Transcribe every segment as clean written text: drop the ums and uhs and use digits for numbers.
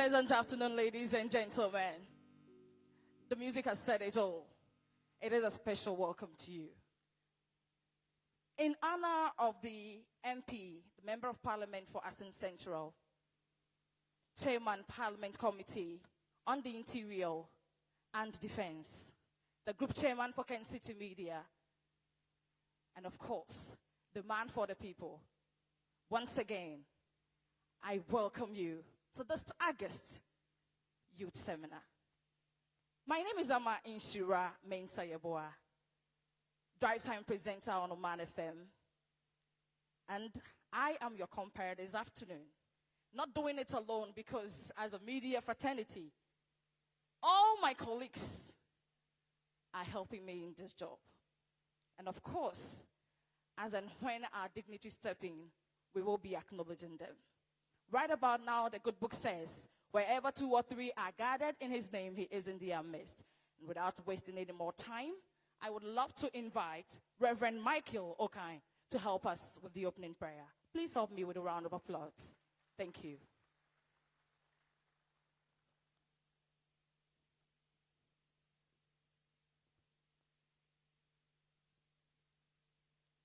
Pleasant afternoon, ladies and gentlemen. The music has said it all. It is a special welcome to you. In honor of the MP, the Member of Parliament for Asin Central, Chairman Parliament Committee on the Interior and Defense, the Group Chairman for Kent City Media, and of course, the man for the people. Once again, I welcome you to this August Youth Seminar. My name is Ama Inshira Mensayeboa, drive time presenter on Oman FM, and I am your compere this afternoon. Not doing it alone because as a media fraternity, all my colleagues are helping me in this job. And of course, as and when our dignitaries step in, we will be acknowledging them. Right about now, the good book says, wherever two or three are gathered in his name, he is in their midst. And without wasting any more time, I would love to invite Reverend Michael Okai to help us with the opening prayer. Please help me with a round of applause. Thank you.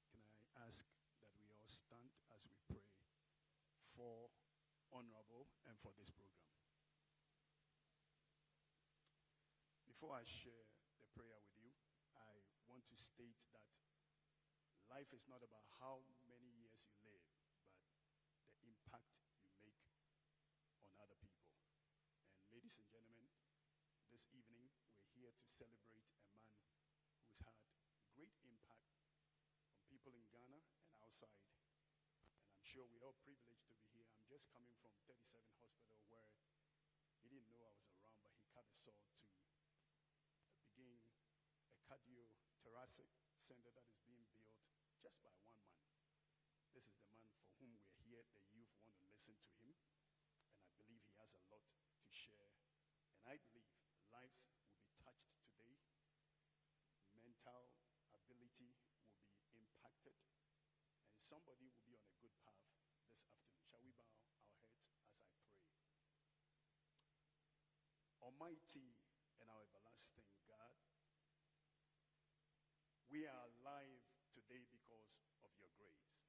Can I ask that we all stand as we pray for Honorable and for this program? Before I share the prayer with you, I want to state that life is not about how many years you live, but the impact you make on other people. And ladies and gentlemen, this evening we're here to celebrate a man who's had great impact on people in Ghana and outside. And I'm sure we're all privileged to be here. I'm just coming from 37 Hospital where he didn't know I was around, but he cut a saw to begin a cardiothoracic center that is being built just by one man. This is the man for whom we're here. The youth want to listen to him, and I believe he has a lot to share. And I believe lives will be touched today. Mental ability will be impacted, and somebody will be on a good path this afternoon. Shall we bow our heads as I pray? Almighty and our everlasting God, we are alive today because of your grace.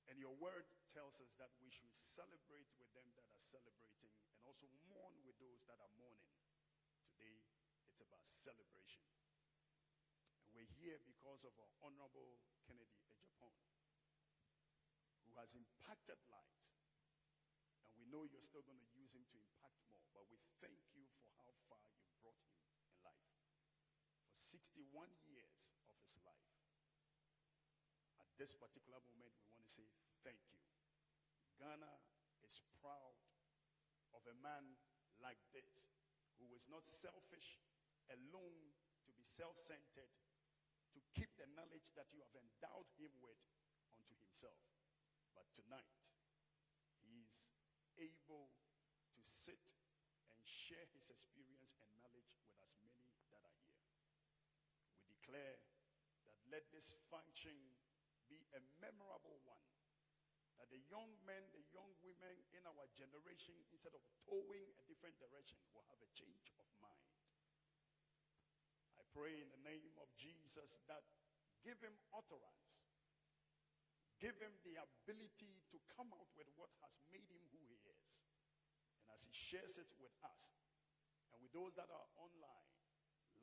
And your word tells us that we should celebrate with them that are celebrating and also mourn with those that are mourning. Today, it's about celebration. And we're here because of our Honorable Kennedy Agyapong, who has impacted lives. And we know you're still going to use him to impact more, but we thank you for how far you brought him in life. For 61 years of his life. At this particular moment, we want to say thank you. Ghana is proud of a man like this, who is not selfish, alone to be self-centered, to keep the knowledge that you have endowed him with unto himself. But tonight, he is able to sit and share his experience and knowledge with as many that are here. We declare that let this function be a memorable one, that the young men, the young women in our generation, instead of towing a different direction, will have a change of mind. I pray in the name of Jesus that give him utterance, give him the ability to come out with what has made him who he is. And as he shares it with us and with those that are online,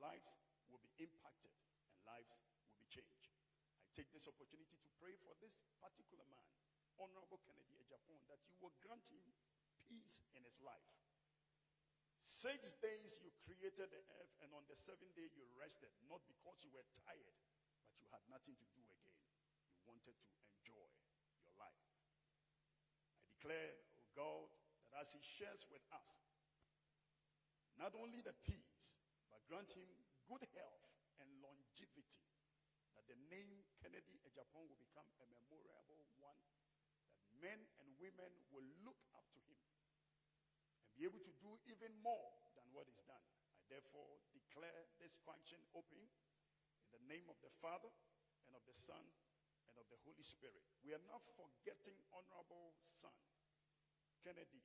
lives will be impacted and lives will be changed. I take this opportunity to pray for this particular man, Honorable Kennedy Agyapong, that you will grant him peace in his life. 6 days you created the earth, and on the 7th day you rested, not because you were tired, but you had nothing to do again. You wanted to enjoy your life. I declare, oh God, that as he shares with us, not only the peace, but grant him good health and longevity, that the name Kennedy Agyapong will become a memorable one, that men and women will look up to him and be able to do even more than what is done. I therefore declare this function open in the name of the Father and of the Son and of the Holy Spirit. We are not forgetting Honorable Son Kennedy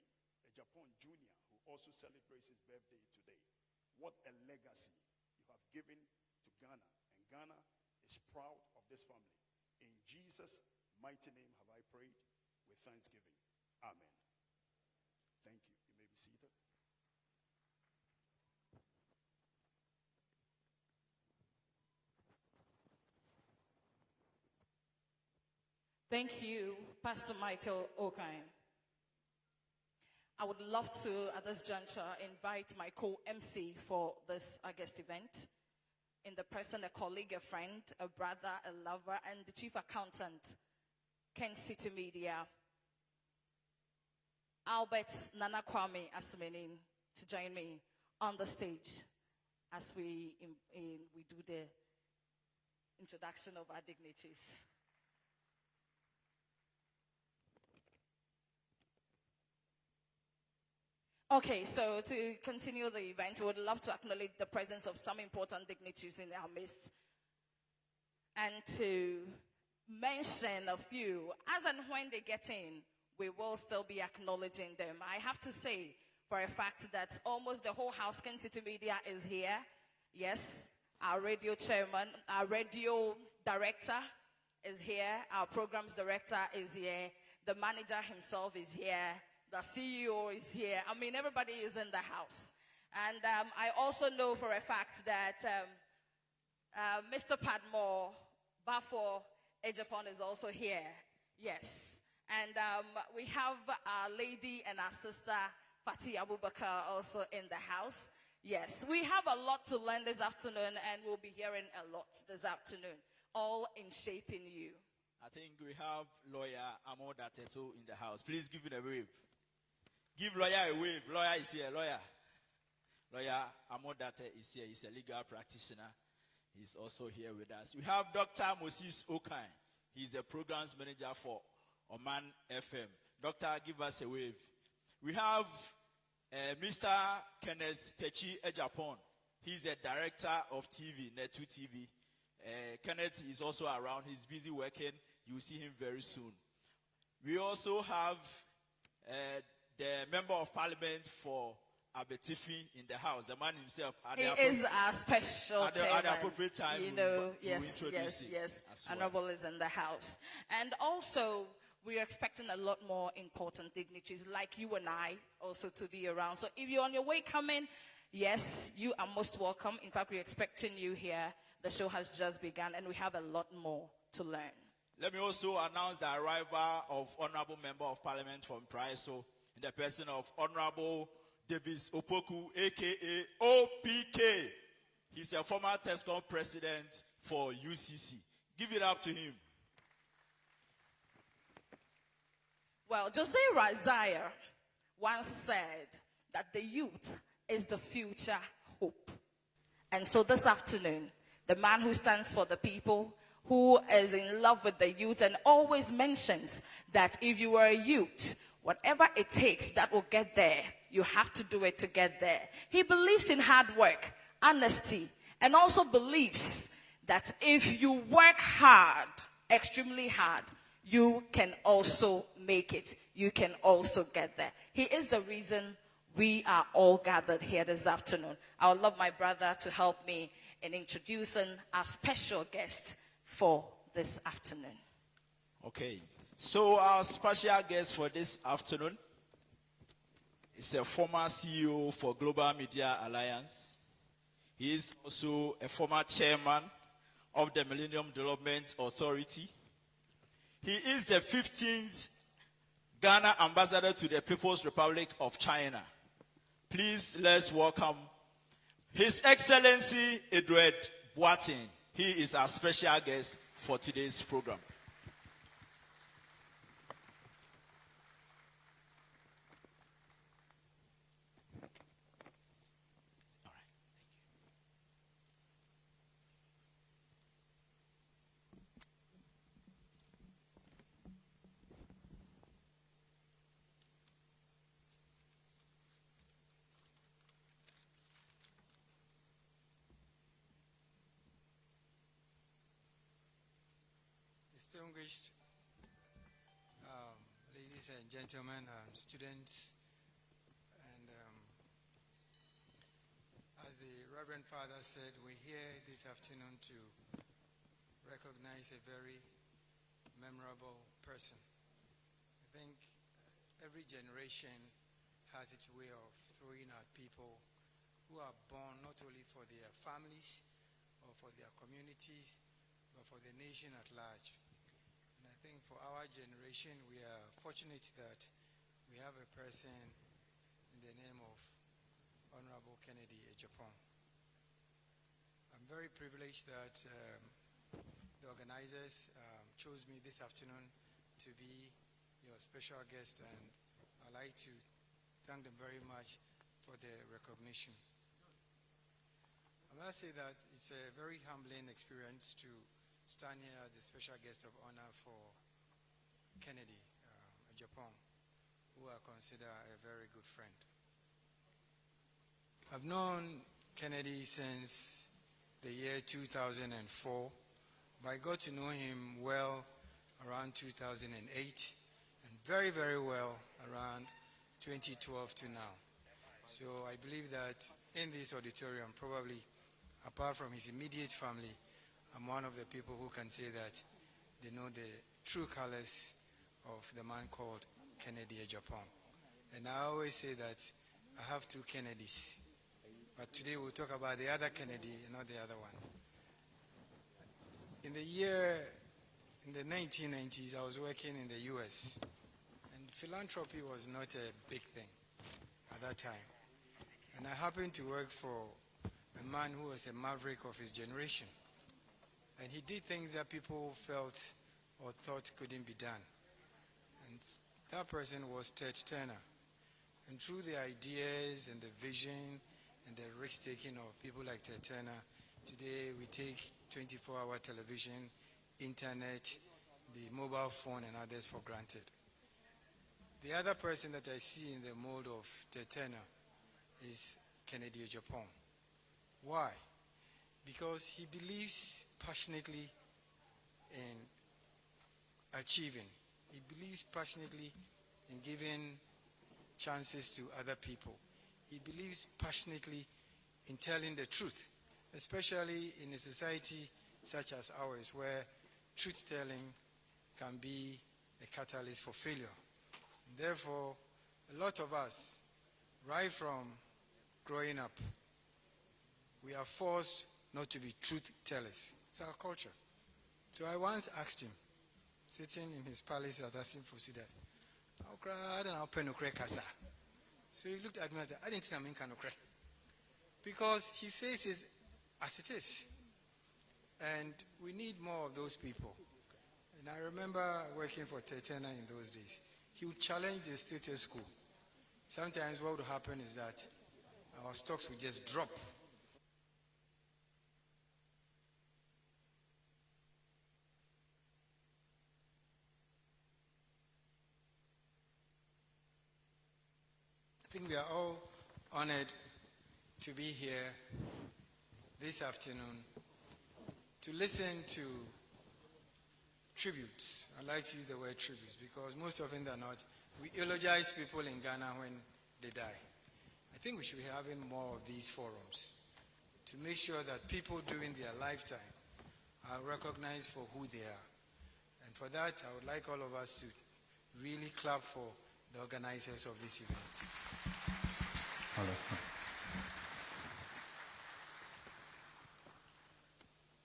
Agyapong Jr., who also celebrates his birthday today. What a legacy you have given to Ghana. And Ghana is proud of this family. In Jesus' mighty name have I prayed with thanksgiving. Amen. Thank you. You may be seated. Thank you, Pastor Michael Okain. I would love to, at this juncture, invite my co-MC for this August event, in the person, a colleague, a friend, a brother, a lover, and the chief accountant, Ken City Media, Albert Nana Kwame Asmenin, to join me on the stage as we do the introduction of our dignitaries. Okay, so to continue the event, we would love to acknowledge the presence of some important dignitaries in our midst and to mention a few. As and when they get in, we will still be acknowledging them. I have to say for a fact that almost the whole house, Ken City Media, is here. Yes, our radio chairman, our radio director is here, our programs director is here, the manager himself is here, the CEO is here. I mean, everybody is in the house. And I also know for a fact that Mr. Padmore Bafo Agyapong is also here. Yes. And we have our lady and our sister, Fatih Abubakar, also in the house. Yes. We have a lot to learn this afternoon, and we'll be hearing a lot this afternoon, all in shaping you. I think we have lawyer Amoda Teto in the house. Please give it a wave. Give lawyer a wave. Lawyer is here. Lawyer Amodate is here. He's a legal practitioner. He's also here with us. We have Dr. Moses Okain. He's the programs manager for Oman FM. Doctor, give us a wave. We have Mr. Kenneth Techi Agyapong. He's the director of TV, Net2 TV. Kenneth is also around. He's busy working. You'll see him very soon. We also have the member of parliament for Abetifi in the house, the man himself. He is our special chairman. At the appropriate time, yes. Honorable is in the house. And also, we are expecting a lot more important dignitaries like you and I also to be around. So if you're on your way coming, yes, you are most welcome. In fact, we're expecting you here. The show has just begun, and we have a lot more to learn. Let me also announce the arrival of Honorable Member of Parliament from Praiso, in the person of Honorable Davis Opoku, a.k.a. OPK. He's a former TESCOM president for UCC. Give it up to him. Well, Jose Razaya once said that the youth is the future hope. And so this afternoon, the man who stands for the people, who is in love with the youth and always mentions that if you are a youth, whatever it takes, that will get there. You have to do it to get there. He believes in hard work, honesty, and also believes that if you work hard, extremely hard, you can also make it. You can also get there. He is the reason we are all gathered here this afternoon. I would love my brother to help me in introducing our special guest for this afternoon. Okay. So our special guest for this afternoon is a former CEO for Global Media Alliance. He is also a former chairman of the Millennium Development Authority. He is the 15th Ghana ambassador to the People's Republic of China. Please let's welcome His Excellency Edward Boateng. He is our special guest for today's program. Distinguished ladies and gentlemen, students, Reverend Father said, we're here this afternoon to recognize a very memorable person. I think every generation has its way of throwing out people who are born not only for their families or for their communities, but for the nation at large. And I think for our generation, we are fortunate that we have a person in the name of Honorable Kennedy Agyapong. I'm very privileged that the organizers chose me this afternoon to be your special guest, and I'd like to thank them very much for the recognition. I must say that it's a very humbling experience to stand here as the special guest of honor for Kennedy Agyapong, who I consider a very good friend. I've known Kennedy since the year 2004, but I got to know him well around 2008 and very, very well around 2012 to now. So I believe that in this auditorium, probably apart from his immediate family, I'm one of the people who can say that they know the true colors of the man called Kennedy Agyapong. And I always say that I have two Kennedys. But today we'll talk about the other Kennedy and not the other one. In the 1990s, I was working in the US, and philanthropy was not a big thing at that time. And I happened to work for a man who was a maverick of his generation. And he did things that people felt or thought couldn't be done. And that person was Ted Turner. And through the ideas and the vision and the risk-taking of people like Ted Turner, today we take 24-hour television, internet, the mobile phone, and others for granted. The other person that I see in the mold of Ted Turner is Kennedy Agyapong. Why? Because he believes passionately in achieving. He believes passionately in giving chances to other people. He believes passionately in telling the truth, especially in a society such as ours, where truth-telling can be a catalyst for failure. And therefore, a lot of us, right from growing up, we are forced not to be truth-tellers. It's our culture. So I once asked him, sitting in his palace at Asimfosu, that, "How cried and how penukre kasa?" So he looked at me and said, "I didn't think I'm in Kanokre." Because he says it as it is. And we need more of those people. And I remember working for Ted Turner in those days. He would challenge the status quo. Sometimes what would happen is that our stocks would just drop. I think we are all honored to be here this afternoon to listen to tributes. I like to use the word tributes because most often than not, we eulogize people in Ghana when they die. I think we should be having more of these forums to make sure that people during their lifetime are recognized for who they are. And for that, I would like all of us to really clap for the organizers of this event. Hello.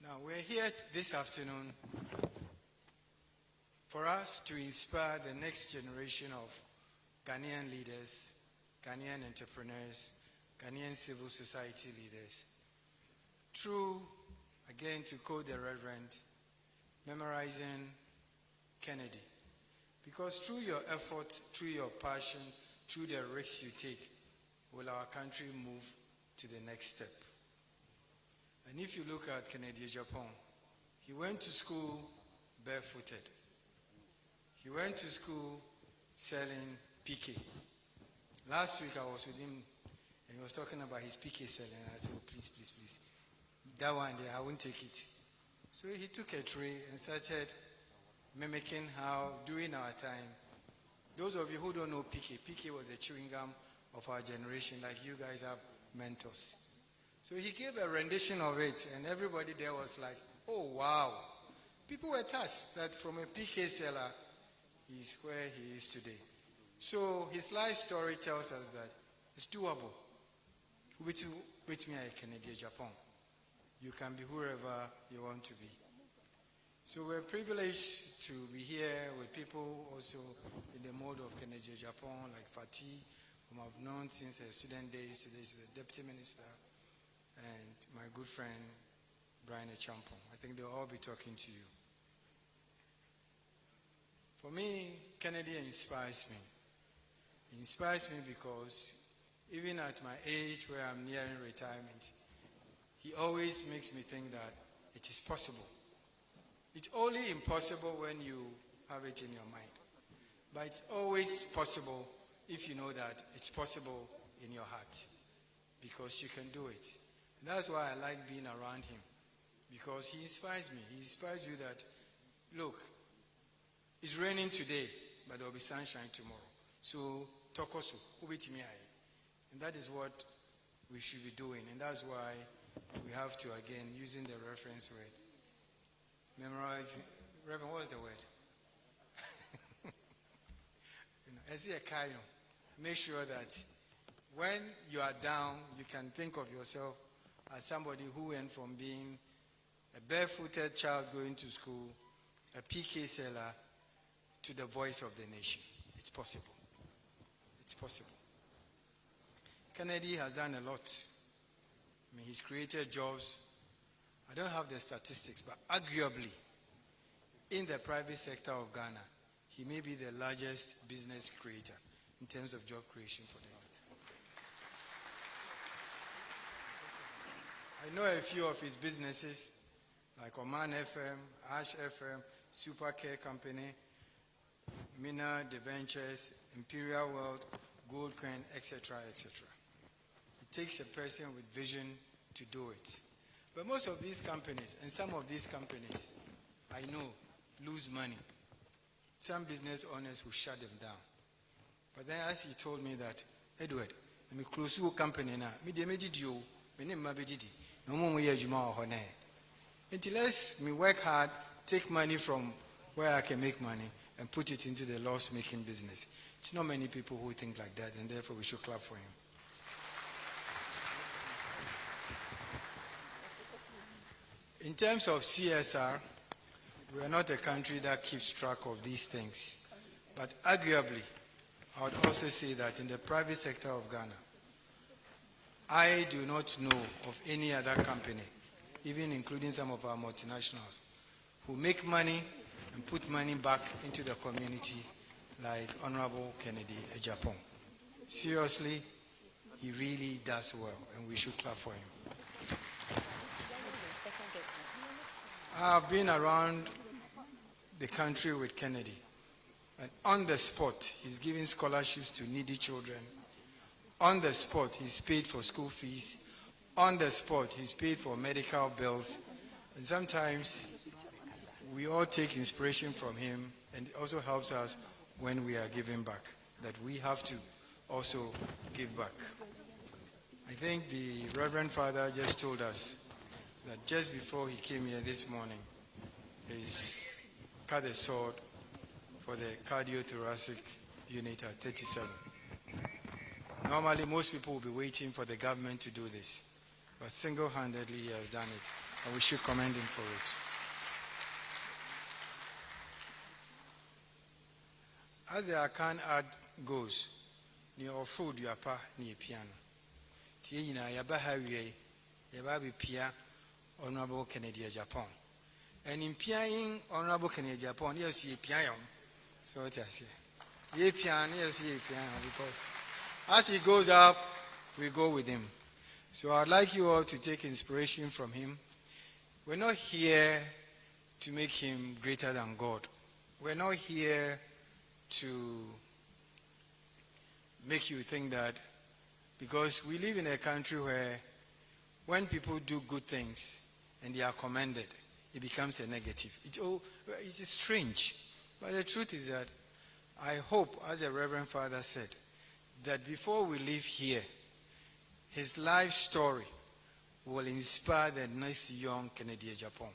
Now, we're here this afternoon for us to inspire the next generation of Ghanaian leaders, Ghanaian entrepreneurs, Ghanaian civil society leaders, through, again, to quote the Reverend, memorizing Kennedy. Because through your effort, through your passion, through the risks you take, will our country move to the next step. And if you look at Kennedy Agyapong, he went to school barefooted. He went to school selling PK. Last week I was with him and he was talking about his PK selling. I said, "Oh, please, please, please. That one day, I won't take it." So he took a tray and started mimicking how, during our time, those of you who don't know PK was the chewing gum of our generation, like you guys have mentors. So he gave a rendition of it, and everybody there was like, oh, wow. People were touched that from a PK seller, he's where he is today. So his life story tells us that it's doable. With me, I can Agyapong. You can be whoever you want to be. So we're privileged to be here with people also in the mode of Kennedy Agyapong, like Fatih, whom I've known since her student days. Today she's the deputy minister, and my good friend Brian Agyapong. I think they'll all be talking to you. For me, Kennedy inspires me. He inspires me because even at my age where I'm nearing retirement, he always makes me think that it is possible. It's only impossible when you have it in your mind. But it's always possible if you know that it's possible in your heart. Because you can do it. And that's why I like being around him. Because he inspires me. He inspires you that, look, it's raining today, but there will be sunshine tomorrow. So, tokosu, ubitimi ai. And that is what we should be doing. And that's why we have to, again, using the reference word, memorize. Reverend, what is the word? Make sure that when you are down, you can think of yourself as somebody who went from being a barefooted child going to school, a PK seller, to the voice of the nation. It's possible. It's possible. Kennedy has done a lot. I mean, he's created jobs. I don't have the statistics, but arguably, in the private sector of Ghana, he may be the largest business creator in terms of job creation for the youth. I know a few of his businesses, like Oman FM, Ash FM, Super Care Company, Mina Ventures, Imperial World, Gold Coin, etc., etc. It takes a person with vision to do it. But most of these companies, and some of these companies, I know, lose money. Some business owners will shut them down. But then as he told me that, Edward, let me close your company now. Until me work hard, take money from where I can make money and put it into the loss-making business. It's not many people who think like that, and therefore we should clap for him. In terms of CSR, we are not a country that keeps track of these things. But arguably, I would also say that in the private sector of Ghana, I do not know of any other company, even including some of our multinationals, who make money and put money back into the community like Honorable Kennedy Agyapong. Seriously, he really does well, and we should clap for him. I've been around the country with Kennedy, and on the spot, he's giving scholarships to needy children. On the spot, he's paid for school fees. On the spot, he's paid for medical bills. And sometimes we all take inspiration from him, and it also helps us when we are giving back, that we have to also give back. I think the Reverend Father just told us that just before he came here this morning, he's cut a sword for the cardiothoracic unit at 37. Normally, most people will be waiting for the government to do this, but single-handedly he has done it, and we should commend him for it. As the Akan ad goes, near food you pa near piano. Tina Yabahawe, Yababi Pia, Honorable Kennedy Agyapong. And in pianing Honorable Kennedy Agyapong, yes, ye piano. So it is here. Ye piano, yes, ye piano, because as he goes up, we go with him. So I'd like you all to take inspiration from him. We're not here to make him greater than God. We're not here to make you think that, because we live in a country where when people do good things and they are commended, it becomes a negative. It is strange. But the truth is that I hope, as the Reverend Father said, that before we leave here, his life story will inspire the next young Kennedy Agyapong.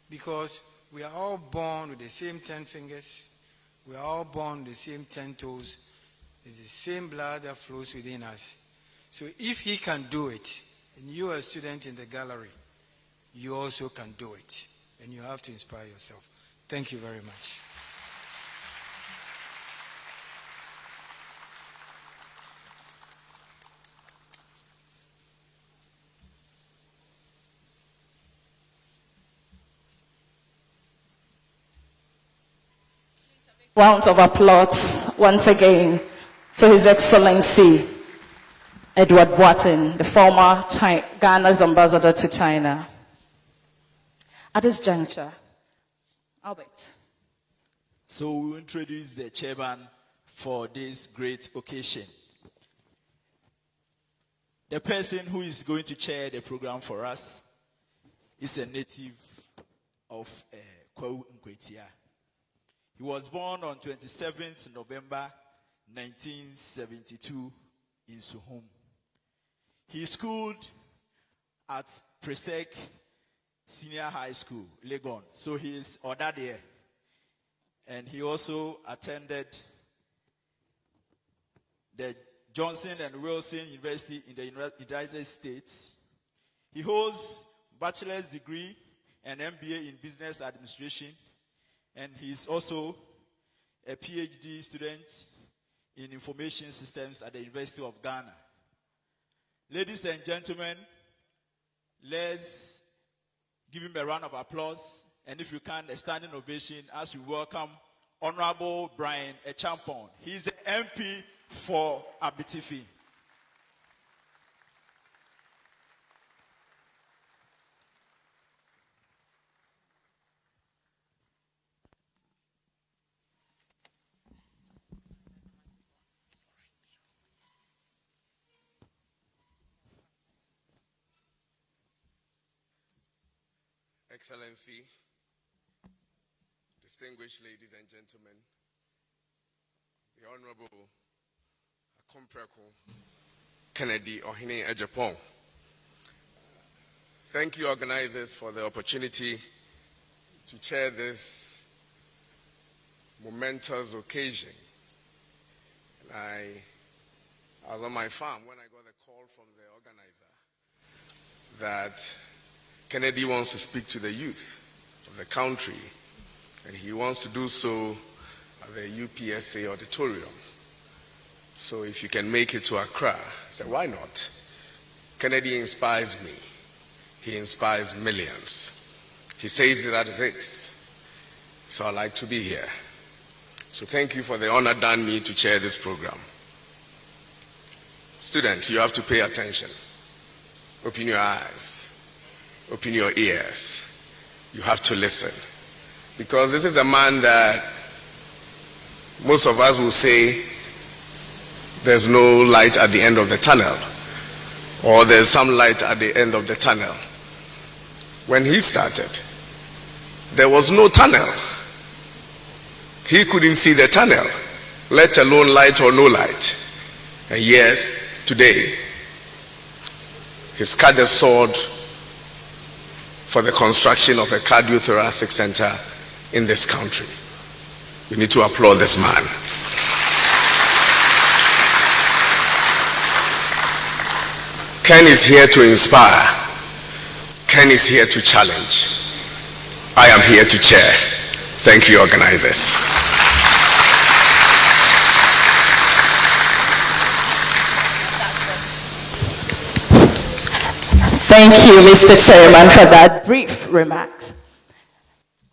Because we are all born with the same 10 fingers. We are all born with the same 10 toes. It's the same blood that flows within us. So if he can do it, and you are a student in the gallery, you also can do it. And you have to inspire yourself. Thank you very much. Rounds of applause once again to His Excellency Edward Boateng, the former Ghana's ambassador to China. At this juncture, Albert. So we will introduce the chairman for this great occasion. The person who is going to chair the program for us is a native of Kwahu Nkwetia. He was born on 27th November 1972 in Suhum. He schooled at Presec Senior High School, Legon. So he is ordered there. And he also attended the Johnson and Wilson University in the United States. He holds bachelor's degree and MBA in business administration. And he's also a PhD student in information systems at the University of Ghana. Ladies and gentlemen, let's give him a round of applause. And if you can, a standing ovation as we welcome Honorable Brian Agyapong. He's the MP for Abitifi. Excellency, distinguished ladies and gentlemen, the Honorable Akompreko Kennedy Ohene Agyapong. Thank you, organizers, for the opportunity to chair this momentous occasion. And I was on my farm when I got a call from the organizer that Kennedy wants to speak to the youth of the country, and he wants to do so at the UPSA Auditorium. So if you can make it to Accra, I said, why not? Kennedy inspires me. He inspires millions. He says it as it is. So I'd like to be here. So thank you for the honor done me to chair this program. Students, you have to pay attention. Open your eyes. Open your ears. You have to listen. Because this is a man that most of us will say there's no light at the end of the tunnel, or there's some light at the end of the tunnel. When he started, there was no tunnel. He couldn't see the tunnel, let alone light or no light. And yes, today, he's cut the sword for the construction of a cardiothoracic center in this country. We need to applaud this man. Ken is here to inspire. Ken is here to challenge. I am here to chair. Thank you, organizers. Thank you, Mr. Chairman, for that brief remarks.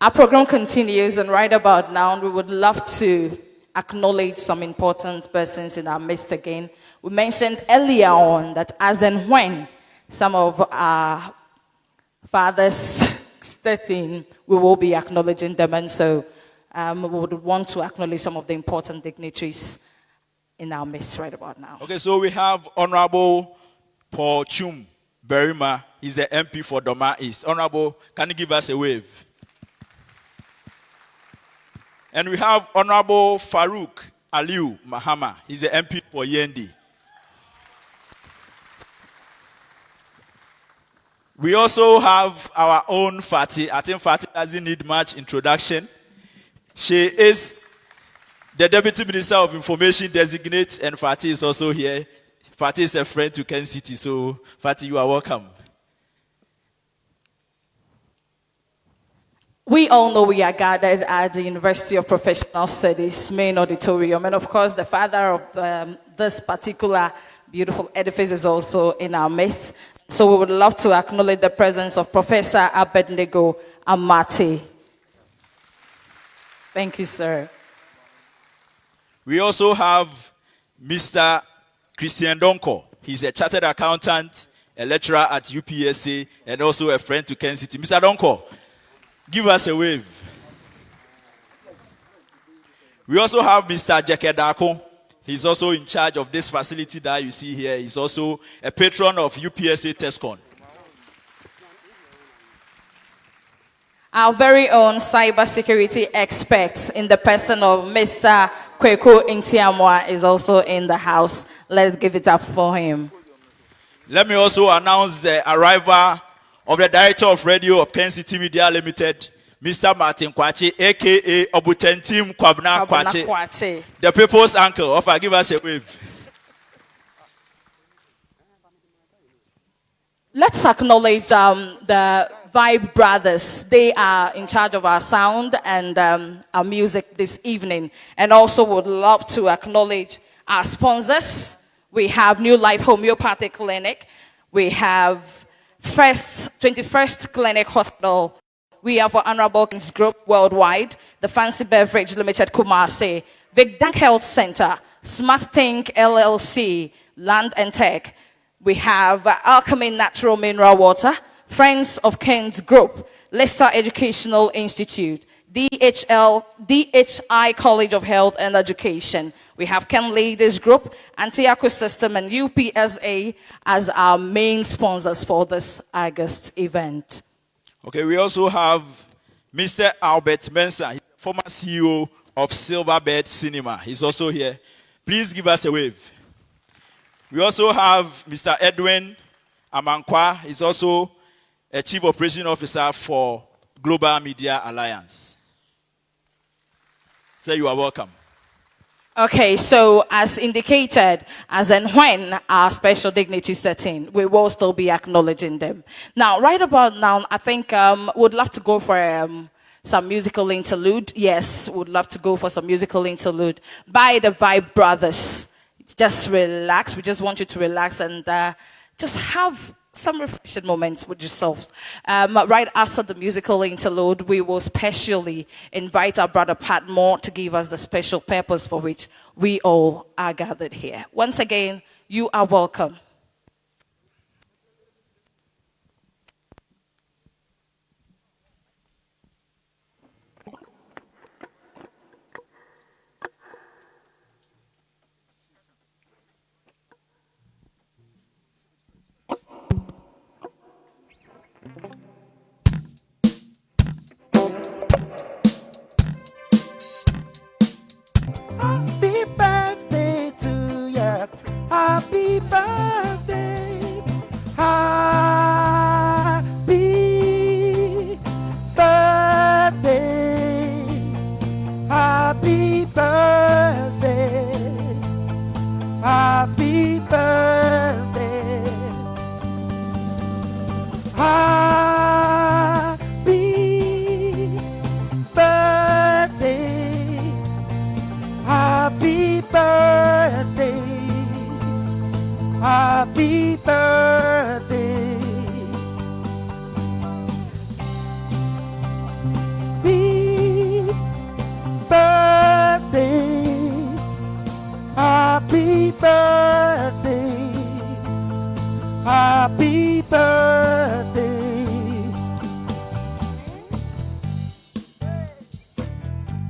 Our program continues, and right about now, we would love to acknowledge some important persons in our midst again. We mentioned earlier on that as and when some of our fathers step in, we will be acknowledging them, and so we would want to acknowledge some of the important dignitaries in our midst right about now. Okay, so we have Honorable Paul Chum Berima. He's the MP for Doma East. Honorable, can you give us a wave? And we have Honorable Farouk Aliu Mahama. He's the MP for Yendi. We also have our own Fati. I think Fati doesn't need much introduction. She is the Deputy Minister of Information Designate, and Fati is also here. Fati is a friend to Ken City, so Fati, you are welcome. We all know we are gathered at the University of Professional Studies main auditorium, and of course the father of this particular beautiful edifice is also in our midst. So we would love to acknowledge the presence of Professor Abednego Amate. Thank you, sir. We also have Mr. Christian Donko. He's a chartered accountant, a lecturer at UPSA, and also a friend to Ken City. Mr. Donko, give us a wave. We also have Mr. Jekedako. He's also in charge of this facility that you see here. He's also a patron of UPSA TESCON. Our very own cybersecurity experts in the person of Mr. Kweku Intiamwa is also in the house. Let's give it up for him. Let me also announce the arrival of the Director of Radio of Ken City Media Limited, Mr. Martin Kwache, a.k.a. Obutentim Kwabna Kwache, the people's uncle. Offer, give us a wave. Let's acknowledge the Vibe Brothers. They are in charge of our sound and our music this evening. And also would love to acknowledge our sponsors. We have New Life Homeopathic Clinic. We have 21st Clinic Hospital. We have our Honorable Kings Group Worldwide, the Fancy Beverage Limited Kumasi, Vigdank Health Center, Smart Think LLC, Land and Tech. We have Alchemy Natural Mineral Water, Friends of Kings Group, Leicester Educational Institute, DHI College of Health and Education. We have Ken Ladies Group, Antiaco System, and UPSA as our main sponsors for this August event. Okay, we also have Mr. Albert Mensah, former CEO of Silverbird Cinema. He's also here. Please give us a wave. We also have Mr. Edwin Amankwa. He's also a Chief Operation Officer for Global Media Alliance. Sir, you are welcome. Okay, so as indicated, as and when our special dignity sets in, we will still be acknowledging them. Now, right about now, I think we'd love to go for some musical interlude. Yes, would love to go for some musical interlude by the Vibe Brothers. Just relax. We just want you to relax and just have some refreshing moments with yourself. Right after the musical interlude, we will specially invite our brother Pat Moore to give us the special purpose for which we all are gathered here. Once again, you are welcome. Happy birthday to ya. Happy birthday. Happy birthday. Happy birthday. Happy birthday. Happy birthday. Happy birthday. Happy birthday. Happy birthday.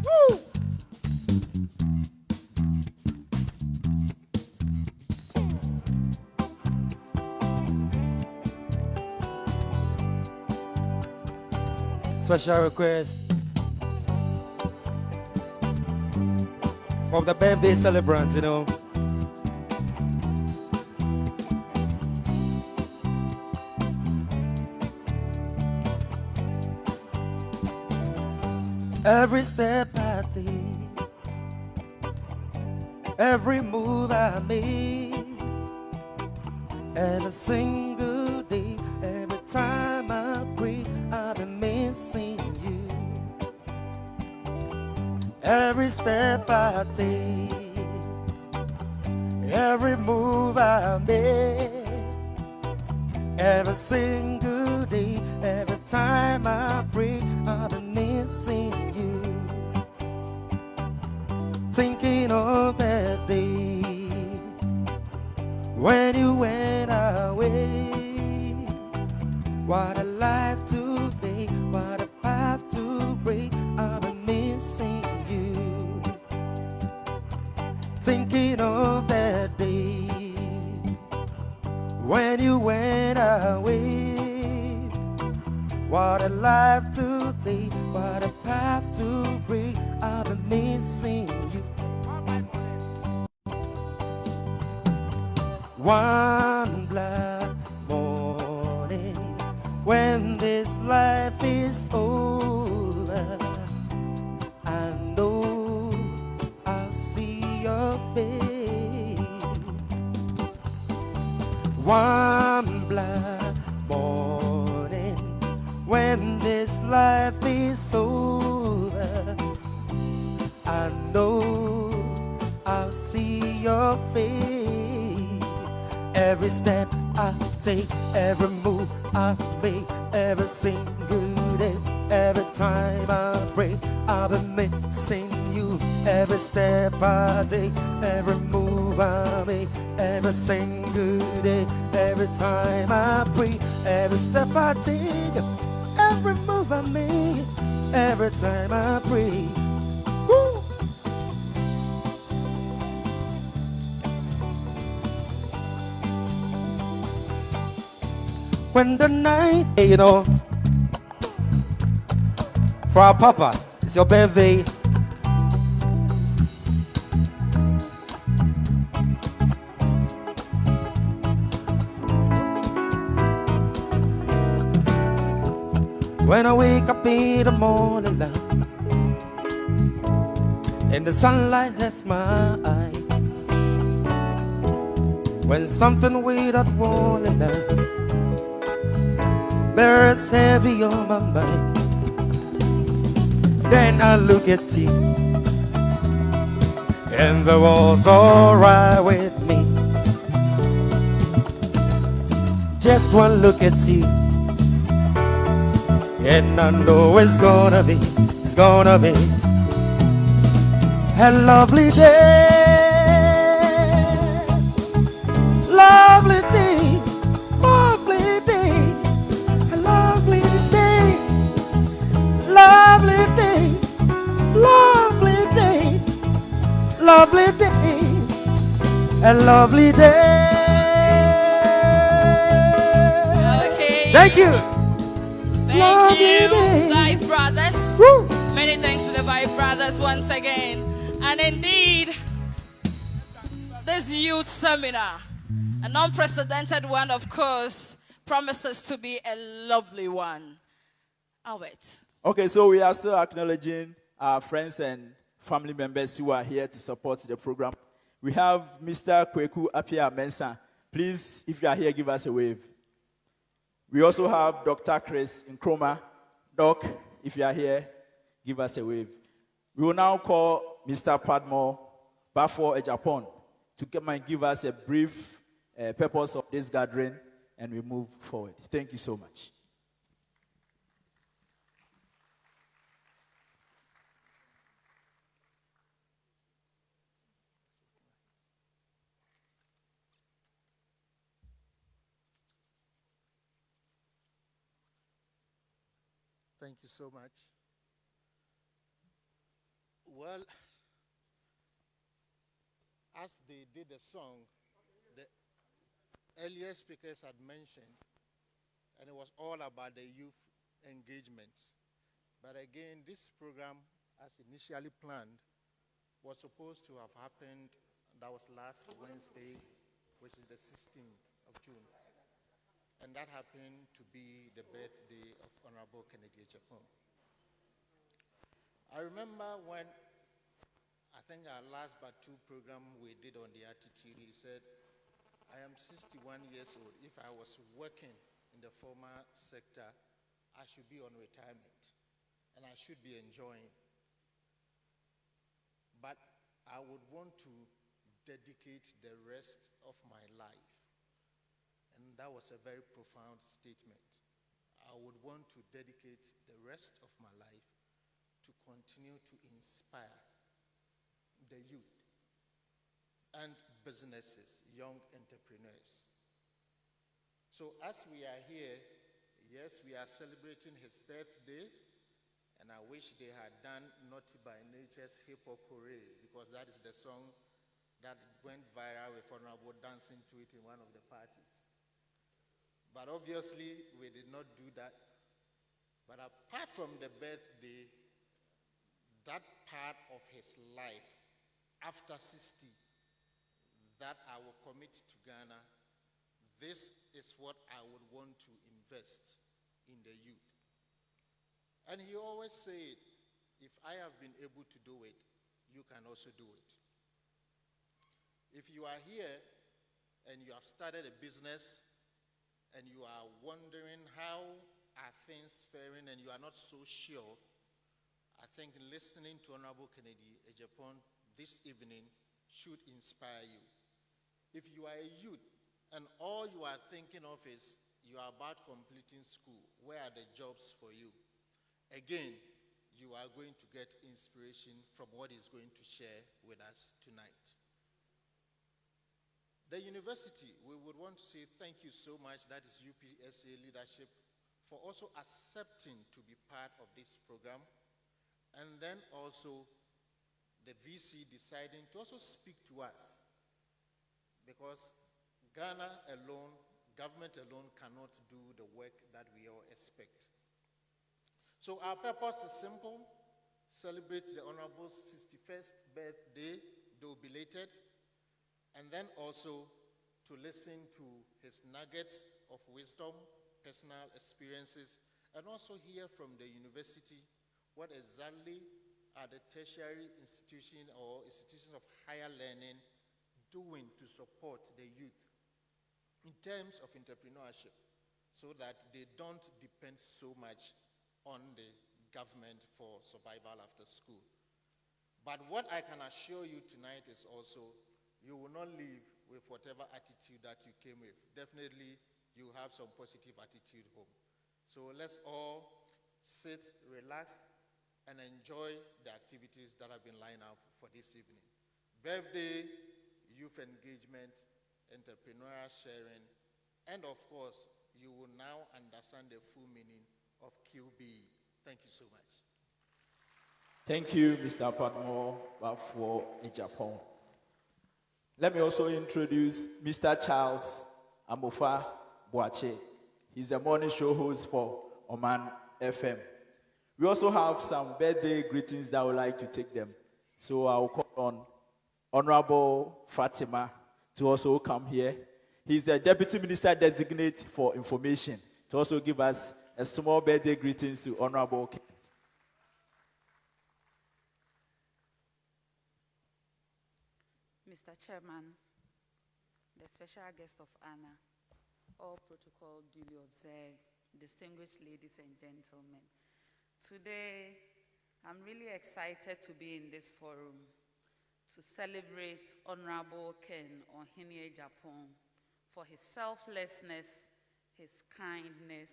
Woo! Special request from the birthday celebrant, you know. Every step I take, every move I make, every single day, every time I pray, I've been missing you. Every step I take, every move I make, every single day, every time I pray, I've been missing you. Thinking of that day when you went away. What a life to be, what a path to break, I've been missing you. Thinking of that day when you went away. What a life to take, what a path to break, I've been missing you. One black morning, when this life is over, I know I'll see your face. One black morning, when this life is over, I know I'll see your face. Every step I take, every move I make, every single day, every time I pray, I've been missing you. Every step I take, every move I make, every single day, every time I pray, every step I take, every move I make, every time I pray. Woo! When the night, hey, you know, for our papa, it's your birthday. When I wake up in the morning, love, and the sunlight hits my eye. When something weighed that warning, love, bears heavy on my mind. Then I look at you, and the world's alright with me. Just one look at you, and I know it's gonna be a lovely day, lovely day, lovely day, a lovely day, lovely day, lovely day, lovely day, a lovely day. Okay. Thank you. Thank you, Lovely. Vibe Brothers. Woo. Many thanks to the Vibe Brothers once again. And indeed, this youth seminar, an unprecedented one, of course, promises to be a lovely one. Albert. Okay, so we are still acknowledging our friends and family members who are here to support the program. We have Mr. Kweku Apia Mensah. Please, if you are here, give us a wave. We also have Dr. Chris Nkrumah. Doc, if you are here, give us a wave. We will now call Mr. Padmore Bafo Agyapong to come and give us a brief purpose of this gathering, and we move forward. Thank you so much. Thank you so much. Well, as they did the song, the earlier speakers had mentioned, and it was all about the youth engagements. But again, this program, as initially planned, was supposed to have happened, that was last Wednesday, which is the 16th of June. And that happened to be the birthday of Honorable Kennedy Agyapong. I remember when, I think our last but two program we did on the attitude, he said, I am 61 years old. If I was working in the former sector, I should be on retirement and I should be enjoying. But I would want to dedicate the rest of my life. And that was a very profound statement. I would want to dedicate the rest of my life to continue to inspire the youth and businesses, young entrepreneurs. So as we are here, yes, we are celebrating his birthday, and I wish they had done Naughty by Nature's Hip Hop Hooray, because that is the song that went viral with Honorable dancing to it in one of the parties. But obviously, we did not do that. But apart from the birthday, that part of his life, after 60, that I will commit to Ghana, this is what I would want to invest in the youth. And he always said, if I have been able to do it, you can also do it. If you are here and you have started a business and you are wondering how are things faring and you are not so sure, I think listening to Honorable Kennedy Agyapong this evening should inspire you. If you are a youth and all you are thinking of is you are about completing school, where are the jobs for you? Again, you are going to get inspiration from what he's going to share with us tonight. The university, we would want to say thank you so much, that is UPSA leadership, for also accepting to be part of this program, and then also the VC deciding to also speak to us, because Ghana alone, government alone cannot do the work that we all expect. So our purpose is simple: celebrate the Honorable's 61st birthday, though belated, and then also to listen to his nuggets of wisdom, personal experiences, and also hear from the university what exactly are the tertiary institutions or institutions of higher learning doing to support the youth in terms of entrepreneurship, so that they don't depend so much on the government for survival after school. But what I can assure you tonight is also, you will not leave with whatever attitude that you came with. Definitely, you have some positive attitude home. So let's all sit, relax, and enjoy the activities that have been lined up for this evening. Birthday, youth engagement, entrepreneurial sharing, and of course, you will now understand the full meaning of QBE. Thank you so much. Thank you, Mr. Padmore, for Agyapong. Let me also introduce Mr. Charles Amofa Boache. He's the morning show host for Oman FM. We also have some birthday greetings that I would like to take them. So I'll call on Honorable Fatima to also come here. He's the Deputy Minister Designate for Information, to also give us a small birthday greetings to Honorable King. Mr. Chairman, the special guest of honor, all protocol duly observed, distinguished ladies and gentlemen. Today, I'm really excited to be in this forum to celebrate Honorable Ken Ohene Agyapong for his selflessness, his kindness,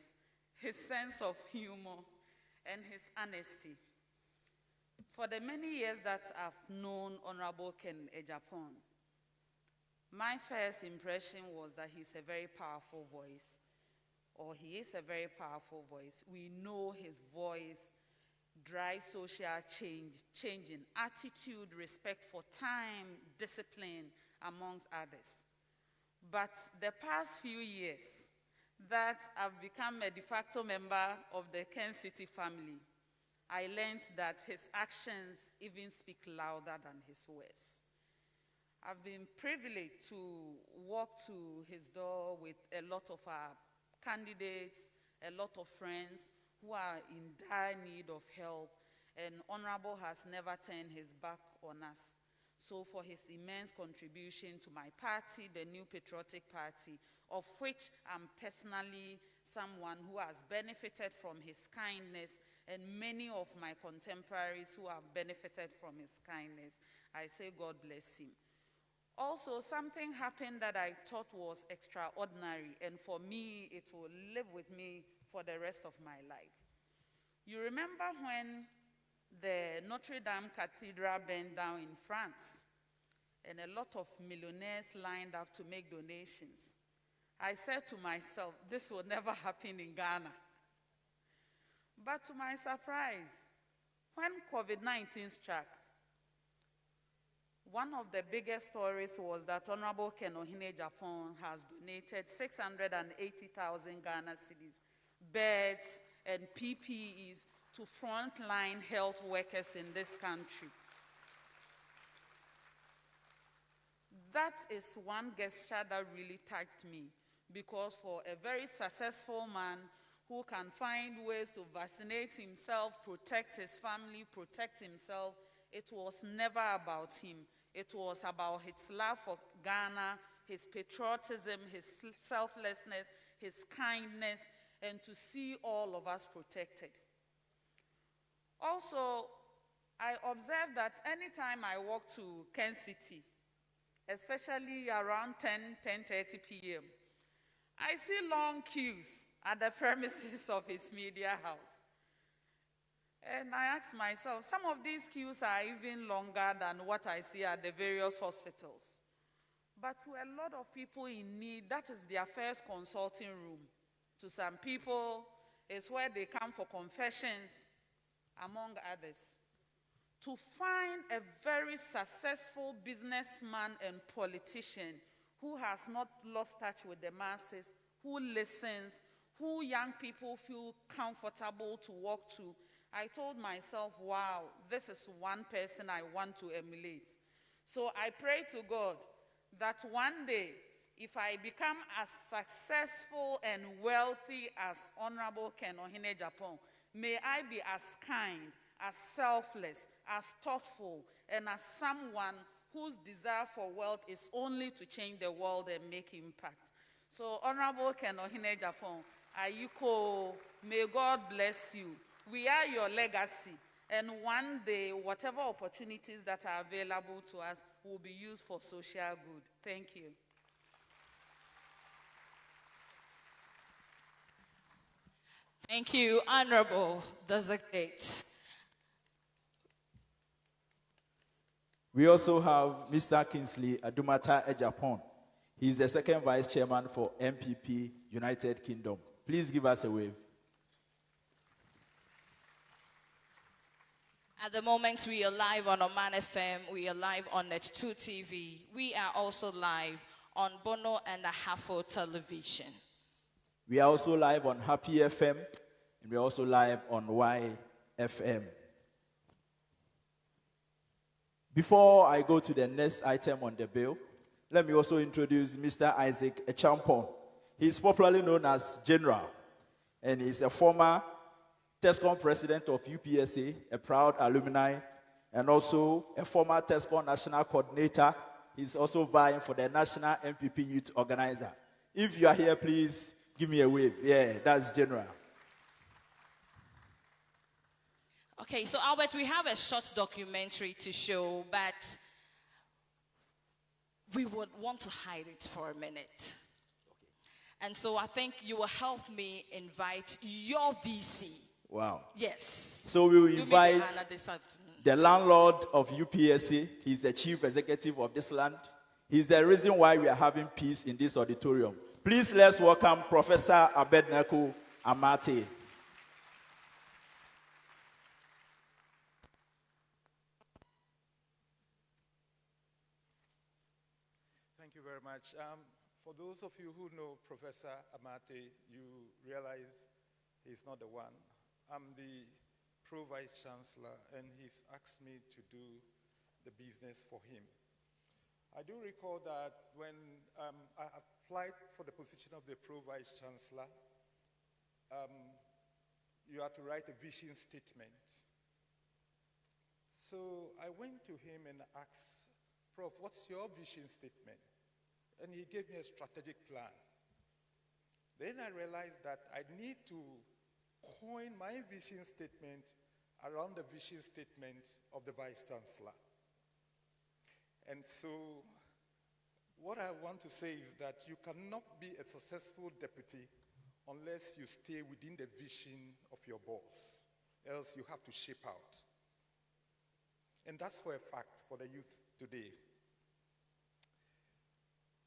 his sense of humor, and his honesty. For the many years that I've known Honorable Ken Agyapong, my first impression was that he's a very powerful voice, or he is a very powerful voice. We know his voice drives social change in attitude, respect for time, discipline, amongst others. But the past few years that I've become a de facto member of the Ken City family, I learned that his actions even speak louder than his words. I've been privileged to walk to his door with a lot of our candidates, a lot of friends who are in dire need of help, and Honorable has never turned his back on us. So for his immense contribution to my party, the New Patriotic Party, of which I'm personally someone who has benefited from his kindness, and many of my contemporaries who have benefited from his kindness, I say God bless him. Also, something happened that I thought was extraordinary, and for me, it will live with me for the rest of my life. You remember when the Notre Dame Cathedral burned down in France, and a lot of millionaires lined up to make donations? I said to myself, this will never happen in Ghana. But to my surprise, when COVID-19 struck, one of the biggest stories was that Honorable Ken Agyapong has donated 680,000 Ghana cedis, beds, and PPEs to frontline health workers in this country. That is one gesture that really touched me, because for a very successful man who can find ways to vaccinate himself, protect his family, protect himself, it was never about him. It was about his love for Ghana, his patriotism, his selflessness, his kindness, and to see all of us protected. Also, I observed that anytime I walk to Ken City, especially around 10:30 p.m., I see long queues at the premises of his media house. And I ask myself, some of these queues are even longer than what I see at the various hospitals. But to a lot of people in need, that is their first consulting room. To some people, it's where they come for confessions, among others. To find a very successful businessman and politician who has not lost touch with the masses, who listens, who young people feel comfortable to walk to, I told myself, wow, this is one person I want to emulate. So I pray to God that one day, if I become as successful and wealthy as Honorable Ken Agyapong, may I be as kind, as selfless, as thoughtful, and as someone whose desire for wealth is only to change the world and make impact. So, Honorable Ken Agyapong, Ayuko, may God bless you. We are your legacy, and one day, whatever opportunities that are available to us will be used for social good. Thank you. Thank you, Honorable Designate. We also have Mr. Kingsley Adumata Agyapong. He is the second vice chairman for MPP United Kingdom. Please give us a wave. At the moment, we are live on Oman FM. We are live on Net2 TV. We are also live on Bono and Ahafo Television. We are also live on Happy FM, and we are also live on YFM. Before I go to the next item on the bill, let me also introduce Mr. Isaac Agyapong. He is popularly known as General, and he is a former TESCOM president of UPSA, a proud alumni, and also a former TESCOM national coordinator. He's also vying for the National MPP Youth Organizer. If you are here, please give me a wave. Yeah, that's General. Okay, so Albert, we have a short documentary to show, but we would want to hide it for a minute. And so I think you will help me invite your VC. Wow. Yes. So we will invite the landlord of UPSA. He's the chief executive of this land. He's the reason why we are having peace in this auditorium. Please let's welcome Professor Abednego Amate. Thank you very much. For those of you who know Professor Amate, you realize he's not the one. I'm the Pro-Vice Chancellor, and he's asked me to do the business for him. I do recall that when I applied for the position of the Pro-Vice Chancellor, you had to write a vision statement. So I went to him and asked, Prof, what's your vision statement? And he gave me a strategic plan. Then I realized that I need to coin my vision statement around the vision statement of the Vice Chancellor. And so what I want to say is that you cannot be a successful deputy unless you stay within the vision of your boss, else you have to shape out. And that's for a fact for the youth today.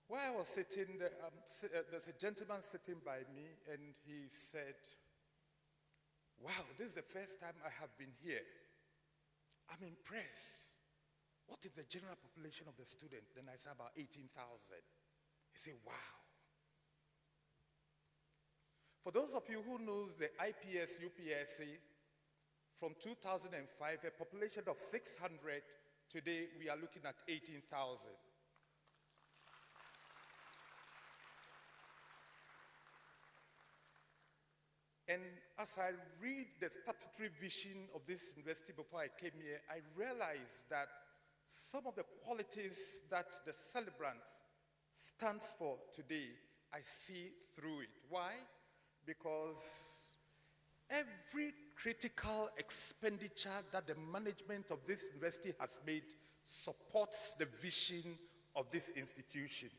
While I was sitting there, there's a gentleman sitting by me, and he said, wow, this is the first time I have been here. I'm impressed. What is the general population of the student? Then I said about 18,000. He said, wow. For those of you who knows the IPS UPSA, from 2005, a population of 600, today we are looking at 18,000. And as I read the statutory vision of this university before I came here, I realized that some of the qualities that the celebrant stands for today, I see through it. Why? Because every critical expenditure that the management of this university has made supports the vision of this institution.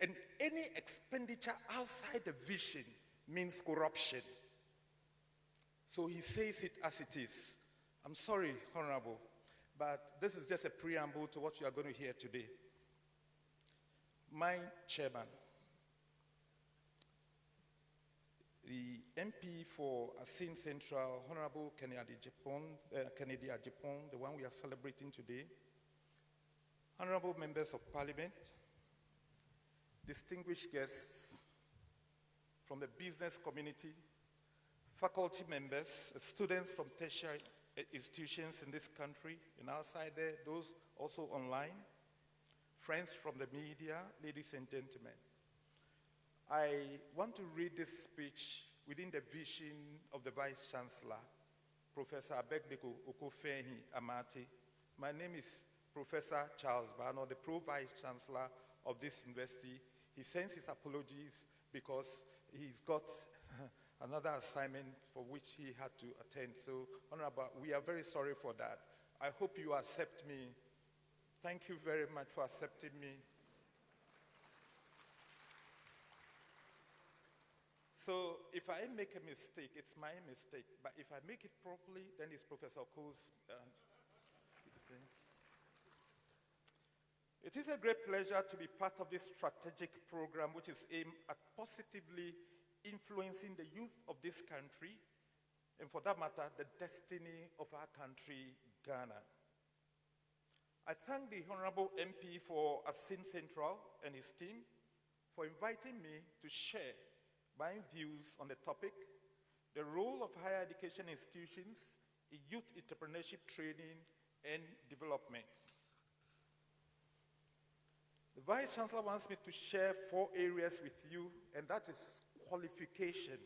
And any expenditure outside the vision means corruption. So he says it as it is. I'm sorry, Honorable, but this is just a preamble to what you are going to hear today. My chairman, the MP for Asin Central, Honorable Kennedy Agyapong, the one we are celebrating today, honorable members of parliament, distinguished guests from the business community, faculty members, students from tertiary institutions in this country and outside there, those also online, friends from the media, ladies and gentlemen. I want to read this speech within the vision of the Vice Chancellor, Professor Abegbeko Okofehi Amate. My name is Professor Charles Barno, the Pro-Vice Chancellor of this university. He sends his apologies because he's got another assignment for which he had to attend. So, Honorable, we are very sorry for that. I hope you accept me. Thank you very much for accepting me. So, if I make a mistake, it's my mistake. But if I make it properly, then it's Professor Ko's thing. It is a great pleasure to be part of this strategic program, which is aimed at positively influencing the youth of this country, and for that matter, the destiny of our country, Ghana. I thank the Honorable MP for Asin Central and his team for inviting me to share my views on the topic, the role of higher education institutions in youth entrepreneurship training and development. The Vice Chancellor wants me to share 4 areas with you, and that is qualification,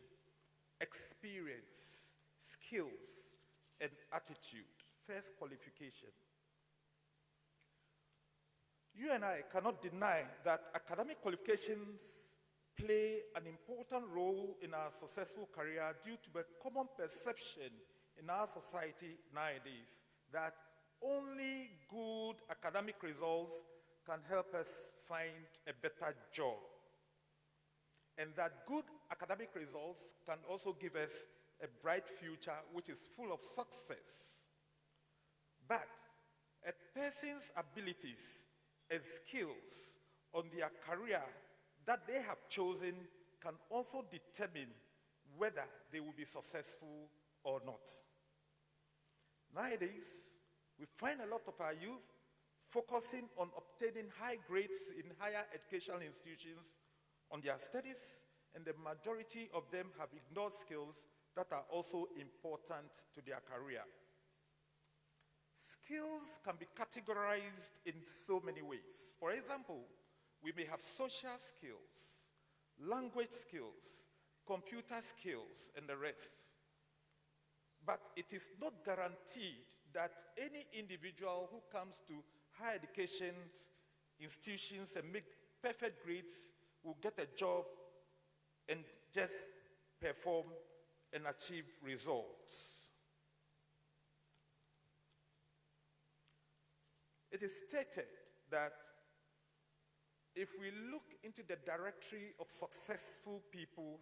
experience, skills, and attitude. First, qualification. You and I cannot deny that academic qualifications play an important role in our successful career due to the common perception in our society nowadays that only good academic results can help us find a better job. And that good academic results can also give us a bright future which is full of success. But a person's abilities and skills on their career that they have chosen can also determine whether they will be successful or not. Nowadays, we find a lot of our youth focusing on obtaining high grades in higher educational institutions on their studies, and the majority of them have ignored skills that are also important to their career. Skills can be categorized in so many ways. For example, we may have social skills, language skills, computer skills, and the rest. But it is not guaranteed that any individual who comes to higher education institutions and make perfect grades will get a job and just perform and achieve results. It is stated that if we look into the directory of successful people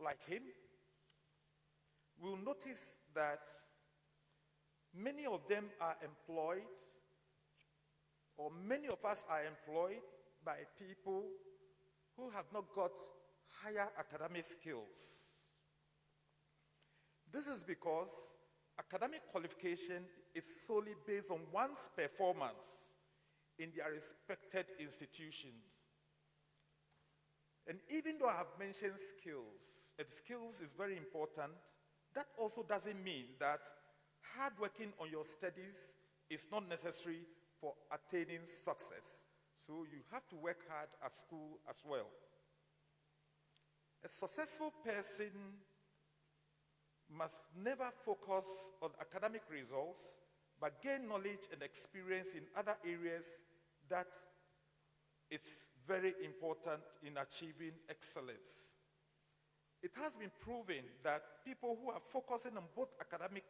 like him, we'll notice that many of them are employed, or many of us are employed by people who have not got higher academic skills. This is because academic qualification is solely based on one's performance in their respected institutions. And even though I have mentioned skills, and skills is very important, that also doesn't mean that hard working on your studies is not necessary for attaining success. So you have to work hard at school as well. A successful person must never focus on academic results, but gain knowledge and experience in other areas that is very important in achieving excellence. It has been proven that people who are focusing on both academic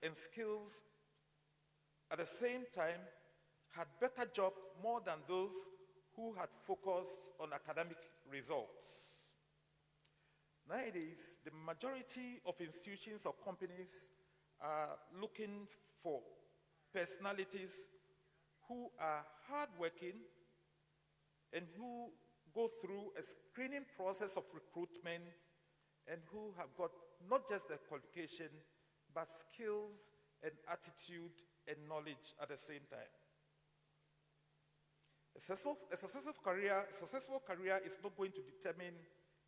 and skills at the same time had better job more than those who had focused on academic results. Nowadays, the majority of institutions or companies are looking for personalities who are hardworking and who go through a screening process of recruitment and who have got not just the qualification, but skills and attitude and knowledge at the same time. A successful career is not going to determine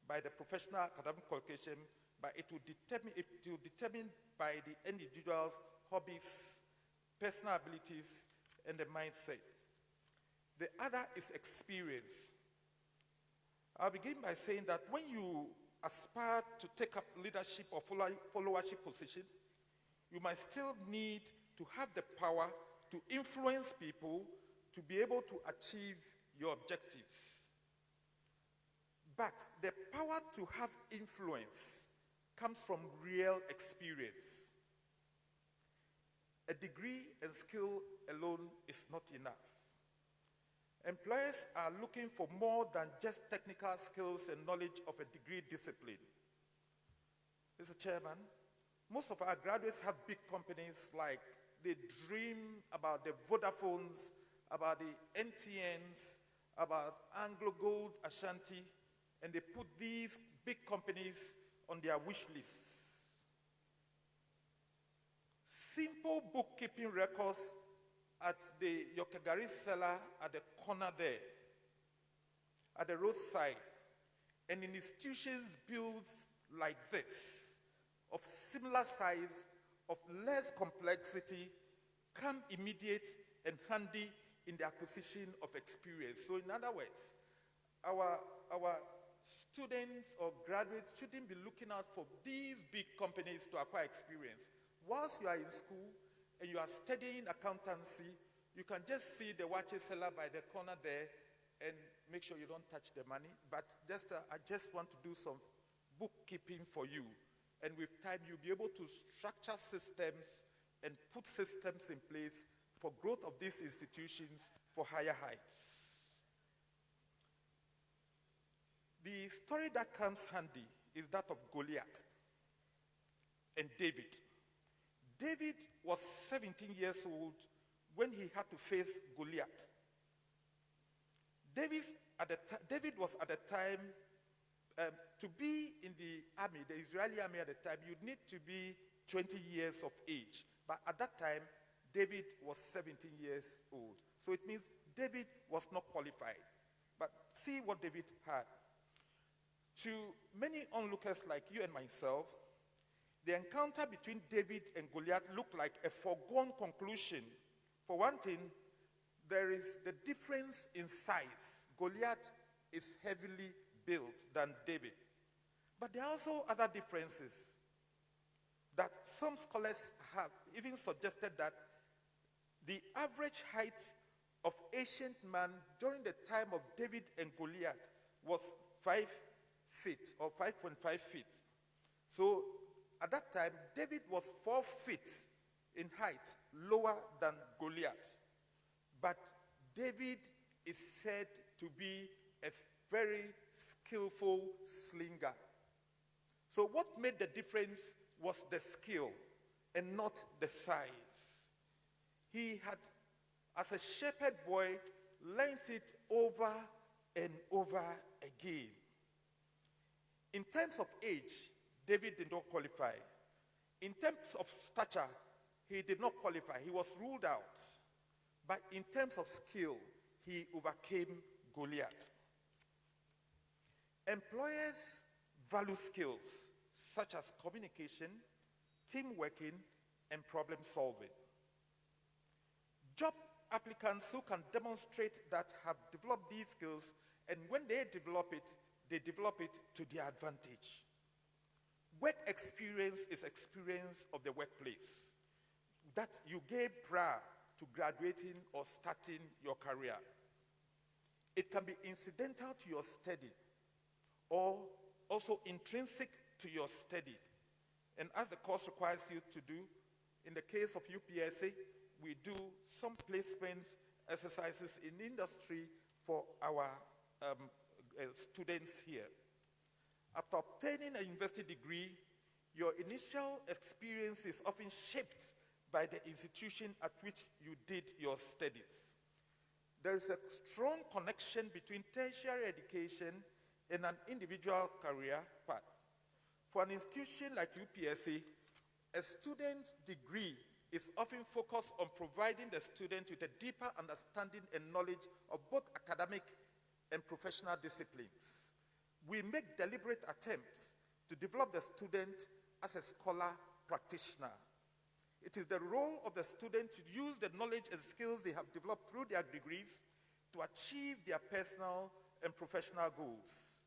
by the professional academic qualification, but it will determine by the individual's hobbies, personal abilities, and the mindset. The other is experience. I'll begin by saying that when you aspire to take up leadership or followership position, you might still need to have the power to influence people to be able to achieve your objectives. But the power to have influence comes from real experience. A degree and skill alone is not enough. Employers are looking for more than just technical skills and knowledge of a degree discipline. Mr. Chairman, most of our graduates have big companies, like they dream about the Vodafones, about the NTNs, about Anglo Gold Ashanti, and they put these big companies on their wish lists. Simple bookkeeping records at the Yokagari cellar at the corner there, at the roadside, and in institutions built like this, of similar size, of less complexity, come immediate and handy in the acquisition of experience. So in other words, our students or graduates shouldn't be looking out for these big companies to acquire experience. Whilst you are in school and you are studying accountancy, you can just see the watch seller by the corner there and make sure you don't touch the money. But I just want to do some bookkeeping for you. And with time, you'll be able to structure systems and put systems in place for growth of these institutions for higher heights. The story that comes handy is that of Goliath and David. David was 17 years old when he had to face Goliath. David was at the time, to be in the army, the Israeli army at the time, you'd need to be 20 years of age. But at that time, David was 17 years old. So it means David was not qualified. But see what David had. To many onlookers like you and myself, the encounter between David and Goliath looked like a foregone conclusion. For one thing, there is the difference in size. Goliath is heavily built than David. But there are also other differences that some scholars have even suggested that the average height of ancient man during the time of David and Goliath was 5 feet or 5.5 feet. So at that time, David was 4 feet in height, lower than Goliath. But David is said to be a very skillful slinger. So what made the difference was the skill and not the size. He had, as a shepherd boy, learned it over and over again. In terms of age, David did not qualify. In terms of stature, he did not qualify. He was ruled out. But in terms of skill, he overcame Goliath. Employers value skills such as communication, team working, and problem solving. Job applicants who can demonstrate that have developed these skills, and when they develop it to their advantage. Work experience is experience of the workplace that you gain prior to graduating or starting your career. It can be incidental to your study or also intrinsic to your study. And as the course requires you to do, in the case of UPSA, we do some placement exercises in industry for our students here. After obtaining a university degree, your initial experience is often shaped by the institution at which you did your studies. There is a strong connection between tertiary education and an individual career path. For an institution like UPSA, a student's degree is often focused on providing the student with a deeper understanding and knowledge of both academic and professional disciplines. We make deliberate attempts to develop the student as a scholar practitioner. It is the role of the student to use the knowledge and skills they have developed through their degrees to achieve their personal and professional goals.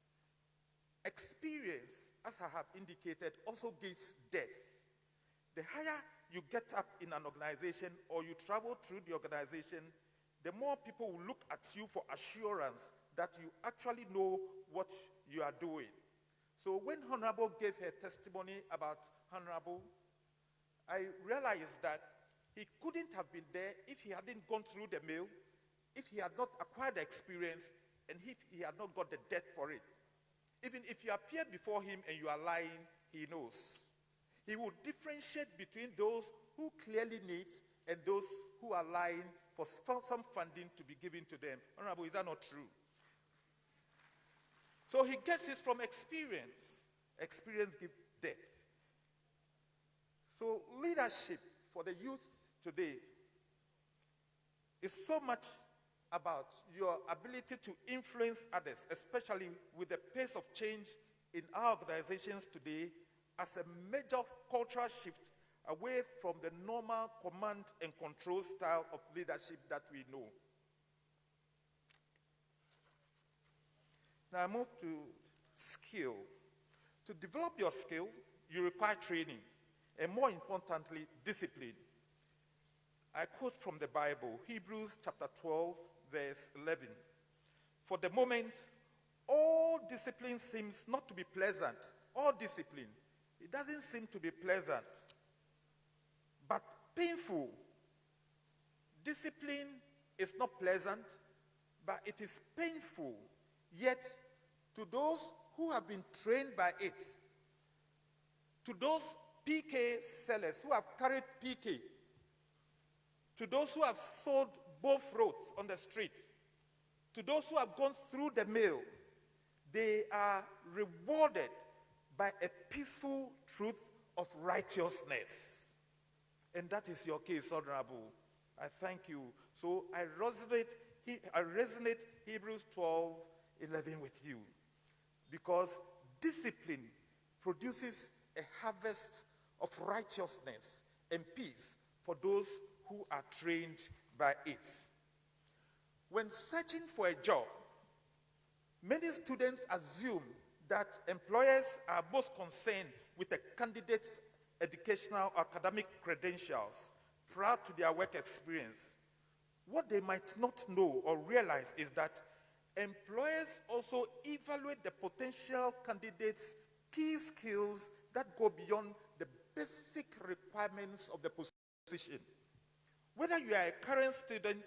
Experience, as I have indicated, also gives depth. The higher you get up in an organization or you travel through the organization, the more people will look at you for assurance that you actually know what you are doing. So when Honorable gave her testimony about Honorable, I realized that he couldn't have been there if he hadn't gone through the mill, if he had not acquired the experience, and if he had not got the depth for it. Even if you appear before him and you are lying, he knows. He will differentiate between those who clearly need and those who are lying for some funding to be given to them. Honorable, is that not true? So he gets it from experience. Experience gives depth. So leadership for the youth today is so much about your ability to influence others, especially with the pace of change in our organizations today as a major cultural shift away from the normal command and control style of leadership that we know. Now I move to skill. To develop your skill, you require training, and more importantly, discipline. I quote from the Bible, Hebrews chapter 12, verse 11. For the moment, all discipline seems not to be pleasant. All discipline, it doesn't seem to be pleasant, but painful. Discipline is not pleasant, but it is painful. Yet, to those who have been trained by it, to those PK sellers who have carried PK, to those who have sold both roads on the street, to those who have gone through the mill, they are rewarded by a peaceful truth of righteousness. And that is your case, Honorable. I thank you. So I resonate Hebrews 12:11 with you, because discipline produces a harvest of righteousness and peace for those who are trained by it. When searching for a job, many students assume that employers are most concerned with a candidate's educational academic credentials prior to their work experience, what they might not know or realize is that employers also evaluate the potential candidates' key skills that go beyond the basic requirements of the position. Whether you are a current student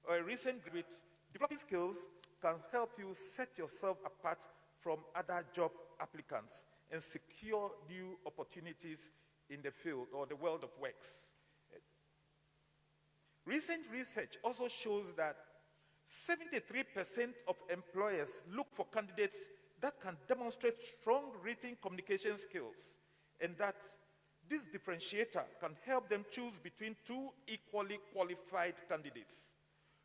or a recent graduate, developing skills can help you set yourself apart from other job applicants and secure new opportunities in the field or the world of works. Recent research also shows that 73% of employers look for candidates that can demonstrate strong written communication skills, and that this differentiator can help them choose between two equally qualified candidates.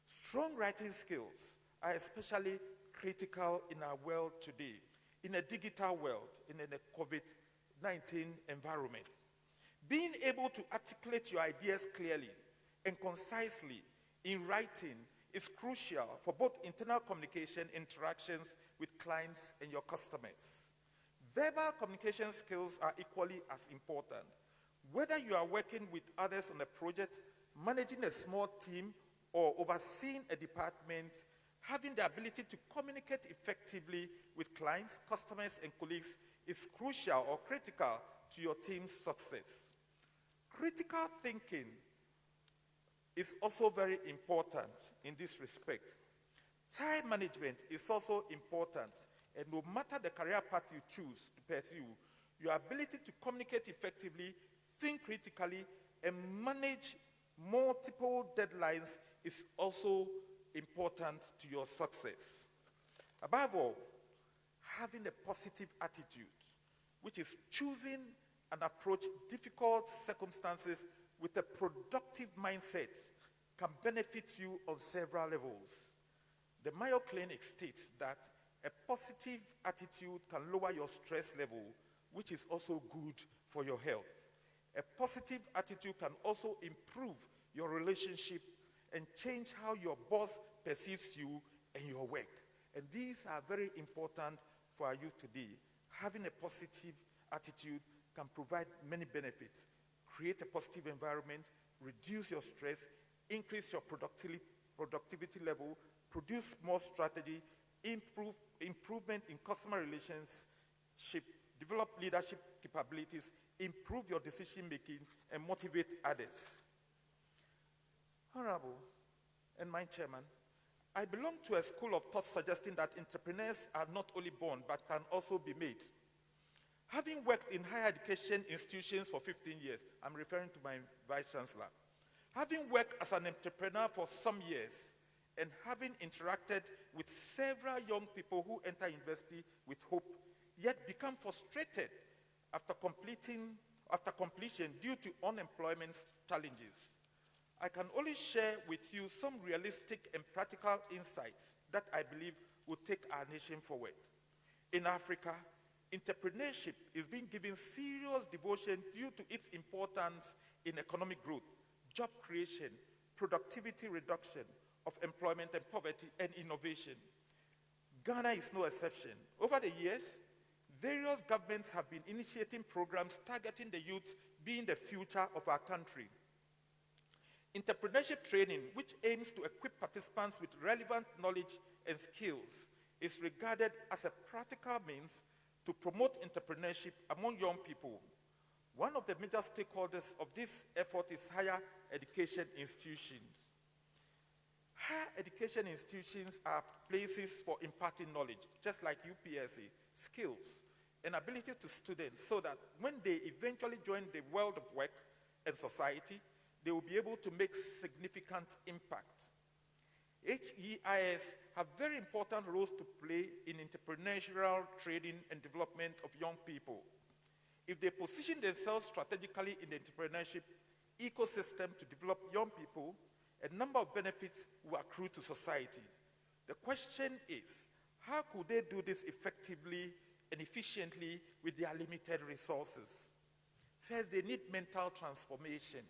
Strong writing skills are especially critical in our world today, in a digital world, in a COVID-19 environment. Being able to articulate your ideas clearly and concisely in writing is crucial for both internal communication interactions with clients and your customers. Verbal communication skills are equally as important. Whether you are working with others on a project, managing a small team, or overseeing a department, having the ability to communicate effectively with clients, customers, and colleagues is crucial or critical to your team's success. Critical thinking is also very important in this respect. Time management is also important, and no matter the career path you choose to pursue, your ability to communicate effectively, think critically, and manage multiple deadlines is also important to your success. Above all, having a positive attitude, which is choosing and approach difficult circumstances with a productive mindset, can benefit you on several levels. The Mayo Clinic states that a positive attitude can lower your stress level, which is also good for your health. A positive attitude can also improve your relationship and change how your boss perceives you and your work. And these are very important for you today. Having a positive attitude can provide many benefits. Create a positive environment, reduce your stress, increase your productivity level, produce more strategy, improvement in customer relationship, develop leadership capabilities, improve your decision making, and motivate others. Honorable and my chairman, I belong to a school of thought suggesting that entrepreneurs are not only born but can also be made. Having worked in higher education institutions for 15 years, I'm referring to my vice chancellor, having worked as an entrepreneur for some years, and having interacted with several young people who enter university with hope, yet become frustrated after completion due to unemployment challenges, I can only share with you some realistic and practical insights that I believe will take our nation forward. In Africa, entrepreneurship is being given serious devotion due to its importance in economic growth, job creation, productivity reduction of employment and poverty, and innovation. Ghana is no exception. Over the years, various governments have been initiating programs targeting the youth being the future of our country. Entrepreneurship training, which aims to equip participants with relevant knowledge and skills, is regarded as a practical means to promote entrepreneurship among young people. One of the major stakeholders of this effort is higher education institutions. Higher education institutions are places for imparting knowledge, just like UPSA, skills, and abilities to students, so that when they eventually join the world of work and society, they will be able to make significant impact. HEIS have very important roles to play in entrepreneurial training and development of young people. If they position themselves strategically in the entrepreneurship ecosystem to develop young people, a number of benefits will accrue to society. The question is, how could they do this effectively and efficiently with their limited resources? First, they need mental transformation.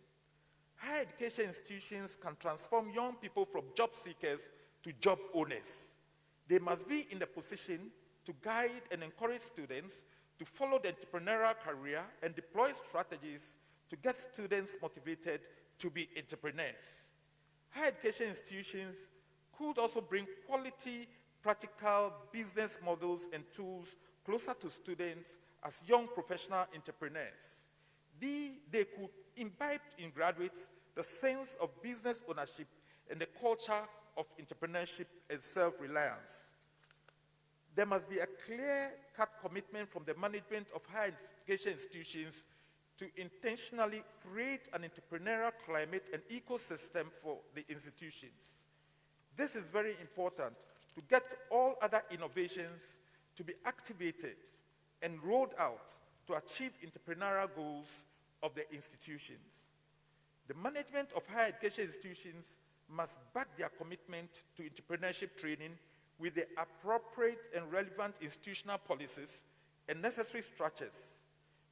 Higher education institutions can transform young people from job seekers to job owners. They must be in the position to guide and encourage students to follow the entrepreneurial career and deploy strategies to get students motivated to be entrepreneurs. Higher education institutions could also bring quality, practical business models and tools closer to students as young professional entrepreneurs. They could imbibe in graduates the sense of business ownership and the culture of entrepreneurship and self-reliance. There must be a clear-cut commitment from the management of higher education institutions to intentionally create an entrepreneurial climate and ecosystem for the institutions. This is very important to get all other innovations to be activated and rolled out to achieve entrepreneurial goals of the institutions. The management of higher education institutions must back their commitment to entrepreneurship training with the appropriate and relevant institutional policies and necessary structures.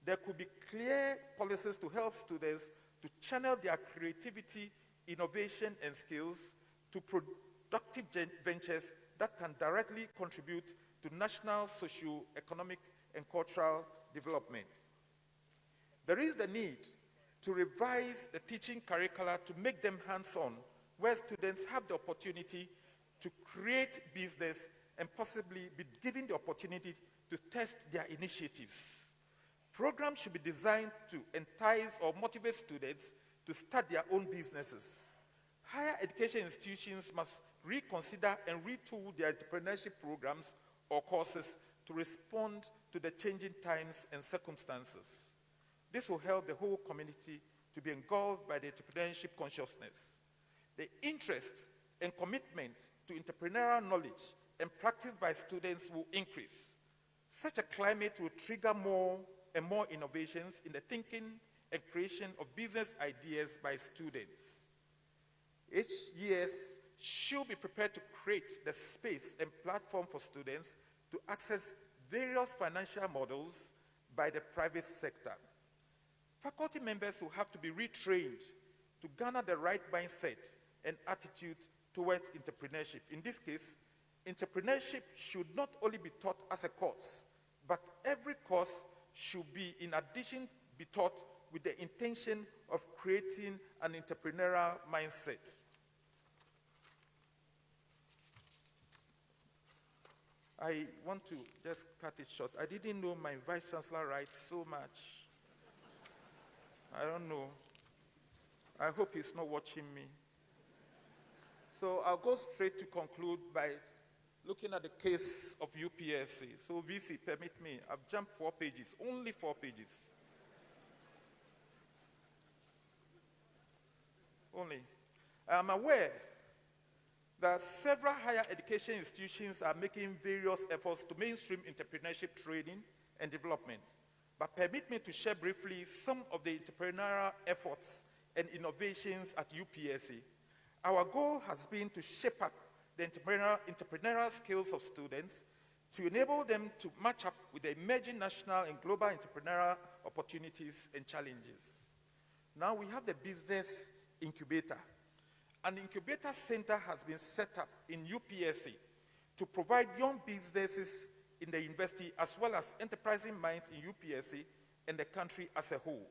There could be clear policies to help students to channel their creativity, innovation, and skills to productive ventures that can directly contribute to national, socio-economic, and cultural development. There is the need to revise the teaching curricula to make them hands-on, where students have the opportunity to create business and possibly be given the opportunity to test their initiatives. Programs should be designed to entice or motivate students to start their own businesses. Higher education institutions must reconsider and retool their entrepreneurship programs or courses to respond to the changing times and circumstances. This will help the whole community to be engulfed by the entrepreneurship consciousness. The interest and commitment to entrepreneurial knowledge and practice by students will increase. Such a climate will trigger more and more innovations in the thinking and creation of business ideas by students. HES should be prepared to create the space and platform for students to access various financial models by the private sector. Faculty members will have to be retrained to garner the right mindset and attitude towards entrepreneurship. In this case, entrepreneurship should not only be taught as a course, but every course should be, in addition, be taught with the intention of creating an entrepreneurial mindset. I want to just cut it short. I didn't know my Vice Chancellor writes so much. I don't know. I hope he's not watching me. So I'll go straight to conclude by looking at the case of UPSC. So VC, permit me. I've jumped 4 pages, only 4 pages. Only. I am aware that several higher education institutions are making various efforts to mainstream entrepreneurship training and development. But permit me to share briefly some of the entrepreneurial efforts and innovations at UPSC. Our goal has been to shape up the entrepreneurial skills of students to enable them to match up with the emerging national and global entrepreneurial opportunities and challenges. Now we have the business incubator. An incubator center has been set up in UPSC to provide young businesses in the university as well as enterprising minds in UPSC and the country as a whole.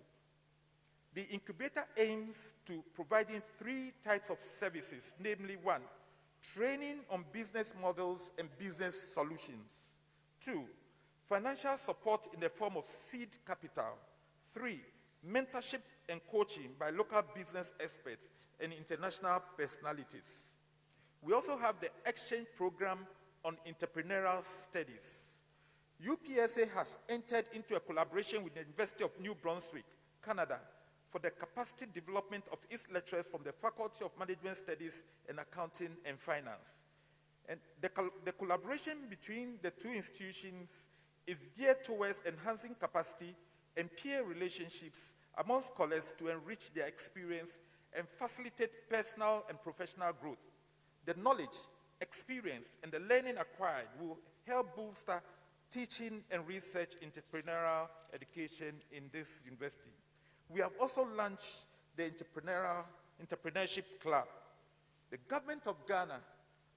The incubator aims to providing 3 types of services, namely 1, training on business models and business solutions. 2, financial support in the form of seed capital. 3, mentorship and coaching by local business experts and international personalities. We also have the exchange program on entrepreneurial studies. UPSA has entered into a collaboration with the University of New Brunswick, Canada, for the capacity development of its lecturers from the Faculty of Management Studies and Accounting and Finance. And the collaboration between the 2 institutions is geared towards enhancing capacity and peer relationships among scholars to enrich their experience and facilitate personal and professional growth. The knowledge, experience, and the learning acquired will help bolster teaching and research entrepreneurial education in this university. We have also launched the Entrepreneurship Club. The government of Ghana,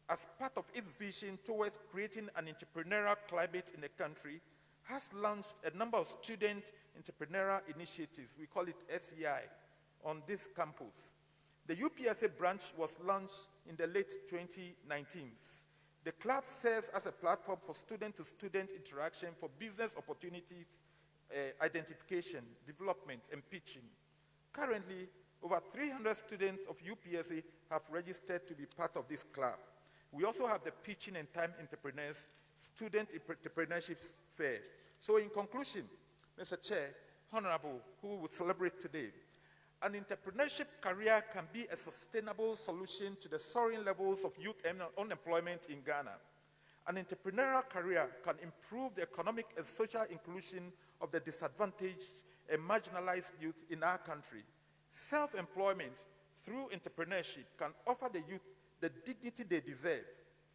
as part of its vision towards creating an entrepreneurial climate in the country, has launched a number of student entrepreneurial initiatives, we call it SEI, on this campus. The UPSA branch was launched in the late 2019s. The club serves as a platform for student-to-student interaction for business opportunities, identification, development, and pitching. Currently, over 300 students of UPSA have registered to be part of this club. We also have the Pitching and Time Entrepreneurs Student Entrepreneurship Fair. So in conclusion, Mr. Chair, Honorable, who will celebrate today, an entrepreneurship career can be a sustainable solution to the soaring levels of youth unemployment in Ghana. An entrepreneurial career can improve the economic and social inclusion of the disadvantaged and marginalized youth in our country. Self-employment through entrepreneurship can offer the youth the dignity they deserve,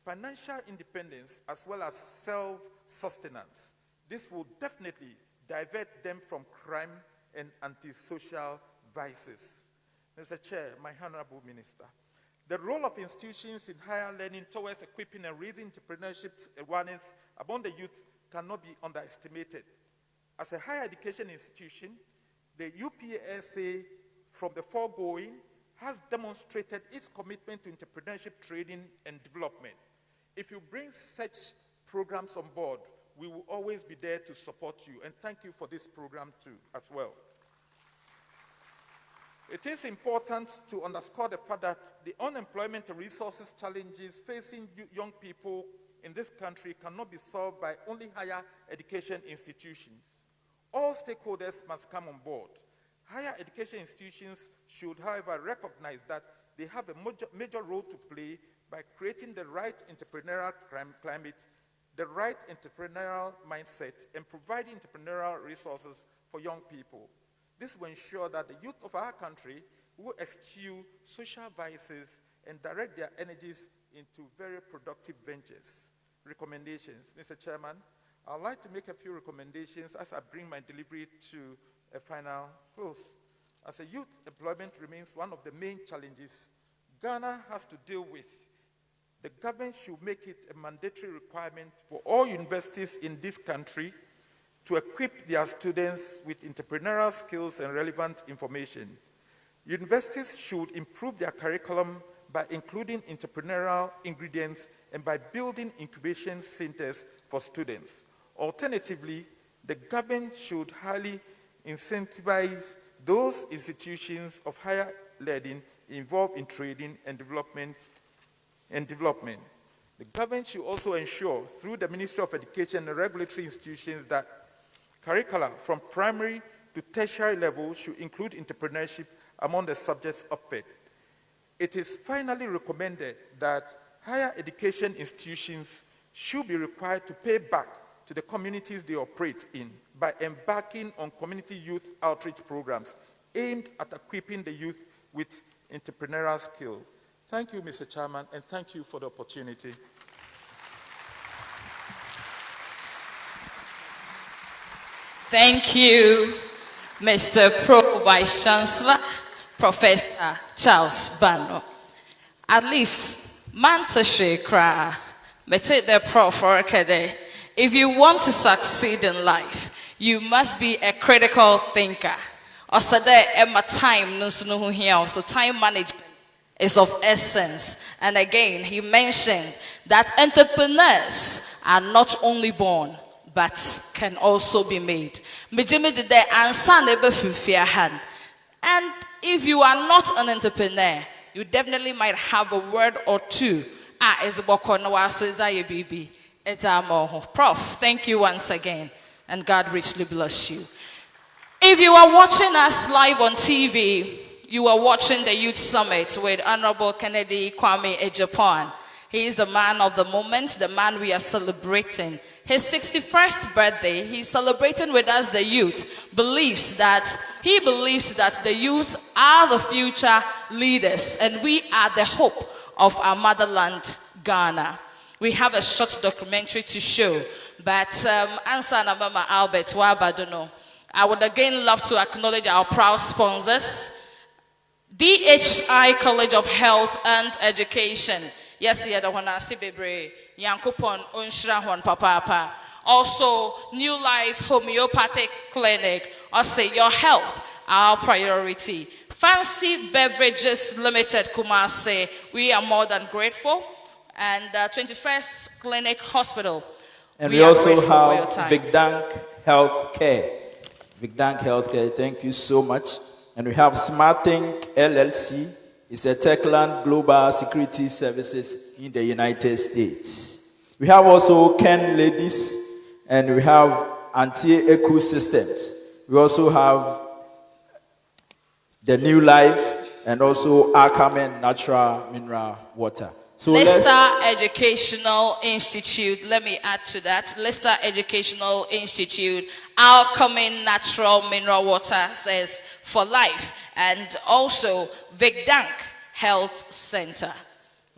financial independence, as well as self-sustenance. This will definitely divert them from crime and antisocial vices. Mr. Chair, my Honorable Minister, the role of institutions in higher learning towards equipping and raising entrepreneurship awareness among the youth cannot be underestimated. As a higher education institution, the UPSA, from the foregoing, has demonstrated its commitment to entrepreneurship training and development. If you bring such programs on board, we will always be there to support you. And thank you for this program too, as well. It is important to underscore the fact that the unemployment and resources challenges facing young people in this country cannot be solved by only higher education institutions. All stakeholders must come on board. Higher education institutions should, however, recognize that they have a major role to play by creating the right entrepreneurial climate, the right entrepreneurial mindset, and providing entrepreneurial resources for young people. This will ensure that the youth of our country will eschew social vices and direct their energies into very productive ventures. Recommendations. Mr. Chairman, I'd like to make a few recommendations as I bring my delivery to a final close. As a youth, employment remains one of the main challenges Ghana has to deal with. The government should make it a mandatory requirement for all universities in this country to equip their students with entrepreneurial skills and relevant information. Universities should improve their curriculum by including entrepreneurial ingredients and by building incubation centers for students. Alternatively, the government should highly incentivize those institutions of higher learning involved in training and development. The government should also ensure, through the Ministry of Education and regulatory institutions, that curricula from primary to tertiary level should include entrepreneurship among the subjects offered. It is finally recommended that higher education institutions should be required to pay back to the communities they operate in by embarking on community youth outreach programs aimed at equipping the youth with entrepreneurial skills. Thank you, Mr. Chairman, and thank you for the opportunity. Thank you, Mr. Pro Vice Chancellor, Professor Charles Bano. At least, Mantashe Kra, take the Prof. If you want to succeed in life, you must be a critical thinker. Also, so time management is of essence. And again, he mentioned that entrepreneurs are not only born, but can also be made. And if you are not an entrepreneur, you definitely might have a word or two. Prof, thank you once again, and God richly bless you. If you are watching us live on TV, you are watching the Youth Summit with Honorable Kennedy Kwame Agyapong. He is the man of the moment, the man we are celebrating. His 61st birthday, he's celebrating with us the youth. He believes that the youth are the future leaders, and we are the hope of our motherland, Ghana. We have a short documentary to show, but Ansa Nabama Albert Wabadono. I would again love to acknowledge our proud sponsors, DHI College of Health and Education. Yes, yeah, the one I see, baby. Yankupon Unshra Hon Papa. Also, New Life Homeopathic Clinic. Also, your health, our priority. Fancy Beverages Limited, Kumasi. We are more than grateful. And 21st Clinic Hospital. And we also have Vigdank Healthcare. Vigdank Healthcare, thank you so much. And we have SmartThink LLC. It's a Techland Global Security Services in the United States. We have also Ken Ladies, and we have Anti-Eco Systems. We also have the New Life, and also Akamen Natural Mineral Water. So Leicester Educational Institute, let me add to that. Leicester Educational Institute, Alkamin Natural Mineral Water says for life, and also Vigdank Health Center.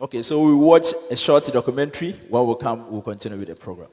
Okay, so we watch a short documentary. When we come, we'll continue with the program.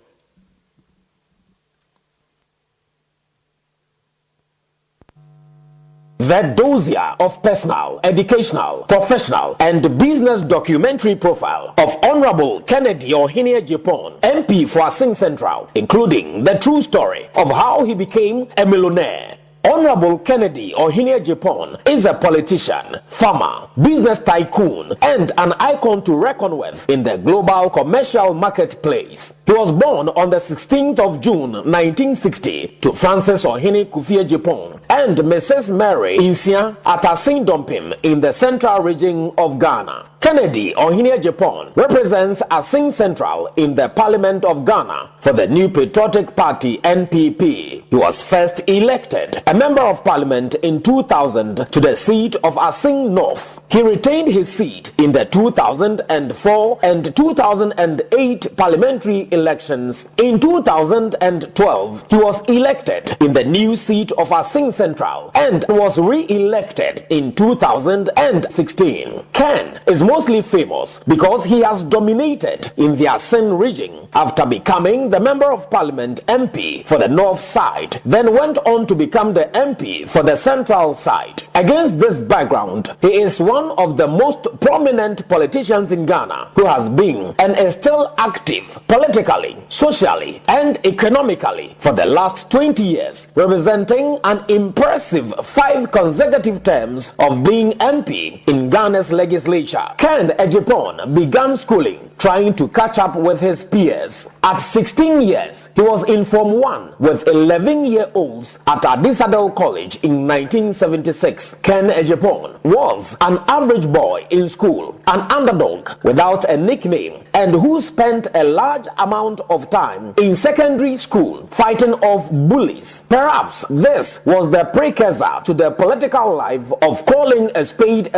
The dossier of personal, educational, professional, and business documentary profile of Honorable Kennedy Ohene Agyapong, MP for Assin Central, including the true story of how he became a millionaire. Honorable Kennedy Ohene Agyapong is a politician, farmer, business tycoon, and an icon to reckon with in the global commercial marketplace. He was born on the 16th of June 1960 to Francis Ohene Kufi Agyapong and Mrs. Mary Insia at Assin Dompim in the central region of Ghana. Kennedy Ohene Agyapong represents Assin Central in the Parliament of Ghana for the New Patriotic Party (NPP). He was first elected a Member of Parliament in 2000 to the seat of Assin North. He retained his seat in the 2004 and 2008 parliamentary elections. In 2012, he was elected in the new seat of Assin Central and was re-elected in 2016. Ken is mostly famous because he has dominated in the Assin region after becoming the Member of Parliament MP for the North side, then went on to become the MP for the Central side. Against this background, he is one of the most prominent politicians in Ghana who has been and is still active politically, socially, and economically for the last 20 years, representing an impressive 5 consecutive terms of being MP in Ghana's legislature. Ken Agyapong began schooling trying to catch up with his peers. At 16 years, he was in Form 1 with 11-year-olds at Adisadel College in 1976. Ken Agyapong was an average boy in school, an underdog without a nickname, and who spent a large amount of time in secondary school fighting off bullies. Perhaps this was the precursor to the political life of calling a spade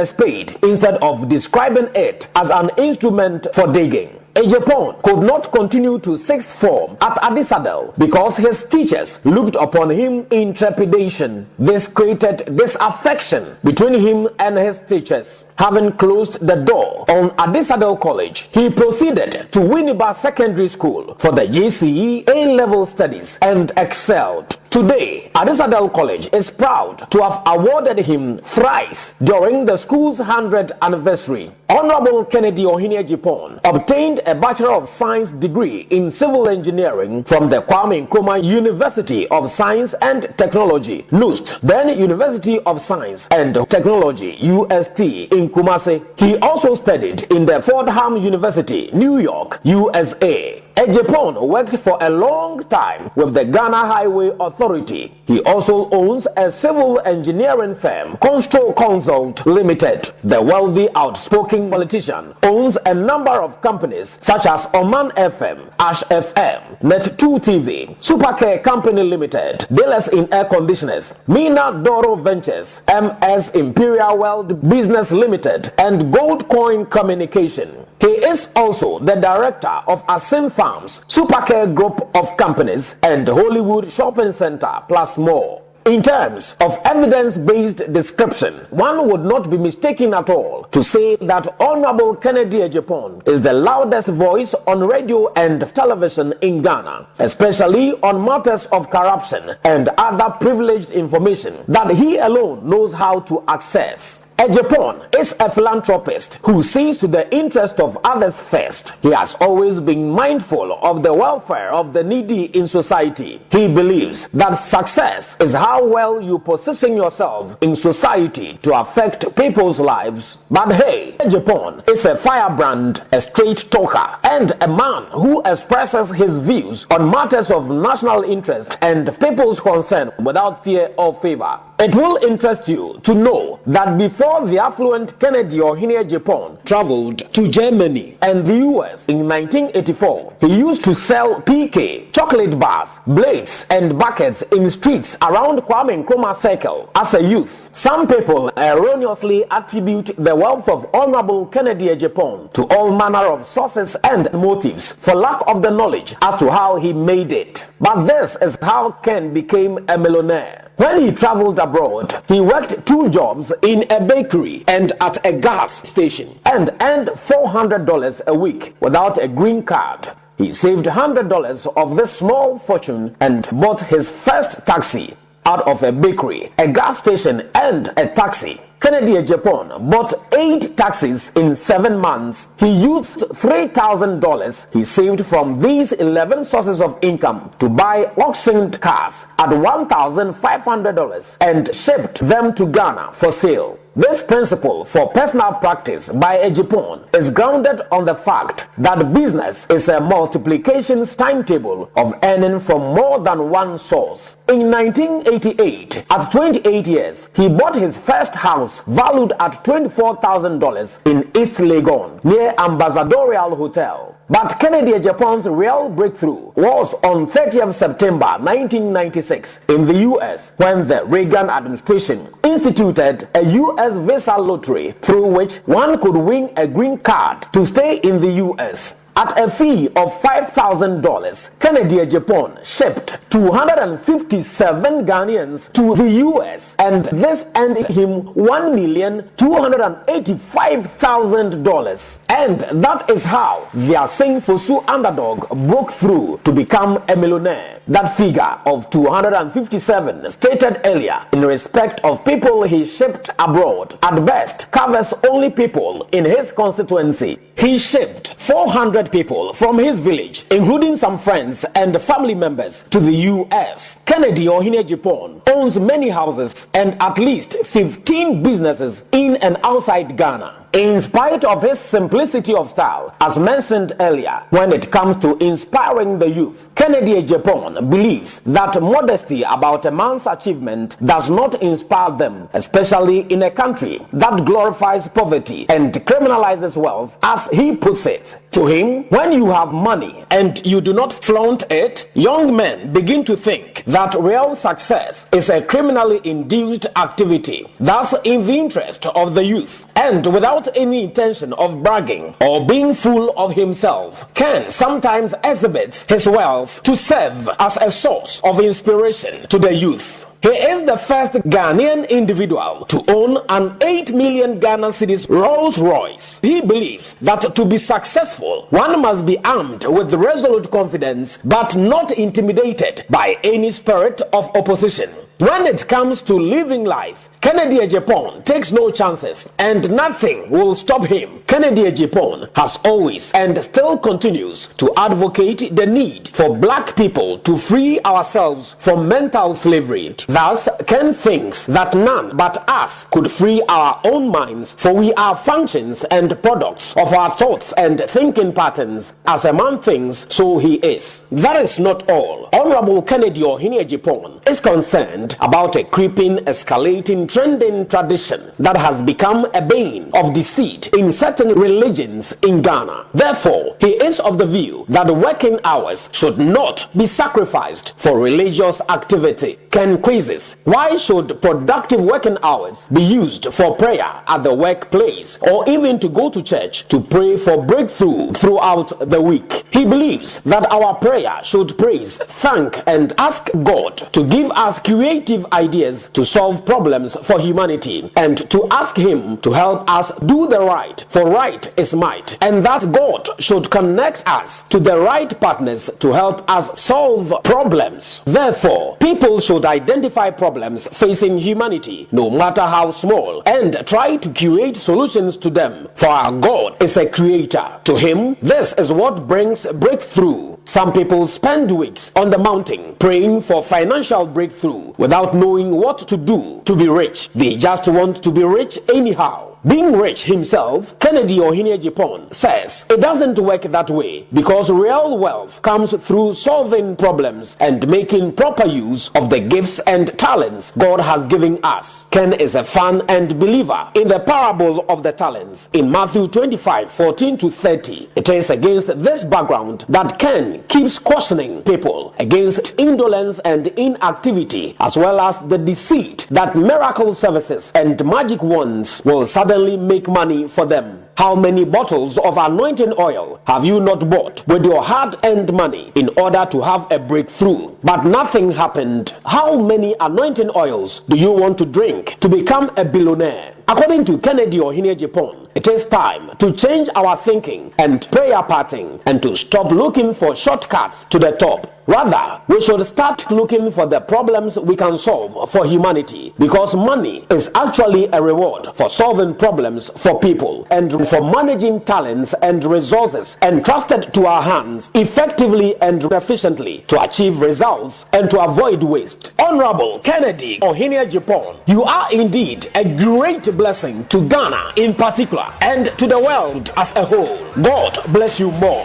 instead of describing it as an instrument for digging. Agyapong could not continue to 6th form at Adisadel because his teachers looked upon him in trepidation. This created disaffection between him and his teachers. Having closed the door on Adisadel College, he proceeded to Winneba Secondary School for the GCE A-level studies and excelled. Today, Adisadel College is proud to have awarded him thrice during the school's 100th anniversary. Honorable Kennedy Ohene Agyapong obtained a Bachelor of Science degree in Civil Engineering from the Kwame Nkrumah University of Science and Technology, NUST, then University of Science and Technology, UST, in Kumasi. He also studied in the Fordham University, New York, USA. Agyapong worked for a long time with the Ghana Highway Authority. He also owns a civil engineering firm, Constro Consult Limited. The wealthy, outspoken politician owns a number of companies such as Oman FM, Ash FM, Net2 TV, Supercare Company Limited, dealers in air conditioners, Mina Doro Ventures, MS Imperial World Business Limited, and Gold Coin Communication. He is also the director of Assin Farms, Supercare Group of Companies, and Hollywood Shopping Center, plus more. In terms of evidence-based description, one would not be mistaken at all to say that Honorable Kennedy Agyapong is the loudest voice on radio and television in Ghana, especially on matters of corruption and other privileged information that he alone knows how to access. Agyapong is a philanthropist who sees to the interest of others first. He has always been mindful of the welfare of the needy in society. He believes that success is how well you position yourself in society to affect people's lives. But hey, Agyapong is a firebrand, a straight talker, and a man who expresses his views on matters of national interest and people's concern without fear or favor. It will interest you to know that before the affluent Kennedy Agyapong traveled to Germany and the US in 1984, he used to sell PK, chocolate bars, blades, and buckets in streets around Kwame Nkrumah Circle as a youth. Some people erroneously attribute the wealth of Honorable Kennedy Agyapong to all manner of sources and motives for lack of the knowledge as to how he made it. But this is how Ken became a millionaire. When he traveled abroad, he worked 2 jobs in a bakery and at a gas station and earned $400 a week without a green card. He saved $100 of this small fortune and bought his first taxi out of a bakery, a gas station, and a taxi. Kennedy Agyapong bought 8 taxis in 7 months. He used $3,000 he saved from these 11 sources of income to buy auctioned cars at $1,500 and shipped them to Ghana for sale. This principle for personal practice by Agyapong is grounded on the fact that business is a multiplications timetable of earning from more than one source. In 1988, at 28 years, he bought his first house valued at $24,000 in East Legon near Ambassadorial Hotel. But Kennedy Agyapong's real breakthrough was on 30th September 1996 in the US when the Reagan administration instituted a US visa lottery through which one could win a green card to stay in the US. At a fee of $5,000, Kennedy Agyapong shipped 257 Ghanaians to the US, and this earned him $1,285,000. And that is how the Asing Fosu underdog broke through to become a millionaire. That figure of 257 stated earlier in respect of people he shipped abroad at best covers only people in his constituency. He shipped 400 people from his village, including some friends and family members, to the US. Kennedy Agyapong owns many houses and at least 15 businesses in and outside Ghana. In spite of his simplicity of style, as mentioned earlier, when it comes to inspiring the youth, Kennedy Agyapong believes that modesty about a man's achievement does not inspire them, especially in a country that glorifies poverty and criminalizes wealth, as he puts it. To him, when you have money and you do not flaunt it, young men begin to think that real success is a criminally induced activity. Thus, in the interest of the youth, and without any intention of bragging or being full of himself, Ken sometimes exhibits his wealth to serve as a source of inspiration to the youth. He is the first Ghanaian individual to own an 8 million Ghana cedis Rolls Royce. He believes that to be successful, one must be armed with resolute confidence but not intimidated by any spirit of opposition. When it comes to living life, Kennedy Agyapong takes no chances and nothing will stop him. Kennedy Agyapong has always and still continues to advocate the need for black people to free ourselves from mental slavery. Thus, Ken thinks that none but us could free our own minds, for we are functions and products of our thoughts and thinking patterns. As a man thinks, so he is. That is not all. Honorable Kennedy Agyapong is concerned about a creeping, escalating, trending tradition that has become a bane of deceit in certain religions in Ghana. Therefore, he is of the view that working hours should not be sacrificed for religious activity. Ken quizzes, why should productive working hours be used for prayer at the workplace or even to go to church to pray for breakthrough throughout the week? He believes that our prayer should praise, thank, and ask God to give us creative ideas to solve problems for humanity, and to ask him to help us do the right, for right is might, and that God should connect us to the right partners to help us solve problems. Therefore, people should identify problems facing humanity, no matter how small, and try to create solutions to them. For our God is a creator. To him, this is what brings breakthrough. Some people spend weeks on the mountain praying for financial breakthrough without knowing what to do to be rich. They just want to be rich anyhow. Being rich himself, Kennedy Agyapong says it doesn't work that way because real wealth comes through solving problems and making proper use of the gifts and talents God has given us. Ken is a fan and believer in the parable of the talents in Matthew 25:14-30. It is against this background that Ken keeps cautioning people against indolence and inactivity, as well as the deceit that miracle services and magic wands will suddenly make money for them. How many bottles of anointing oil have you not bought with your hard-earned money in order to have a breakthrough, but nothing happened? How many anointing oils do you want to drink to become a billionaire? According to Kennedy Agyapong, it is time to change our thinking and prayer pattern and to stop looking for shortcuts to the top. Rather, we should start looking for the problems we can solve for humanity, because money is actually a reward for solving problems for people and for managing talents and resources entrusted to our hands effectively and efficiently to achieve results and to avoid waste. Honorable Kennedy Agyapong, you are indeed a great blessing to Ghana in particular and to the world as a whole. God bless you more.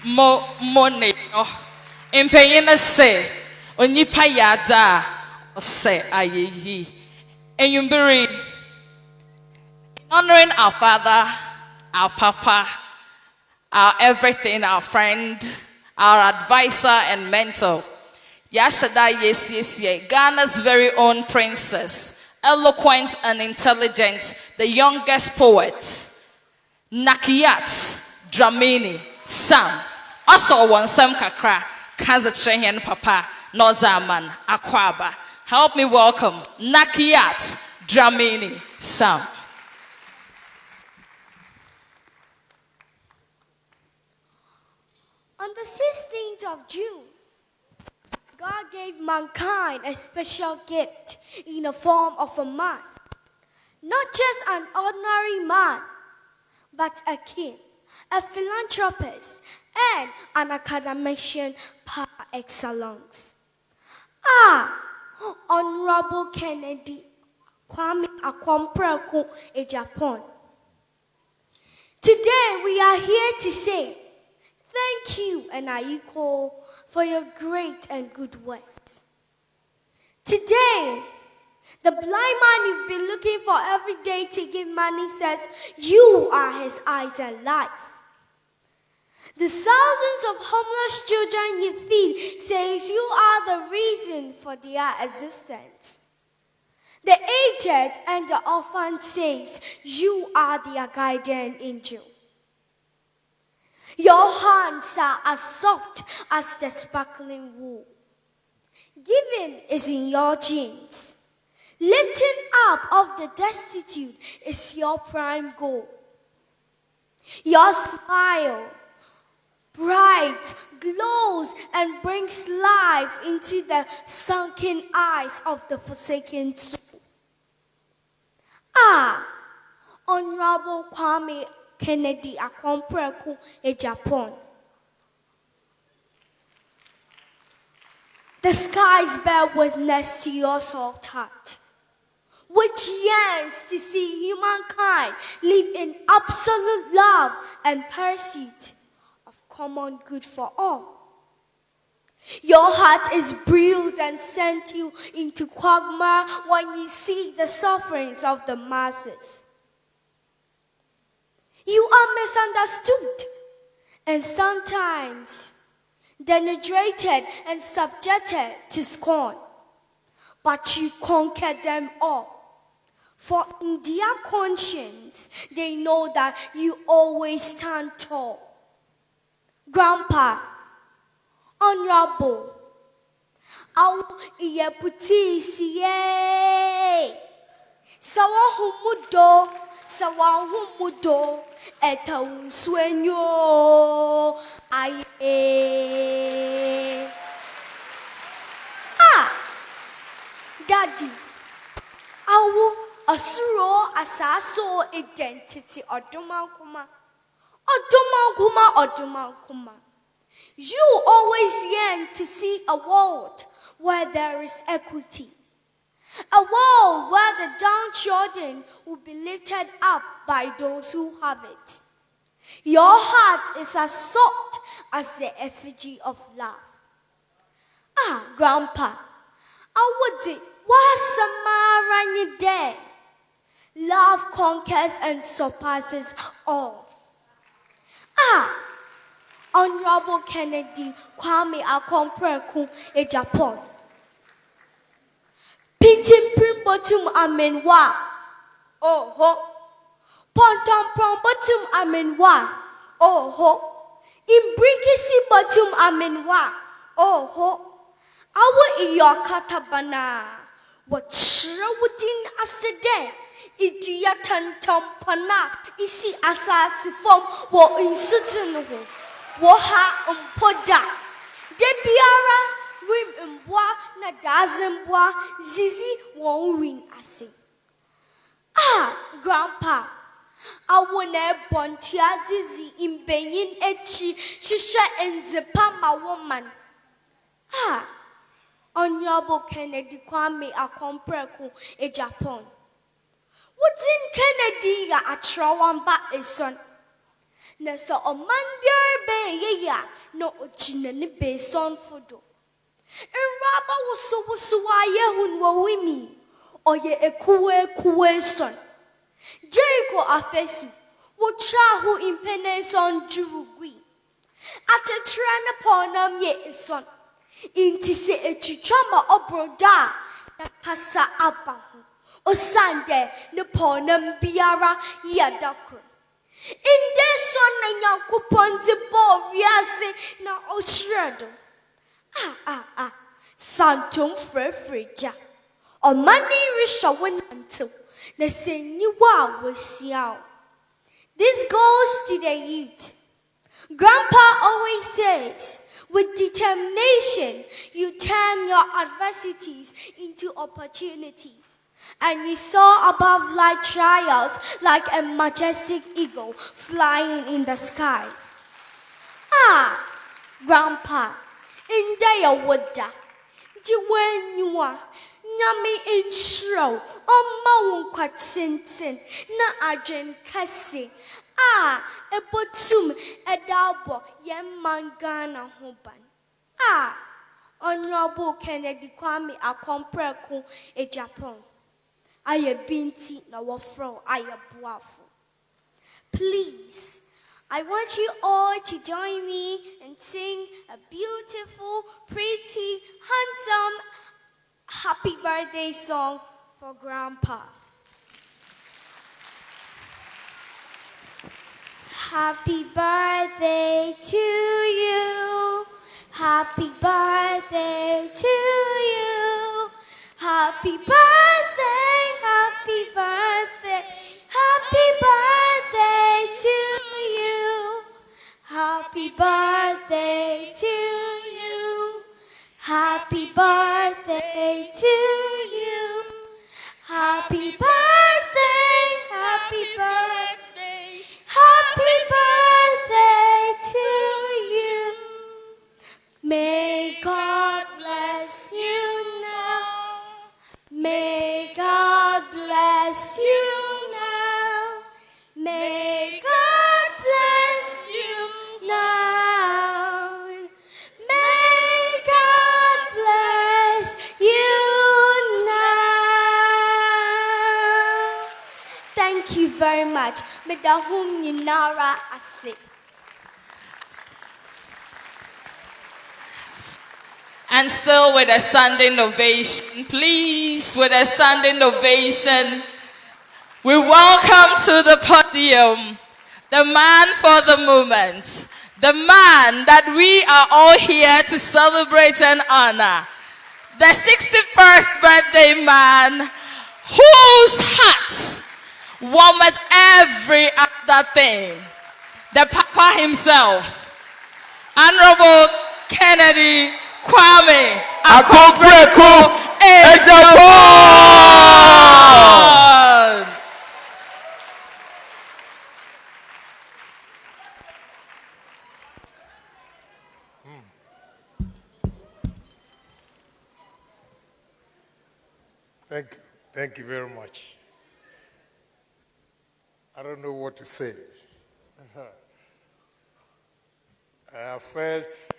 Money, impaying say, when you pay yada, say, aye, and you bury honoring our father, our papa, our everything, our friend, our advisor and mentor. Yashada, yes, Ghana's very own princess, eloquent and intelligent, the youngest poet, Nakiyat Dramini Sam. Also one Sam Kakra, Kazachehian Papa, Nozaman, Akwaba. Help me welcome Nakiyat Dramini Sam. On the 16th of June, God gave mankind a special gift in the form of a man. Not just an ordinary man, but a king, a philanthropist, and an academician par excellence. Honorable Kennedy Agyapong. Today we are here to say thank you and Aiko for your great and good works. Today, the blind man you've been looking for every day to give money says you are his eyes and life. The thousands of homeless children you feed says you are the reason for their existence. The aged and the orphan says you are their guardian angel. Your hands are as soft as the sparkling wool. Giving is in your genes. Lifting up of the destitute is your prime goal. Your smile, bright, glows and brings life into the sunken eyes of the forsaken soul. Honorable Kennedy Agyapong. The skies bear witness to your soft heart, which yearns to see humankind live in absolute love and pursuit of common good for all. Your heart is bruised and sent you into quagmire when you see the sufferings of the masses. You are misunderstood and sometimes denigrated and subjected to scorn. But you conquered them all. For in their conscience, they know that you always stand tall. Grandpa, Honorable, au iyeputi siye. Sawa humudo, Sawahumudo eta unsuenyo aye. Daddy, awu asuro asaso identity odumankuma. You always yearn to see a world where there is equity. A world where the downtrodden will be lifted up by those who have it. Your heart is as soft as the effigy of love. Grandpa, I would it. What's Samara day? Love conquers and surpasses all. Honorable Kennedy Kwame Akompreku Agyapong. Pintin Primbotum Amenwa. Oh ho. Ponton Prombotum Amenwa. Oh ho. Imbrikisi Botum Amenwa. Oh ho. Awa Iyakatabana. What Shrawutin Asede. Idiatan Tampana. Isi Asasi Fom. Wo Insutunuhu. Woha umpoda. Debiara rim mbwa na dazembwa zizi won ring ase. Grandpa. Awone bontia zizi imbenyin echi shisha enzepa ma woman. Honorable Kennedy Kwame Akompreku Agyapong. Wouldn't Kennedy ya atrawamba eson? Nessa o man be ya no ochina ni be son fodo. Raba wusu aye hun wo wimi oye ekuwe son. Jericho afesu wo trahu impene son jurugui. Atetrana ponam ye son. Inti se echichama obroda na kasa abahu. Osande ne ponam biara yadakro. In this son na Yankupon the bo viase na oshredo. Santum frefreja. O mani risha winanto. Na senyiwa wasiao. This goes to the youth. Grandpa always says, with determination, you turn your adversities into opportunities. And you soar above life trials like a majestic eagle flying in the sky. Grandpa, in there woodda, Juwenua, Nyami in shrow, Oma Wunkwatintin, Na Arjen Kasi, Ebotum, Edalbo, Yemangana Huban. Honorable Kennedy Kwame Akompreku Agyapong. Aye binti na wafro aye buafu. Please, I want you all to join me and sing a beautiful, pretty, handsome, happy birthday song for Grandpa. Happy birthday to you. Happy birthday to you. Happy birthday, happy birthday, happy birthday to you. Happy birthday to you. Happy birthday to you. Happy birthday, happy birthday, happy birthday to you. May God bless you now. May God bless you now. May God bless you now. May God bless you now. Thank you very much. Medahum Ninara Ase. And still with a standing ovation, please, with a standing ovation, we welcome to the podium the man for the moment, the man that we are all here to celebrate and honor, the 61st birthday man whose heart warmeth every other thing. The Papa himself, Honorable Kennedy Kwame Akopreko Agyapong. Thank you very much. I don't know what to say. First,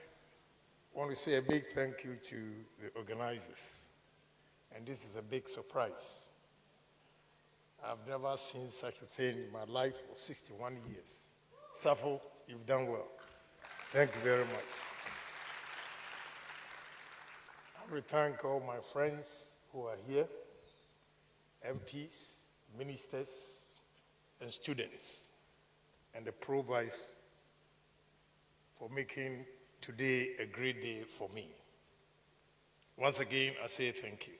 I want to say a big thank you to the organizers. And this is a big surprise. I've never seen such a thing in my life of 61 years. Safo, you've done well. Thank you very much. I want to thank all my friends who are here, MPs, ministers, and students, and the Pro-Vice for making today a great day for me. Once again, I say thank you.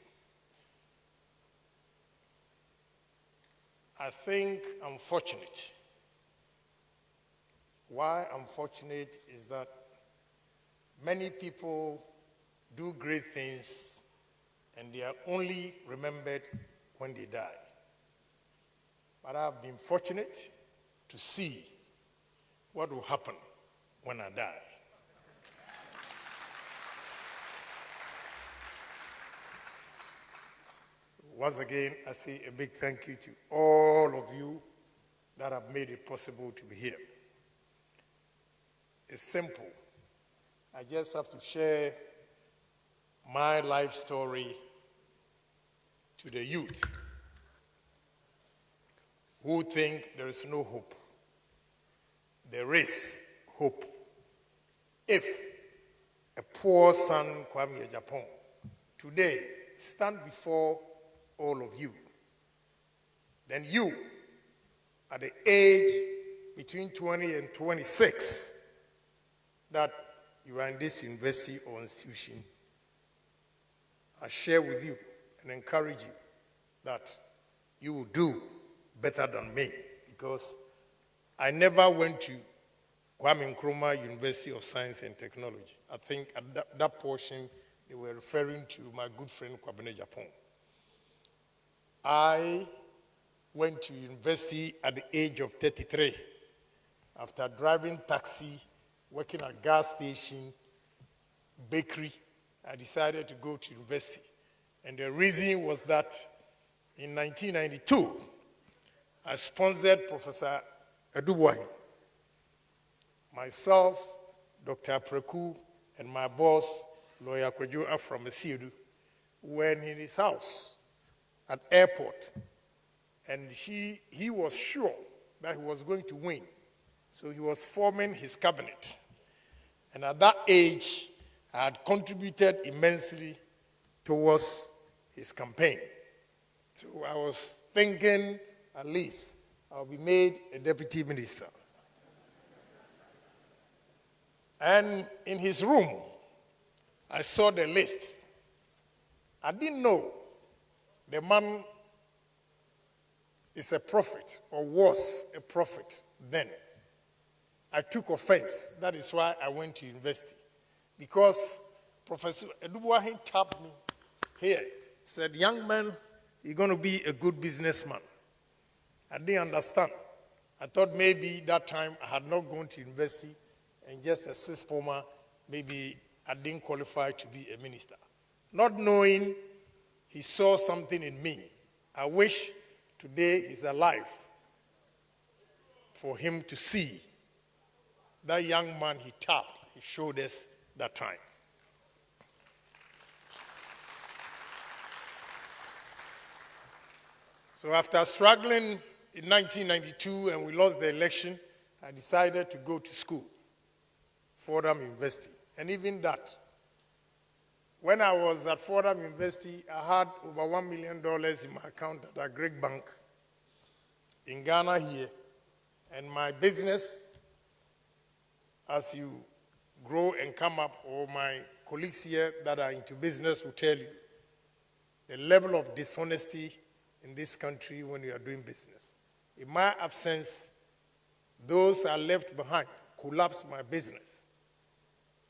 I think I'm fortunate. Why I'm fortunate is that many people do great things and they are only remembered when they die. But I've been fortunate to see what will happen when I die. Once again, I say a big thank you to all of you that have made it possible to be here. It's simple. I just have to share my life story to the youth who think there is no hope. There is hope. If a poor son, Kwame Agyapong, today stand before all of you, then you, at the age between 20 and 26, that you are in this university or institution, I share with you and encourage you that you will do better than me, because I never went to Kwame Nkrumah University of Science and Technology. I think at that portion, they were referring to my good friend Kwame Agyapong. I went to university at the age of 33. After driving taxi, working at gas station, bakery, I decided to go to university. And the reason was that in 1992, I sponsored Professor Edubuahi, myself, Dr. Preku, and my boss, Lawyer Kwadwo Afram Asiedu, were in his house at airport. And he was sure that he was going to win. So he was forming his cabinet. And at that age, I had contributed immensely towards his campaign. So I was thinking, at least, I'll be made a deputy minister. And in his room, I saw the list. I didn't know the man is a prophet or was a prophet then. I took offense. That is why I went to university. Because Professor Edubuahi tapped me here, said, young man, you're going to be a good businessman. I didn't understand. I thought maybe that time I had not gone to university and just a Swiss former, maybe I didn't qualify to be a minister. Not knowing he saw something in me. I wish today he's alive for him to see that young man he tapped, he showed us that time. So after struggling in 1992 and we lost the election, I decided to go to school, Fordham University. And even that, when I was at Fordham University, I had over $1 million in my account at a Greek bank in Ghana here. And my business, as you grow and come up, or my colleagues here that are into business will tell you, the level of dishonesty in this country when you are doing business. In my absence, those I left behind collapsed my business,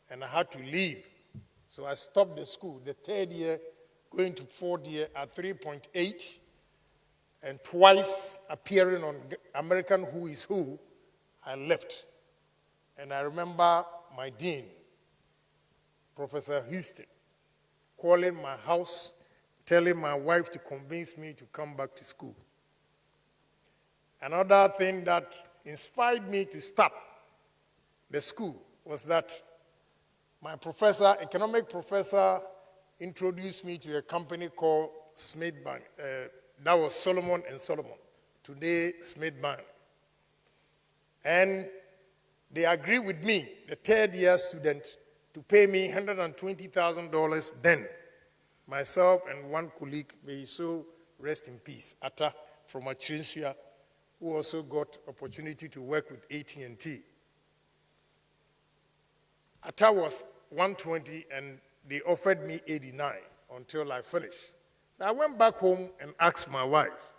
and I had to leave. So I stopped the school, the third year, going to fourth year at 3.8, and twice appearing on American Who is Who, I left. And I remember my dean, Professor Houston, calling my house, telling my wife to convince me to come back to school. Another thing that inspired me to stop the school was that my professor, economic professor, introduced me to a company called Smith Bank. That was Solomon and Solomon, today Smith Bank. And they agreed with me, the third year student, to pay me $120,000 then. Myself and one colleague, may he so rest in peace, Atta from Achinsua, who also got opportunity to work with AT&T. Atta was 120 and they offered me 89 until I finished. So I went back home and asked my wife,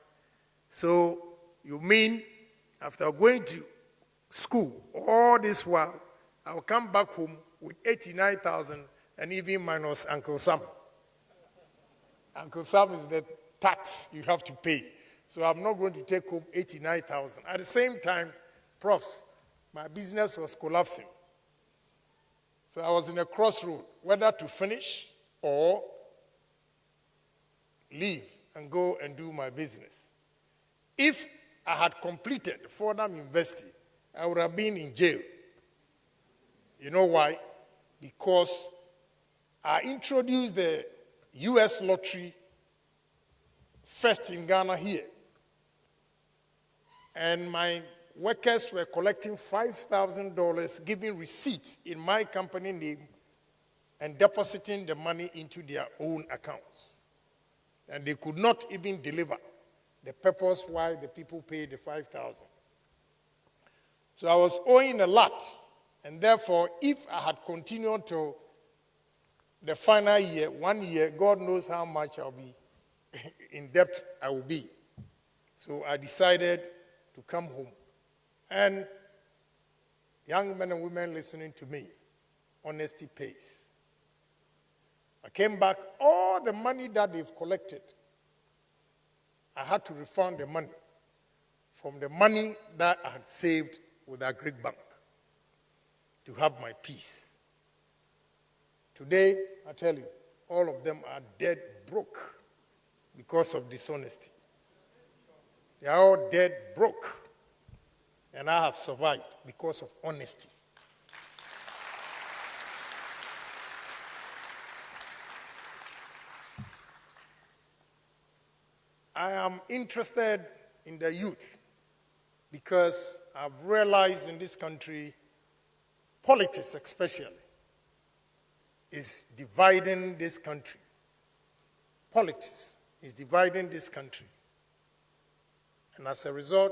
so you mean after going to school all this while, I'll come back home with 89,000 and even minus Uncle Sam. Uncle Sam is the tax you have to pay. So I'm not going to take home 89,000. At the same time, Prof, my business was collapsing. So I was in a crossroad, whether to finish or leave and go and do my business. If I had completed Fordham University, I would have been in jail. You know why? Because I introduced the U.S. lottery first in Ghana here. And my workers were collecting $5,000, giving receipts in my company name and depositing the money into their own accounts. And they could not even deliver the purpose why the people paid the $5,000. So I was owing a lot. And therefore, if I had continued till the final year, 1 year, God knows how much I'll be in debt I will be. So I decided to come home. And young men and women listening to me, honesty pays. I came back, all the money that they've collected, I had to refund the money from the money that I had saved with our Greek bank to have my peace. Today, I tell you, all of them are dead broke because of dishonesty. They are all dead broke. And I have survived because of honesty. I am interested in the youth because I've realized in this country, politics especially, is dividing this country. Politics is dividing this country. And as a result,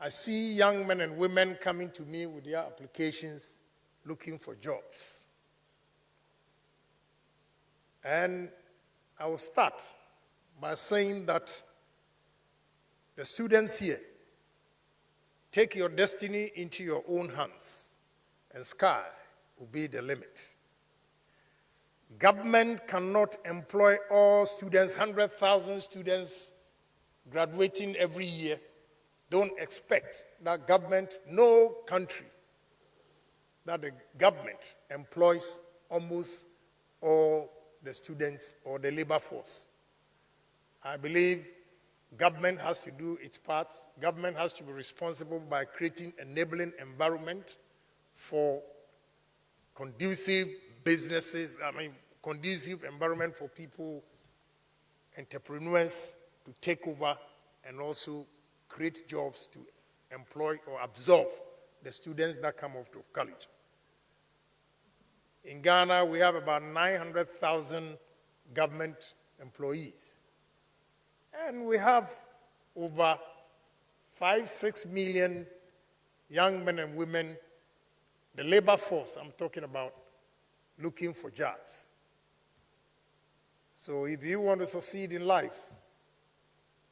I see young men and women coming to me with their applications looking for jobs. And I will start by saying that the students here, take your destiny into your own hands, and sky will be the limit. Government cannot employ all students, 100,000 students graduating every year. Don't expect that government, no country, that the government employs almost all the students or the labor force. I believe government has to do its part. Government has to be responsible by creating enabling environment for conducive businesses, conducive environment for people, entrepreneurs to take over and also create jobs to employ or absorb the students that come out of college. In Ghana, we have about 900,000 government employees. And we have over 5-6 million young men and women, the labor force I'm talking about, looking for jobs. So if you want to succeed in life,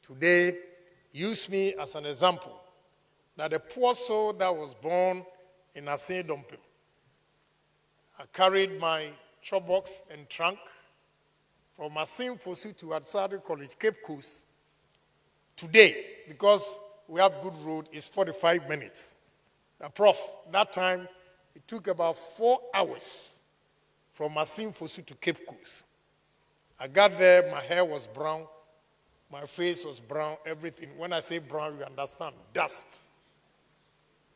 today used me as an example that a poor soul that was born in Asin Dompim, I carried my chop box and trunk from Asin Fosu to Atsadi College, Cape Coast. Today, because we have good road, it's 45 minutes. Prof, that time, it took about 4 hours from Asin Fosu to Cape Coast. I got there, my hair was brown, my face was brown, everything. When I say brown, you understand, dust.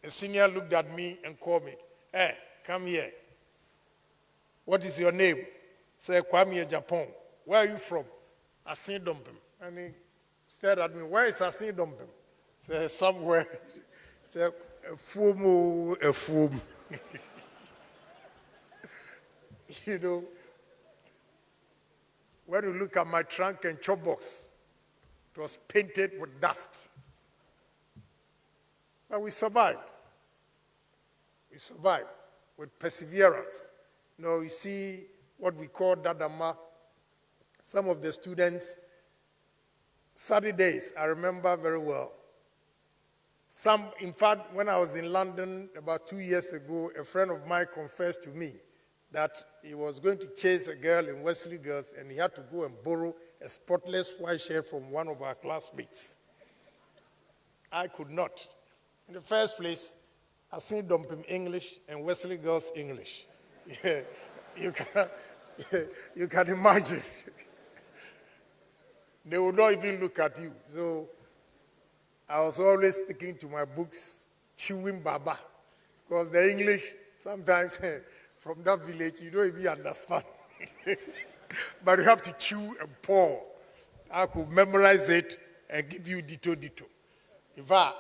A senior looked at me and called me, "Hey, come here. What is your name?" Say, "Kwame Agyapong." "Where are you from?" "Asin Dompim." And he stared at me, "Where is Asin Dompim?" Say, "Somewhere." Say, "A foam, a foam." You know, when you look at my trunk and chop box, it was painted with dust. But we survived. We survived with perseverance. You know, you see what we call Dadama. Some of the students, Saturdays, I remember very well. Some, in fact, when I was in London about 2 years ago, a friend of mine confessed to me that he was going to chase a girl in Wesley Girls and he had to go and borrow a spotless white shirt from one of our classmates. I could not. In the first place, I sing Dompim English and Wesley Girls English. Yeah, you can imagine. They would not even look at you. So I was always sticking to my books, chewing Baba. Because the English, sometimes from that village, you don't even understand. But you have to chew and pour. I could memorize it and give you ditto. In fact,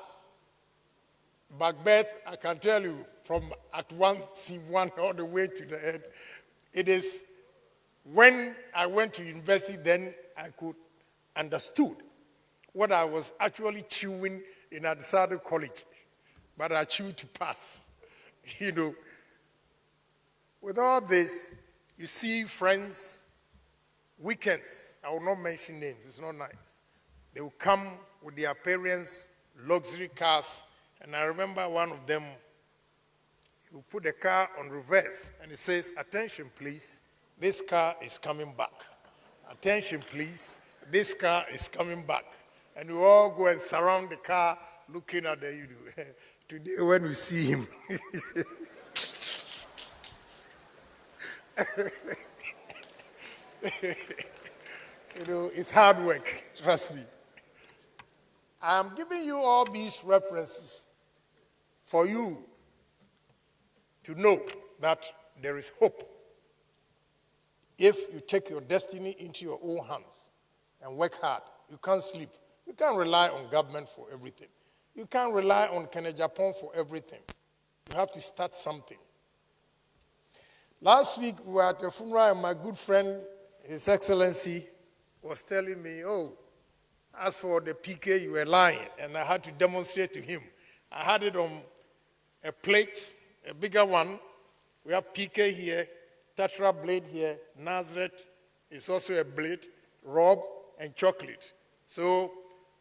Macbeth, I can tell you, from Act 1, Scene 1, all the way to the end, it is when I went to university, then I could understood what I was actually chewing in Auditorium College. But I chewed to pass. You know, with all this, you see friends, weekends, I will not mention names, it's not nice. They will come with their parents, luxury cars, and I remember one of them, he will put the car on reverse, and it says, "Attention, please, this car is coming back. Attention, please, this car is coming back." And we all go and surround the car, looking at the, today when we see him. You know, it's hard work, trust me. I'm giving you all these references for you to know that there is hope if you take your destiny into your own hands and work hard. You can't sleep. You can't rely on government for everything. You can't rely on Agyapong for everything. You have to start something. Last week, we were at a funeral, and my good friend, His Excellency, was telling me, "Oh, as for the PK, you were lying." And I had to demonstrate to him. I had it on a plate, a bigger one. We have PK here, Tetra blade here, Nazareth is also a blade, Rob, and chocolate. So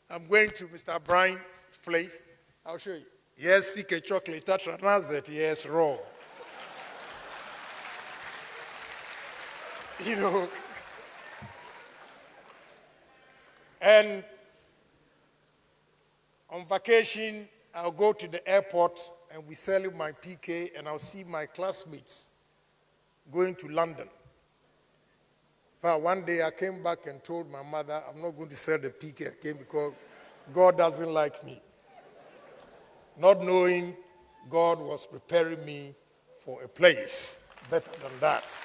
I'm going to Mr. Brian's place. I'll show you. Yes, PK chocolate, Tetra Nazareth, yes, Rob. You know, and on vacation, I'll go to the airport and we sell my PK, and I'll see my classmates going to London. In fact, one day I came back and told my mother, "I'm not going to sell the PK again because God doesn't like me." Not knowing God was preparing me for a place better than that.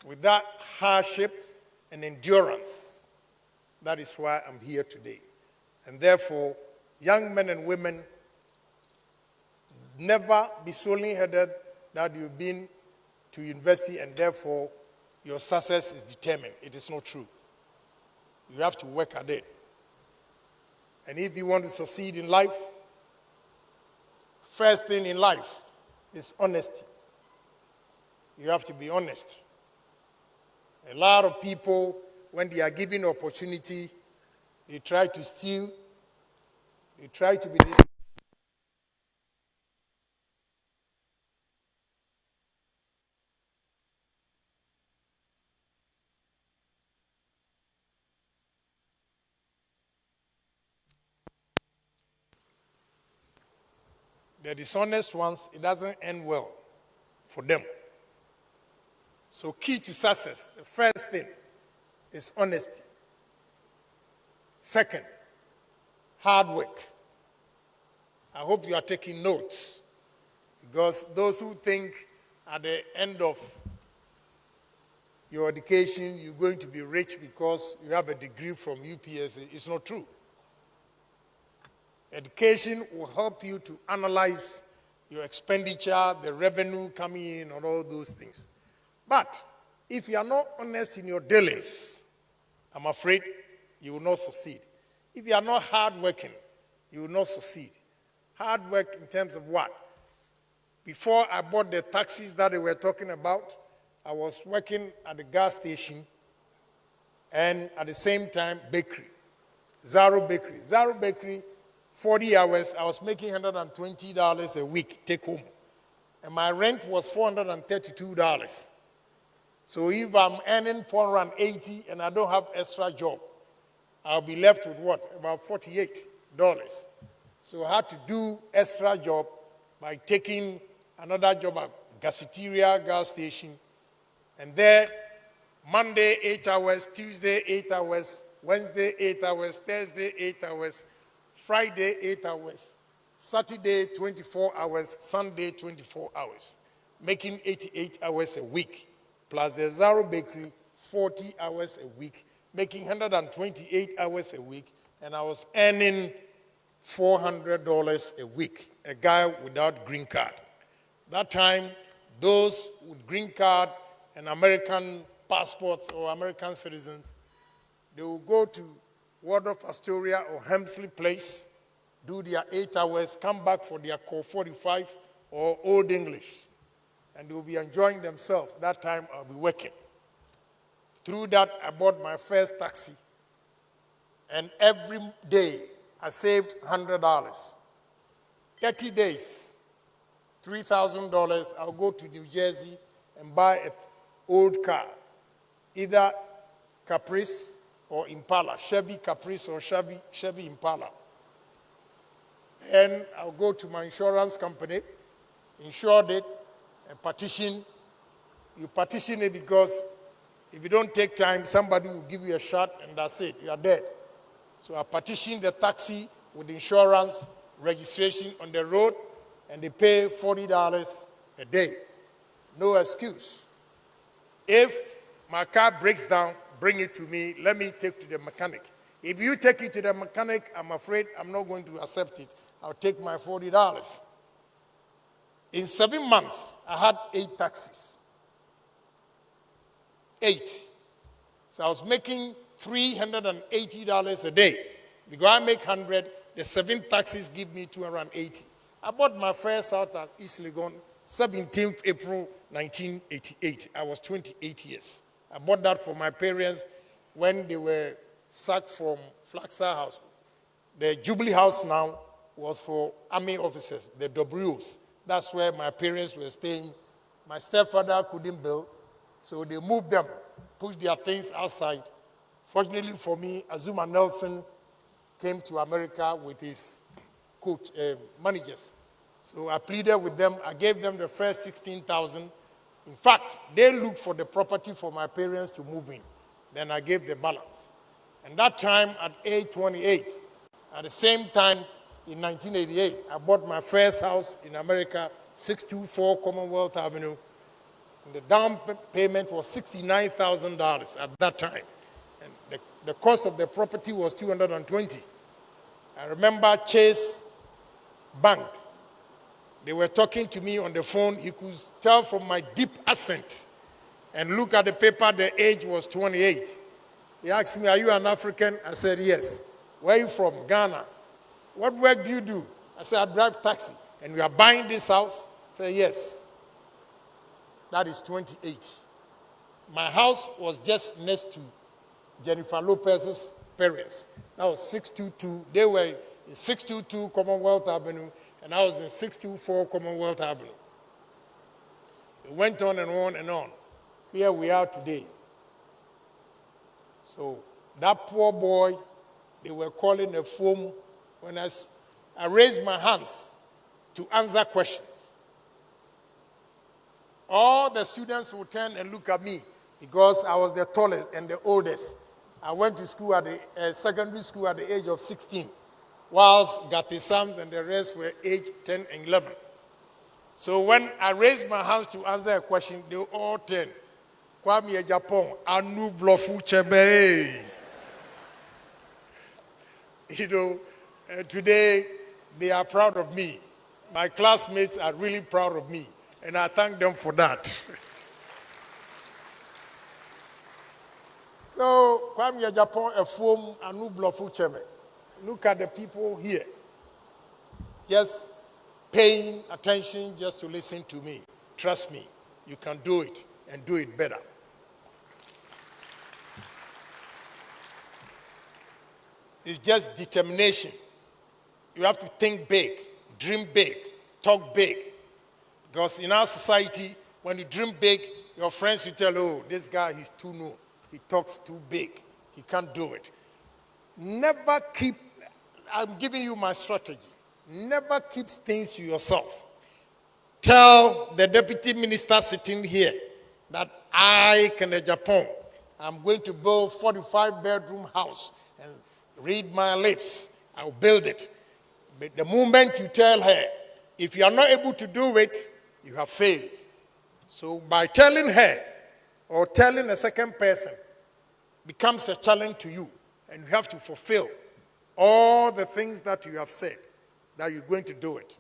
With that hardship and endurance, that is why I'm here today. And therefore, young men and women, never be solely headed that you've been to university and therefore your success is determined. It is not true. You have to work at it. And if you want to succeed in life, first thing in life is honesty. You have to be honest. A lot of people, when they are given opportunity, they try to steal, they try to be this. The dishonest ones, it doesn't end well for them. So key to success, the first thing is honesty. Second, hard work. I hope you are taking notes, because those who think at the end of your education you're going to be rich because you have a degree from UPSA, it's not true. Education will help you to analyze your expenditure, the revenue coming in, and all those things. But if you are not honest in your dealings, I'm afraid you will not succeed. If you are not hardworking, you will not succeed. Hard work in terms of what? Before I bought the taxis that they were talking about, I was working at the gas station and at the same time bakery, Zaro Bakery. Zaro Bakery, 40 hours, I was making $120 a week, take home. And my rent was $432. So if I'm earning $480 and I don't have extra job, I'll be left with what? About $48. So I had to do extra job by taking another job at Gasiteria gas station. And there, Monday 8 hours, Tuesday 8 hours, Wednesday 8 hours, Thursday 8 hours, Friday 8 hours, Saturday 24 hours, Sunday 24 hours, making 88 hours a week. Plus the Zaro Bakery, 40 hours a week, making 128 hours a week, and I was earning $400 a week, a guy without green card. That time, those with green card and American passports or American citizens, they will go to Waldorf Astoria or Hemsley Place, do their 8 hours, come back for their Core 45 or Old English, and they will be enjoying themselves. That time, I'll be working. Through that, I bought my first taxi, and every day, I saved $100. 30 days, $3,000, I'll go to New Jersey and buy an old car, either Caprice or Impala, Chevy Caprice or Chevy Impala. Then I'll go to my insurance company, insured it, and partition. You partition it because if you don't take time, somebody will give you a shot and that's it, you are dead. So I partitioned the taxi with insurance, registration on the road, and they pay $40 a day. No excuse. If my car breaks down, bring it to me, let me take it to the mechanic. If you take it to the mechanic, I'm afraid I'm not going to accept it. I'll take my $40. In 7 months, I had 8 taxis. 8. So I was making $380 a day. Because I make 100, the 7 taxis give me 280. I bought my first house at East Legon, 17th April 1988. I was 28 years. I bought that for my parents when they were sacked from Flagstaff House. The Jubilee House now was for army officers, the WOs. That's where my parents were staying. My stepfather couldn't build, so they moved them, pushed their things outside. Fortunately for me, Azuma Nelson came to America with his managers. So I pleaded with them. I gave them the first $16,000. In fact, they looked for the property for my parents to move in. Then I gave the balance. And that time at age 28, at the same time in 1988, I bought my first house in America, 624 Commonwealth Avenue. And the down payment was $69,000 at that time. And the cost of the property was $220,000. I remember Chase Bank. They were talking to me on the phone. He could tell from my deep accent and look at the paper, the age was 28. He asked me, "Are you an African?" I said, "Yes." "Where are you from?" "Ghana." "What work do you do?" I said, "I drive taxi." "And you are buying this house?" I said, "Yes." That is 28. My house was just next to Jennifer Lopez's parents. That was 622. They were in 622 Commonwealth Avenue, and I was in 624 Commonwealth Avenue. It went on and on and on. Here we are today. So that poor boy, they were calling a phone when I raised my hands to answer questions. All the students would turn and look at me because I was the tallest and the oldest. I went to school at the secondary school at the age of 16, whilst Gatti Sams and the rest were aged 10 and 11. So when I raised my hands to answer a question, they all turned. Kwame Agyapong, Anu Blofu Chebe. You know, today they are proud of me. My classmates are really proud of me, and I thank them for that. So, Kwame Agyapong, a form, Anu Blofu Chebe. Look at the people here. Just paying attention just to listen to me. Trust me, you can do it and do it better. It's just determination. You have to think big, dream big, talk big. Because in our society, when you dream big, your friends will tell you, oh, this guy, he's too new. He talks too big. He can't do it. Never keep, I'm giving you my strategy. Never keep things to yourself. Tell the deputy minister sitting here that I, Kenneth Agyapong, I'm going to build 45-bedroom house and read my lips. I'll build it. But the moment you tell her, if you are not able to do it, you have failed. So by telling her or telling a second person becomes a challenge to you, and you have to fulfill all the things that you have said that you're going to do it.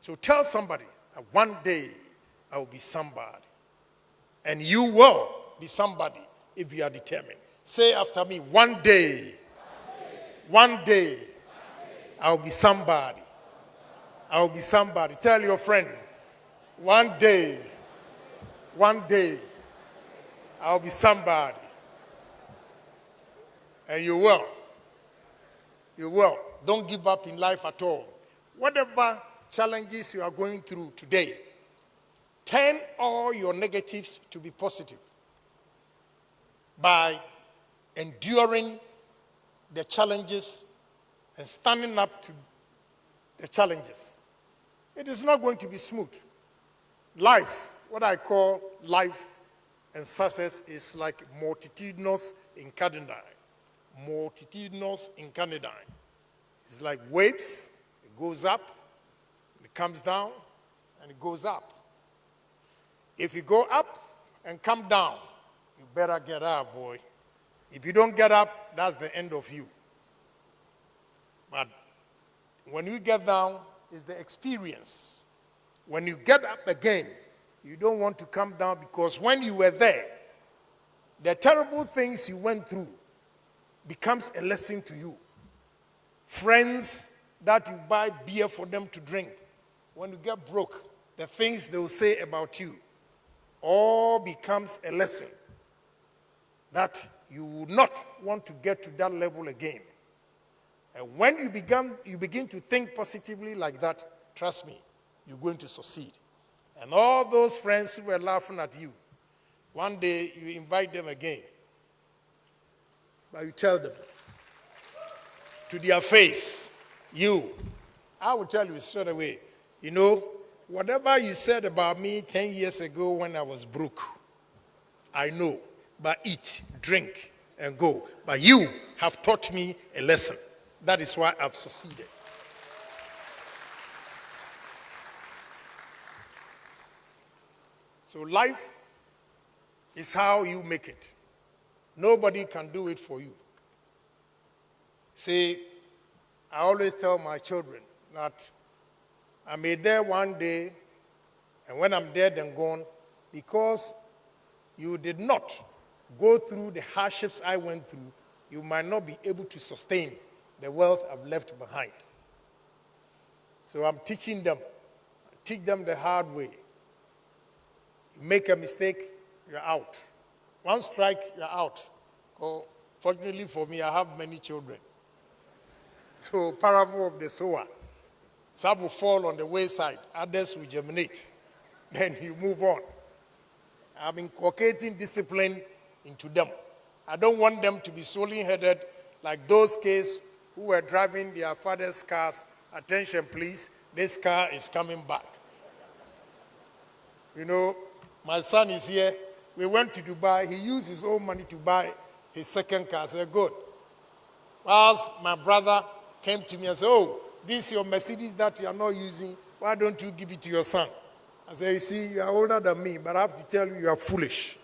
So tell somebody that one day I will be somebody. And you will be somebody if you are determined. Say after me, one day, I will be somebody. I will be somebody. Tell your friend, one day, I will be somebody. And you will. You will. Don't give up in life at all. Whatever challenges you are going through today, turn all your negatives to be positive by enduring the challenges and standing up to the challenges. It is not going to be smooth. Life, what I call life and success, is like multitudinous incandescent. Multitudinous incandescent. It's like waves. It goes up, it comes down, and it goes up. If you go up and come down, you better get up, boy. If you don't get up, that's the end of you. But when you get down, it's the experience. When you get up again, you don't want to come down, because when you were there, the terrible things you went through becomes a lesson to you. Friends that you buy beer for them to drink, when you get broke, the things they will say about you all becomes a lesson that you will not want to get to that level again. And when you begin to think positively like that, trust me, you're going to succeed. And all those friends who were laughing at you, one day you invite them again. But you tell them to their face, I will tell you straight away, you know, whatever you said about me 10 years ago when I was broke, I know, but eat, drink, and go. But you have taught me a lesson. That is why I've succeeded. So life is how you make it. Nobody can do it for you. See, I always tell my children that I may die one day, and when I'm dead and gone, because you did not go through the hardships I went through, you might not be able to sustain the wealth I've left behind. So I'm teaching them. I teach them the hard way. You make a mistake, you're out. One strike, you're out. Fortunately for me, I have many children. So, parable of the sower. Some will fall on the wayside, others will germinate. Then you move on. I'm inculcating discipline into them. I don't want them to be solely-headed like those kids who were driving their father's cars. Attention, please, this car is coming back. You know, my son is here. We went to Dubai. He used his own money to buy his second car. I said, good. Whilst my brother came to me and said, oh, this is your Mercedes that you are not using. Why don't you give it to your son? I said, you see, you are older than me, but I have to tell you, you are foolish.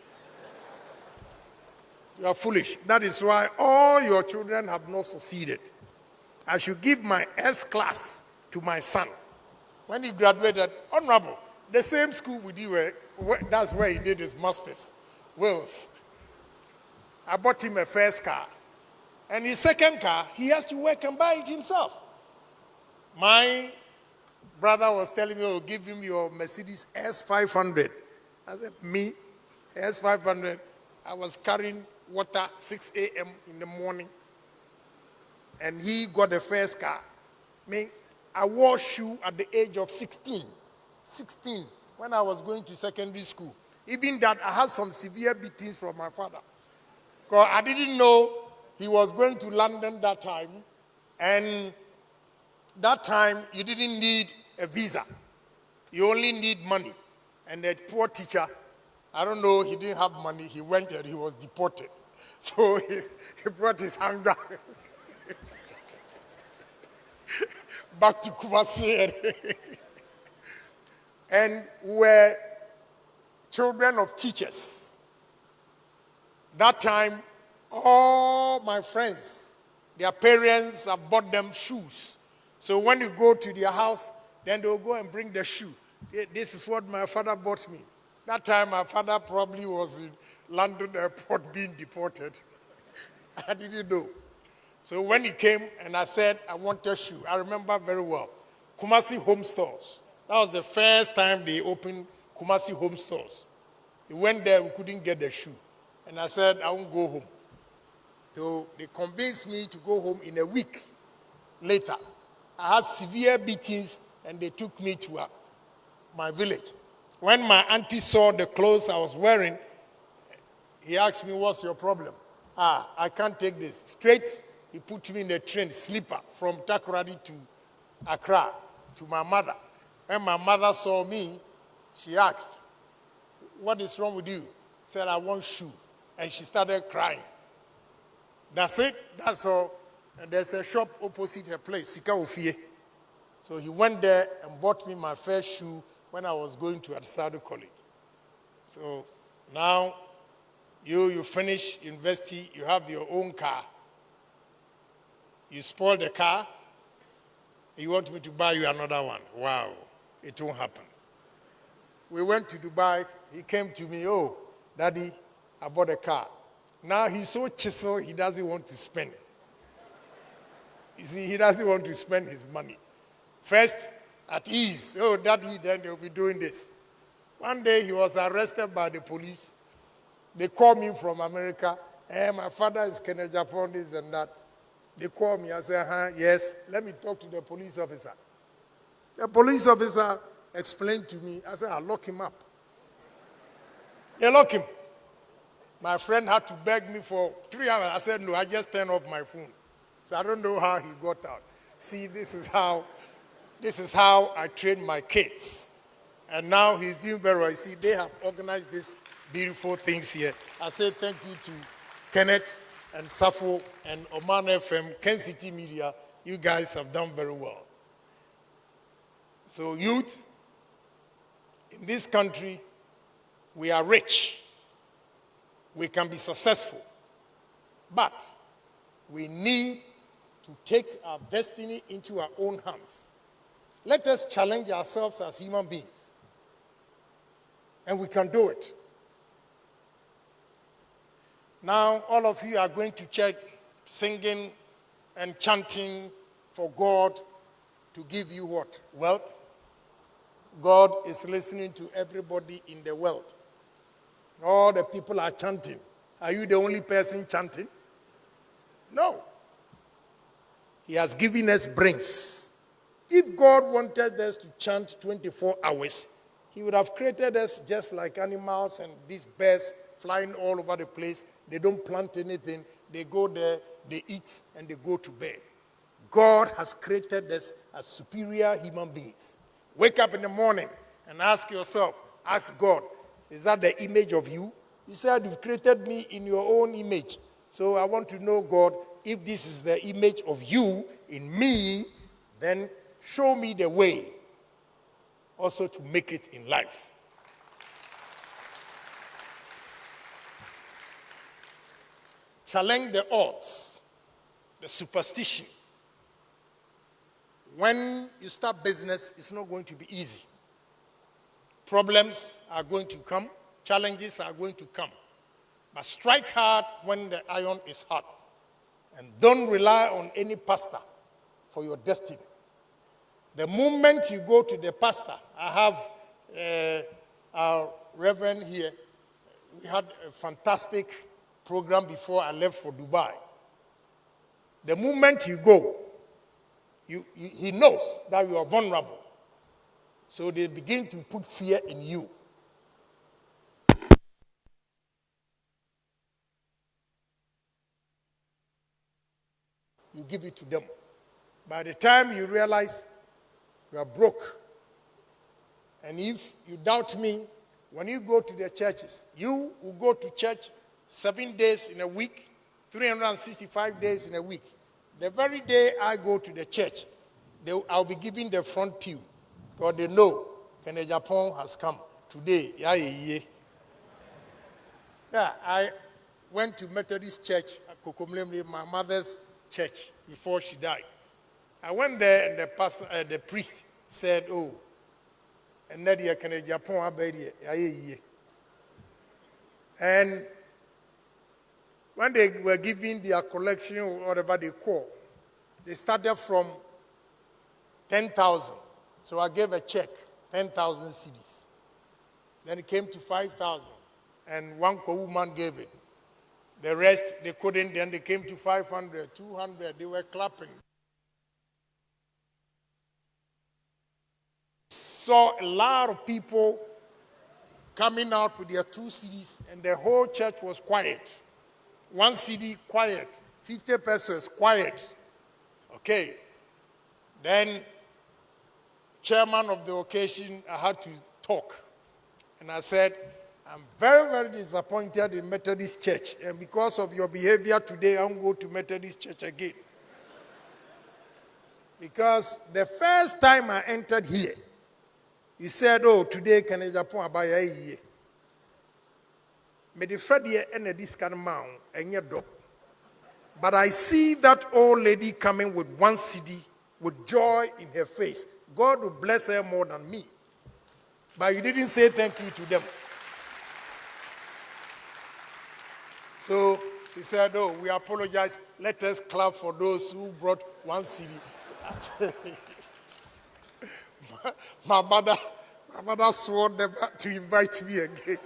You are foolish. That is why all your children have not succeeded. I should give my S-class to my son. When he graduated, honorable, the same school with you, that's where he did his master's. Wills. I bought him a first car. And his second car, he has to work and buy it himself. My brother was telling me, oh, give him your Mercedes S500. I said, me? S500? I was carrying water 6 a.m. in the morning. And he got the first car. I wore shoe at the age of 16. 16, when I was going to secondary school. Even that, I had some severe beatings from my father. Because I didn't know he was going to London that time. And that time, you didn't need a visa. You only need money. And that poor teacher, I don't know, he didn't have money. He went and he was deported. So he brought his hunger back to Kumasi. And we were children of teachers. That time, all my friends, their parents have bought them shoes. So when you go to their house, then they'll go and bring the shoe. This is what my father bought me. That time, my father probably was in London airport being deported. I didn't know. So when he came and I said, I want a shoe, I remember very well. Kumasi Home Stores. That was the first time they opened Kumasi Home Stores. He went there, we couldn't get the shoe. And I said, I won't go home. So they convinced me to go home in a week later. I had severe beatings and they took me to my village. When my auntie saw the clothes I was wearing, he asked me, what's your problem? I can't take this. Straight, he put me in a train, sleeper, from Takoradi to Accra, to my mother. When my mother saw me, she asked, what is wrong with you? I said, I want shoe. And she started crying. That's it. That's all. And there's a shop opposite her place, Sika Ofie. So he went there and bought me my first shoe when I was going to Adisado College. So now you finish university, you have your own car. You spoil the car, you want me to buy you another one. Wow, it won't happen. We went to Dubai. He came to me, oh, Daddy, I bought a car. Now he's so chiseled, he doesn't want to spend. You see, he doesn't want to spend his money. First, at ease, oh, Daddy, then they'll be doing this. One day he was arrested by the police. They called me from America. Hey, my father is Agyapong, this and that. They called me. I said, yes, let me talk to the police officer. The police officer explained to me. I said, I'll lock him up. They lock him. My friend had to beg me for 3 hours. I said, no, I just turned off my phone. So I don't know how he got out. See, this is how I train my kids. And now he's doing very well. See, they have organized these beautiful things here. I say thank you to Kenneth and Safo and Oman FM, Ken City Media. You guys have done very well. So youth, in this country, we are rich. We can be successful. But we need to take our destiny into our own hands. Let us challenge ourselves as human beings. And we can do it. Now, all of you are going to church singing and chanting for God to give you what? Wealth. God is listening to everybody in the world. All the people are chanting. Are you the only person chanting? No. He has given us brains. If God wanted us to chant 24 hours, he would have created us just like animals and these birds flying all over the place. They don't plant anything. They go there, they eat, and they go to bed. God has created us as superior human beings. Wake up in the morning and ask yourself, ask God, is that the image of you? You said you've created me in your own image. So I want to know, God, if this is the image of you in me, then show me the way also to make it in life. Challenge the odds, the superstition. When you start business, it's not going to be easy. Problems are going to come. Challenges are going to come. But strike hard when the iron is hot. And don't rely on any pastor for your destiny. The moment you go to the pastor, I have our reverend here. We had a fantastic program before I left for Dubai. The moment you go, he knows that you are vulnerable. So they begin to put fear in you. You give it to them. By the time you realize you are broke, and if you doubt me, when you go to the churches, you will go to church 7 days in a week, 365 days in a week. The very day I go to the church, I'll be giving the front pew, because they know Agyapong has come today. Yeah, I went to Methodist Church at Kokomlemle, my mother's church, before she died. I went there, and the priest said, "Oh, and Nadia can Agyapong abedi." And when they were giving their collection or whatever they call, they started from 10,000. So I gave a check, 10,000 cedis. Then it came to 5,000, and one woman gave it. The rest, they couldn't. Then they came to 500, 200. They were clapping. Saw a lot of people coming out with their 2 cedis, and the whole church was quiet. 1 cedi, quiet. 50 pesos, quiet. Okay. Then, chairman of the occasion, I had to talk. And I said, I'm very, very disappointed in Methodist Church. And because of your behavior today, I won't go to Methodist Church again. Because the first time I entered here, you said, "Oh, today can Agyapong abaya ye." Me the fedie and this kind of man and your dog. But I see that old lady coming with 1 cedi with joy in her face. God will bless her more than me. But you didn't say thank you to them. So he said, "Oh, we apologize. Let us clap for those who brought 1 cedi." my mother swore never to invite me again.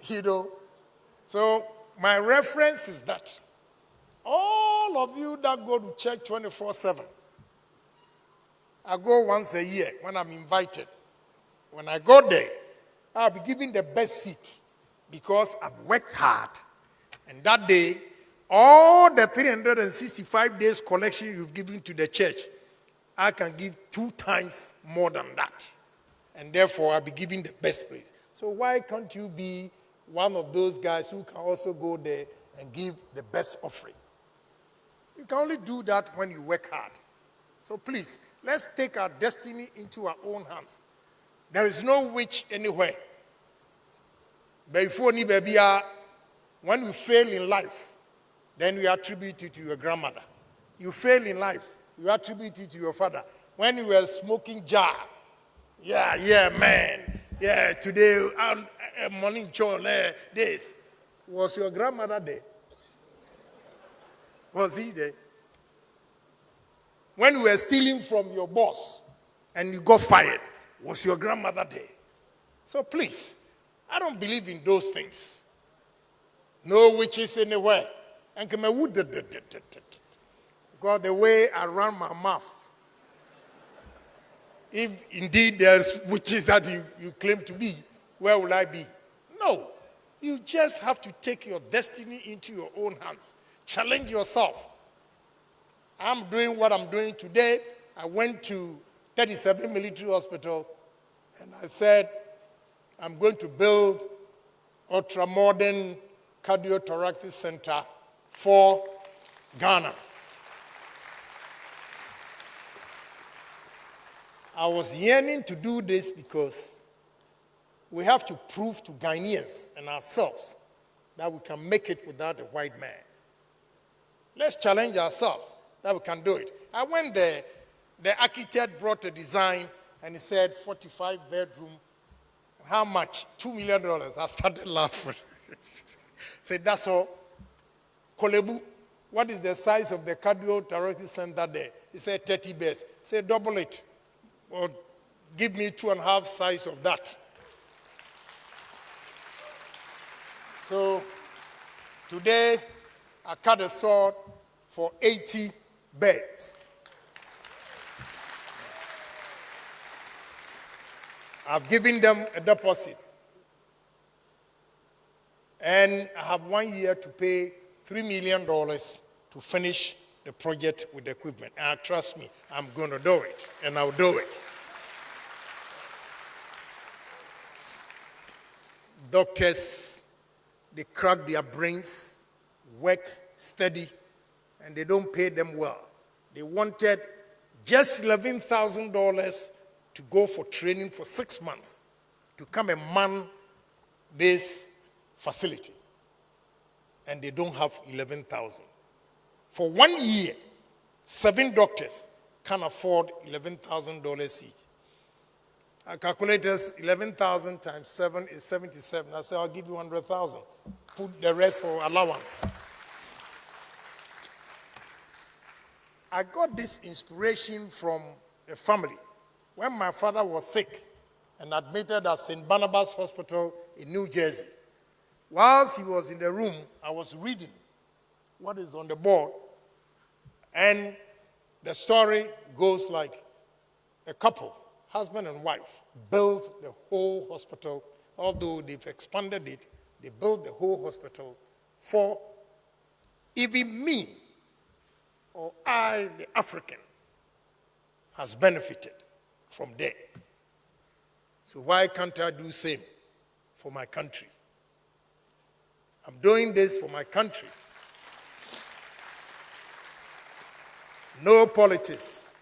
You know, so my reference is that all of you that go to church 24/7, I go once a year when I'm invited. When I go there, I'll be given the best seat because I've worked hard. And that day, all the 365 days collection you've given to the church, I can give 2 times more than that. And therefore, I'll be giving the best praise. So why can't you be one of those guys who can also go there and give the best offering? You can only do that when you work hard. So please, let's take our destiny into our own hands. There is no witch anywhere. Before ni baby, when you fail in life, then you attribute it to your grandmother. You fail in life, you attribute it to your father. When you were smoking jar, yeah, man. Yeah, today, morning chore, this. Was your grandmother there? Was he there? When you were stealing from your boss and you got fired, was your grandmother there? So please, I don't believe in those things. No witches anywhere. And God, the way I run my mouth, if indeed there's witches that you claim to be, where will I be? No. You just have to take your destiny into your own hands. Challenge yourself. I'm doing what I'm doing today. I went to 37 Military Hospital and I said, I'm going to build ultra-modern cardiothoracic center for Ghana. I was yearning to do this because we have to prove to Ghanaians and ourselves that we can make it without a white man. Let's challenge ourselves that we can do it. I went there, the architect brought a design and he said 45 bedroom. How much? $2 million. I started laughing. Said, that's all. Kolebu, what is the size of the cardiothoracic center there? He said 30 beds. Say double it. Or give me 2.5 size of that. So today I cut a sword for 80 beds. I've given them a deposit. And I have 1 year to pay $3 million to finish the project with the equipment. And trust me, I'm going to do it, and I'll do it. Doctors, they crack their brains, work steady, and they don't pay them well. They wanted just $11,000 to go for training for 6 months to come and man this facility. And they don't have 11,000. For 1 year, 7 doctors can afford $11,000 each. Our calculators, 11,000 times 7 is 77. I said, I'll give you 100,000. Put the rest for allowance. I got this inspiration from a family. When my father was sick and admitted at St. Barnabas Hospital in New Jersey, whilst he was in the room, I was reading what is on the board, and the story goes like a couple, husband and wife, built the whole hospital. Although they've expanded it, they built the whole hospital for even me, or I, the African, has benefited from there. So why can't I do same for my country? I'm doing this for my country. No politics.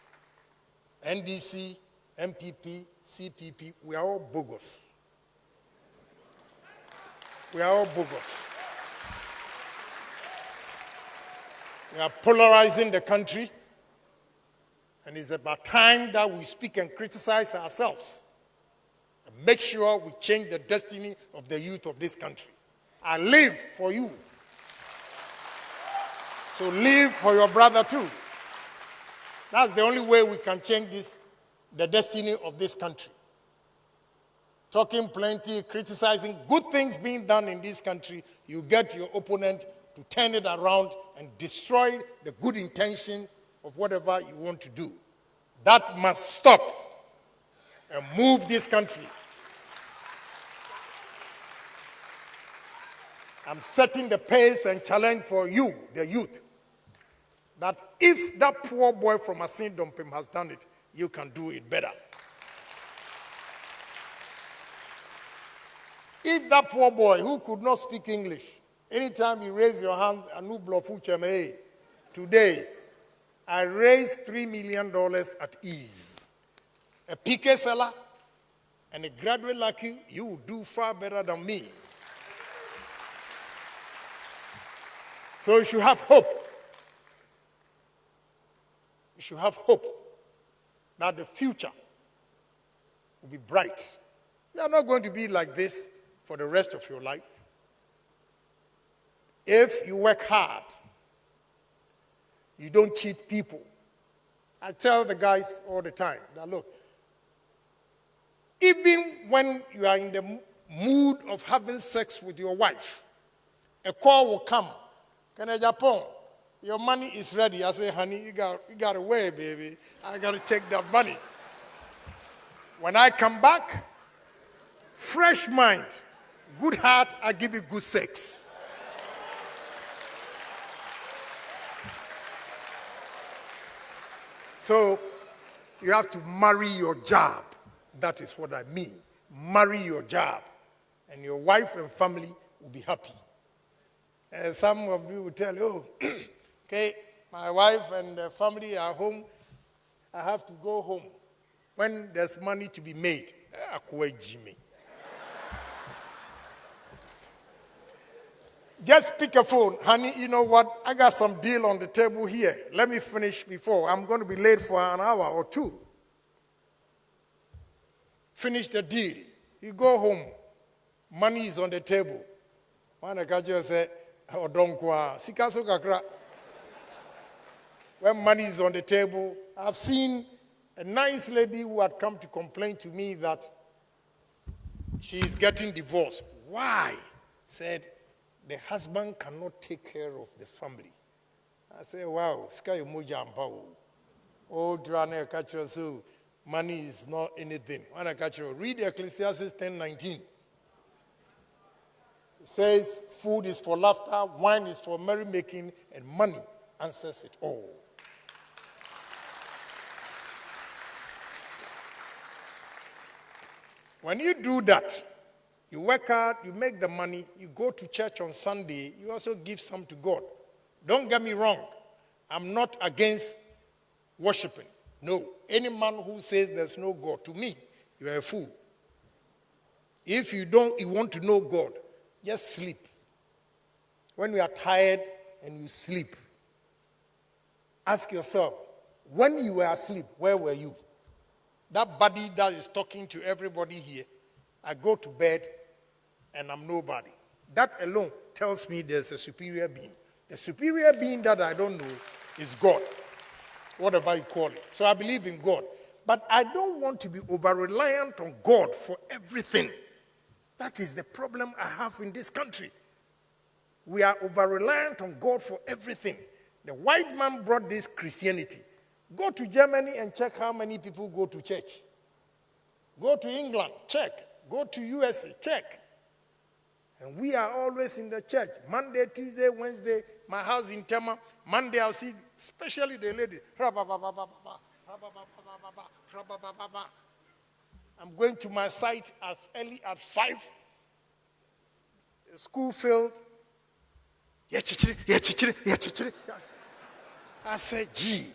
NDC, MPP, CPP, we are all bogus. We are all bogus. We are polarizing the country, and it's about time that we speak and criticize ourselves and make sure we change the destiny of the youth of this country. I live for you. So live for your brother too. That's the only way we can change this, the destiny of this country. Talking plenty, criticizing good things being done in this country, you get your opponent to turn it around and destroy the good intention of whatever you want to do. That must stop and move this country. I'm setting the pace and challenge for you, the youth, that if that poor boy from Asin Dompim has done it, you can do it better. If that poor boy who could not speak English, anytime you raise your hand, anu blofu cheme, today, I raised $3 million at ease. A PK seller and a graduate like you will do far better than me. So you should have hope. You should have hope that the future will be bright. You are not going to be like this for the rest of your life. If you work hard, you don't cheat people. I tell the guys all the time that, look, Even when you are in the mood of having sex with your wife, a call will come. Agyapong, your money is ready. I say, honey, you got to wait, baby. I got to take that money. When I come back, fresh mind, good heart, I give you good sex. So you have to marry your job. That is what I mean. Marry your job. And your wife and family will be happy. And some of you will tell you, oh, okay, my wife and the family are home. I have to go home. When there's money to be made, Jimmy. Just pick a phone. Honey, you know what? I got some deal on the table here. Let me finish before. I'm going to be late for an hour or two. Finish the deal. You go home. Money is on the table. When I catch you, say, oh, don't go. When money is on the table, I've seen a nice lady who had come to complain to me that she is getting divorced. Why? Said, the husband cannot take care of the family. I say, wow, sky moja ampao. Oh, Drane Kacho, so money is not anything. When I catch you, read Ecclesiastes 10:19. It says, food is for laughter, wine is for merrymaking, and money answers it all. When you do that, you work hard, you make the money, you go to church on Sunday, you also give some to God. Don't get me wrong. I'm not against worshiping. No. Any man who says there's no God, to me, you are a fool. If you want to know God, just sleep. When you are tired and you sleep, ask yourself, when you were asleep, where were you? That body that is talking to everybody here, I go to bed and I'm nobody. That alone tells me there's a superior being. The superior being that I don't know is God, whatever you call it. So I believe in God. But I don't want to be over-reliant on God for everything. That is the problem I have in this country. We are over-reliant on God for everything. The white man brought this Christianity. Go to Germany and check how many people go to church. Go to England, check. Go to USA, check. And we are always in the church. Monday, Tuesday, Wednesday, my house in Tema. Monday I'll see, especially the ladies. I'm going to my site as early as 5. The school filled. I said, gee.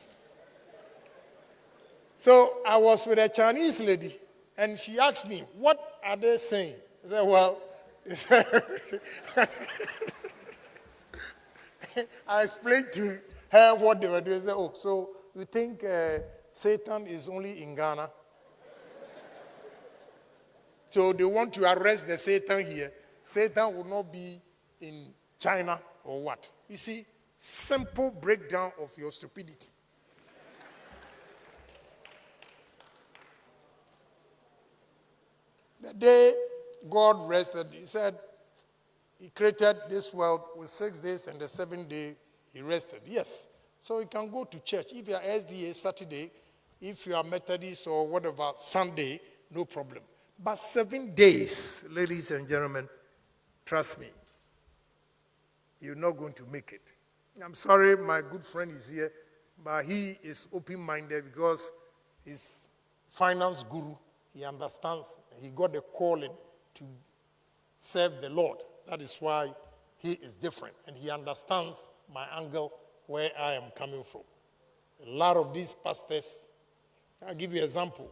So I was with a Chinese lady, and she asked me, what are they saying? I said, well, I explained to her what they were doing. I said, oh, so you think Satan is only in Ghana? So they want to arrest the Satan here. Satan will not be in China or what? You see, simple breakdown of your stupidity. The day God rested, he said he created this world with 6 days and the 7th day he rested. Yes. So you can go to church. If you are SDA, Saturday. If you are Methodist or whatever, Sunday, no problem. But 7 days, ladies and gentlemen, trust me, you're not going to make it. I'm sorry my good friend is here, but he is open-minded because he's finance guru. He understands. He got the calling to serve the Lord. That is why he is different. And he understands my angle where I am coming from. A lot of these pastors, I'll give you an example.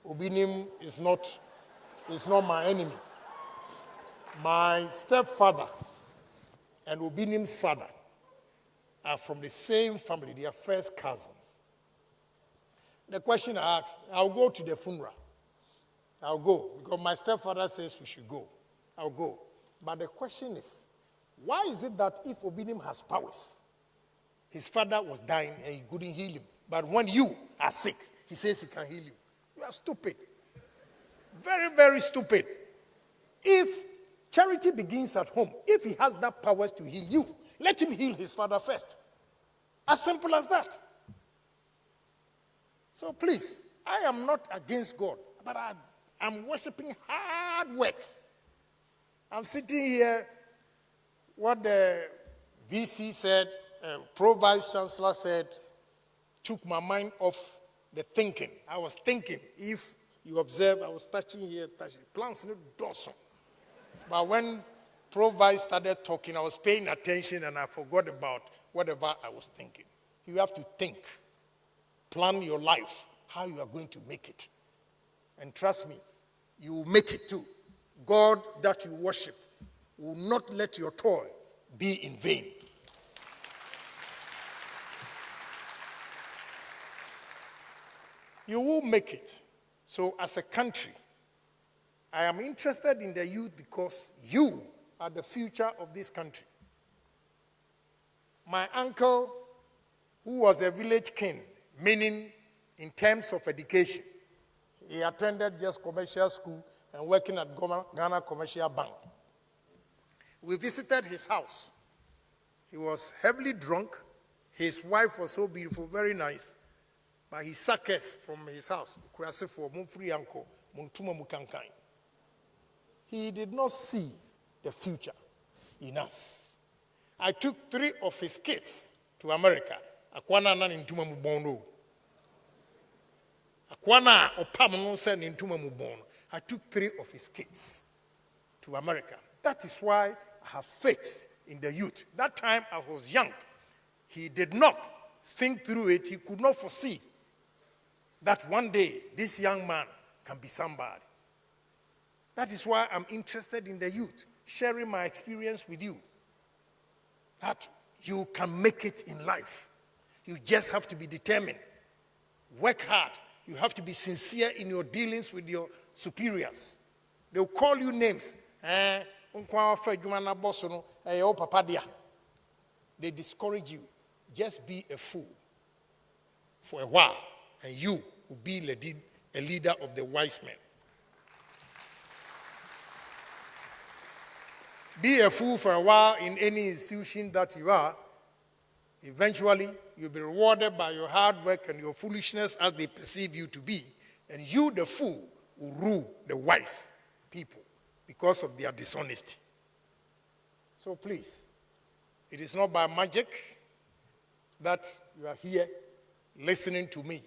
Obinim is not my enemy. My stepfather and Obinim's father are from the same family. They are first cousins. The question I asked, I'll go to the funeral. I'll go, because my stepfather says we should go. I'll go. But the question is, why is it that if Obinim has powers, his father was dying and he couldn't heal him, but when you are sick, he says he can heal you? You are stupid. Very, very stupid. If charity begins at home, if he has that powers to heal you, let him heal his father first. As simple as that. So please, I am not against God, but I'm worshiping hard work. I'm sitting here, what the VC said, Pro Vice Chancellor said, took my mind off the thinking. I was thinking, if you observe, I was touching here, plants no dorsum. But when Pro Vice started talking, I was paying attention and I forgot about whatever I was thinking. You have to think, plan your life, how you are going to make it. And trust me, you will make it too. God that you worship will not let your toil be in vain. You will make it. So as a country, I am interested in the youth because you are the future of this country. My uncle, who was a village king, meaning in terms of education, he attended just commercial school and working at Ghana Commercial Bank. We visited his house. He was heavily drunk. His wife was so beautiful, very nice. But he sacked us from his house. He did not see the future in us. I took 3 of his kids to America. Akwana na nintuma mubono. Akwana opamno se nintuma mubono. I took 3 of his kids to America. That is why I have faith in the youth. That time I was young. He did not think through it. He could not foresee that one day this young man can be somebody. That is why I'm interested in the youth, sharing my experience with you. That you can make it in life. You just have to be determined. Work hard. You have to be sincere in your dealings with your superiors. They'll call you names. They discourage you. Just be a fool for a while, and you will be a leader of the wise men. Be a fool for a while in any institution that you are. Eventually, you'll be rewarded by your hard work and your foolishness as they perceive you to be. And you, the fool, will rule the wise people because of their dishonesty. So please, it is not by magic that you are here listening to me.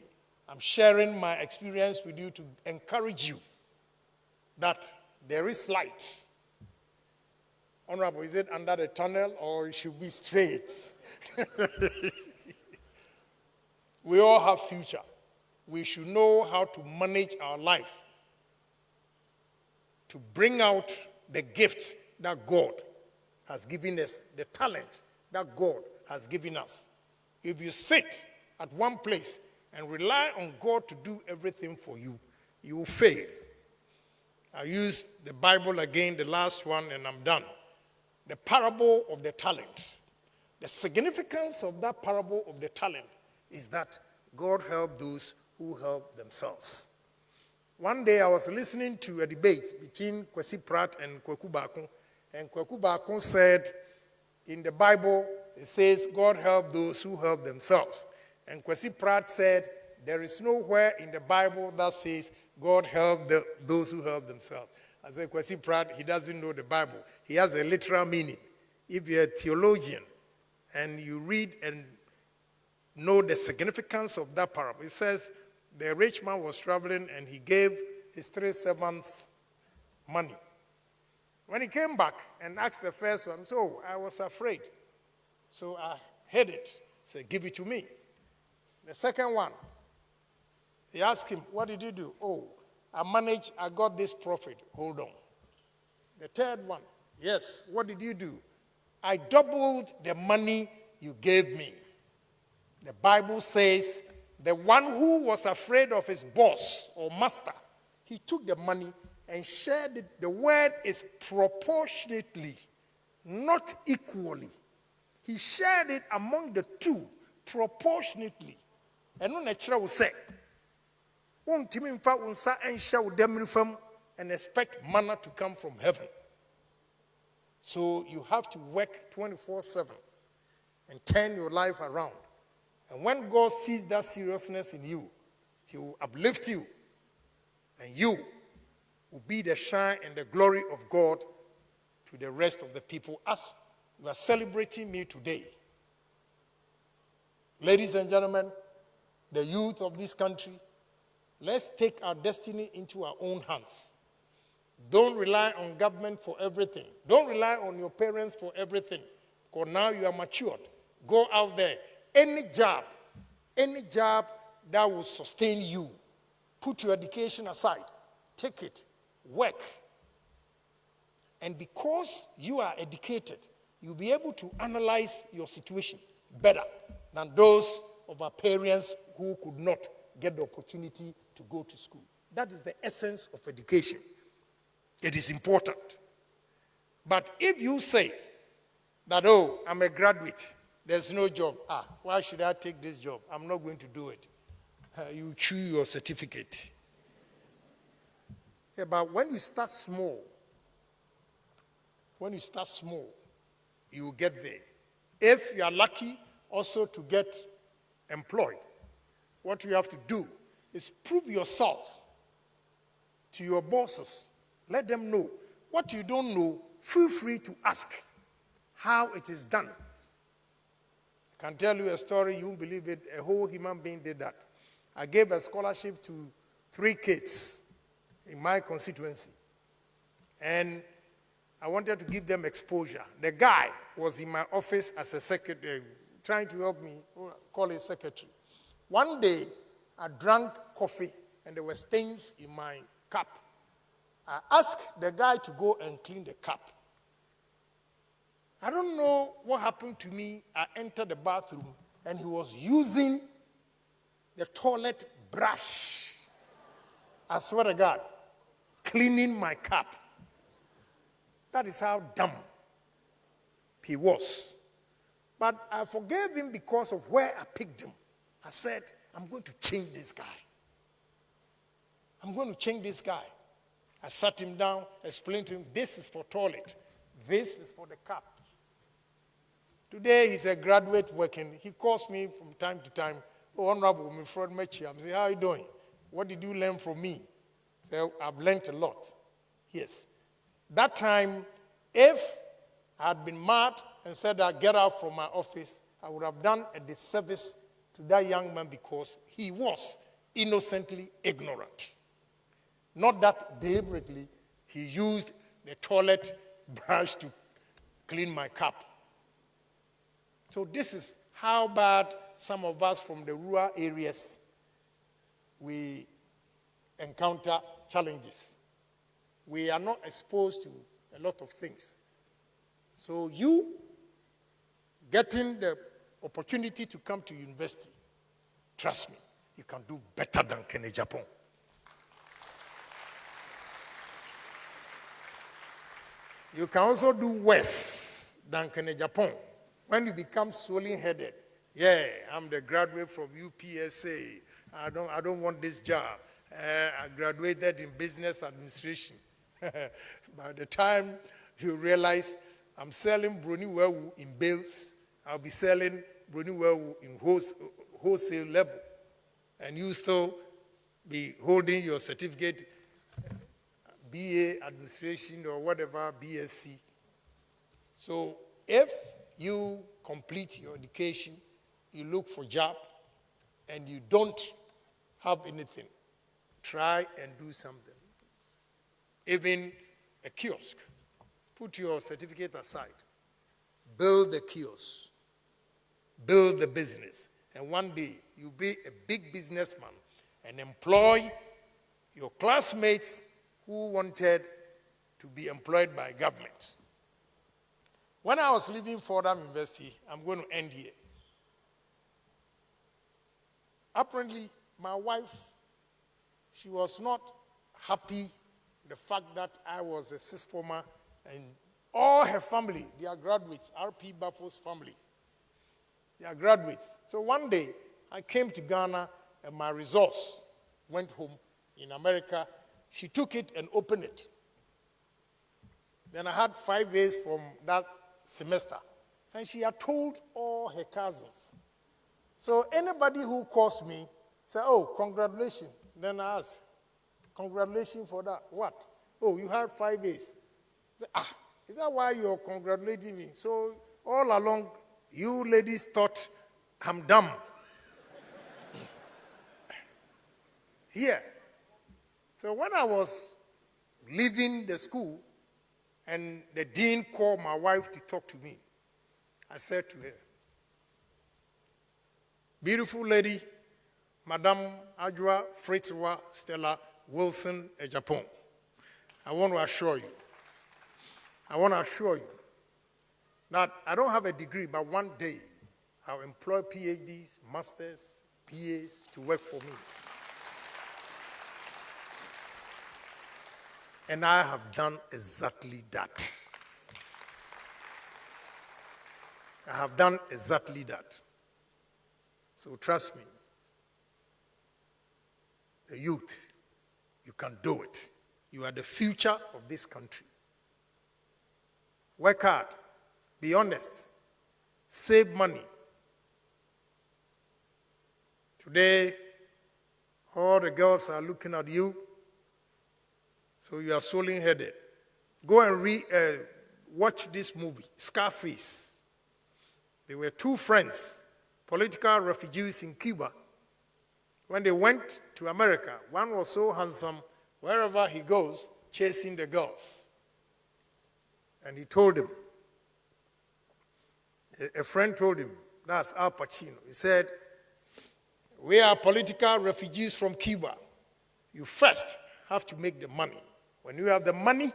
I'm sharing my experience with you to encourage you that there is light. Honorable, is it under the tunnel or it should be straight? We all have future. We should know how to manage our life to bring out the gift that God has given us, the talent that God has given us. If you sit at one place and rely on God to do everything for you, you will fail. I use the Bible again, the last one, and I'm done. The parable of the talent. The significance of that parable of the talent is that God helped those who help themselves. One day I was listening to a debate between Kwesi Pratt and Kwaku Bakun, and Kwaku Bakun said, in the Bible, it says, God helped those who help themselves. And Kwesi Pratt said, there is nowhere in the Bible that says God helped those who help themselves. I said, Kwesi Pratt, he doesn't know the Bible. He has a literal meaning. If you're a theologian and you read and know the significance of that parable, it says the rich man was traveling and he gave his 3 servants money. When he came back and asked the first one, so I was afraid. So I hid it. He said, give it to me. The second one, he asked him, what did you do? Oh, I got this profit. Hold on. The third one, yes, what did you do? I doubled the money you gave me. The Bible says the one who was afraid of his boss or master, he took the money and shared it. The word is proportionately, not equally. He shared it among the 2 proportionately. And when the child will say, and expect manna to come from heaven. So you have to work 24/7 and turn your life around. And when God sees that seriousness in you, he will uplift you, and you will be the shine and the glory of God to the rest of the people as you are celebrating me today. Ladies and gentlemen, the youth of this country, let's take our destiny into our own hands. Don't rely on government for everything. Don't rely on your parents for everything, because now you are matured. Go out there. Any job that will sustain you, put your education aside. Take it. Work. And because you are educated, you'll be able to analyze your situation better than those of our parents who could not get the opportunity to go to school. That is the essence of education. It is important. But if you say that, oh, I'm a graduate, there's no job. Why should I take this job? I'm not going to do it. You chew your certificate. Yeah, but when you start small, you will get there. If you are lucky also to get employed, what you have to do is prove yourself to your bosses. Let them know. What you don't know, feel free to ask how it is done. I can tell you a story, you won't believe it. A whole human being did that. I gave a scholarship to 3 kids in my constituency. And I wanted to give them exposure. The guy was in my office as a secretary, trying to help me, call it secretary. One day, I drank coffee and there were stains in my cup. I asked the guy to go and clean the cup. I don't know what happened to me. I entered the bathroom and he was using the toilet brush. I swear to God, cleaning my cup. That is how dumb he was. But I forgave him because of where I picked him. I said, I'm going to change this guy. I'm going to change this guy. I sat him down, explained to him, this is for toilet. This is for the cup. Today, he's a graduate working. He calls me from time to time, oh, Honorable, my friend Mechi. I'm saying, how are you doing? What did you learn from me? So I've learned a lot. Yes. That time, if I had been mad and said I'd get out from my office, I would have done a disservice to that young man because he was innocently ignorant. Not that deliberately he used the toilet brush to clean my cup. So this is how bad some of us from the rural areas, we encounter challenges. We are not exposed to a lot of things. So you getting the opportunity to come to university, trust me, you can do better than Agyapong. You can also do worse than Agyapong. When you become swollen-headed, yeah, I'm the graduate from UPSA. I don't want this job. I graduated in business administration. By the time you realize I'm selling broni wewu in bales, I'll be selling broni wewu in wholesale level. And you still be holding your certificate, BA administration or whatever, BSc. So if you complete your education, you look for a job, and you don't have anything, try and do something. Even a kiosk. Put your certificate aside. Build the kiosk. Build the business. And one day, you'll be a big businessman and employ your classmates who wanted to be employed by government. When I was leaving Fordham University, I'm going to end here. Apparently, my wife, she was not happy the fact that I was a sixth former and all her family, they are graduates, R.P. Baffo's family. They are graduates. So one day, I came to Ghana and my resource went home in America. She took it and opened it. Then I had 5 days from that semester. And she had told all her cousins. So anybody who calls me, say, oh, congratulations. Then I ask, congratulations for that. What? Oh, you had 5 days. Say, is that why you're congratulating me? So all along, you ladies thought I'm dumb. Here. So when I was leaving the school and the dean called my wife to talk to me, I said to her, beautiful lady, Madame Adjoa Fritzwa Stella Wilson Agyapong, I want to assure you that I don't have a degree, but one day I'll employ PhDs, masters, PAs to work for me. And I have done exactly that. I have done exactly that. So trust me, the youth, you can do it. You are the future of this country. Work hard, be honest, save money. Today, all the girls are looking at you, so you are swollen-headed. Go and watch this movie, Scarface. There were 2 friends, political refugees in Cuba. When they went to America, one was so handsome, wherever he goes, chasing the girls. And he told him, a friend told him, that's Al Pacino. He said, we are political refugees from Cuba. You first have to make the money. When you have the money,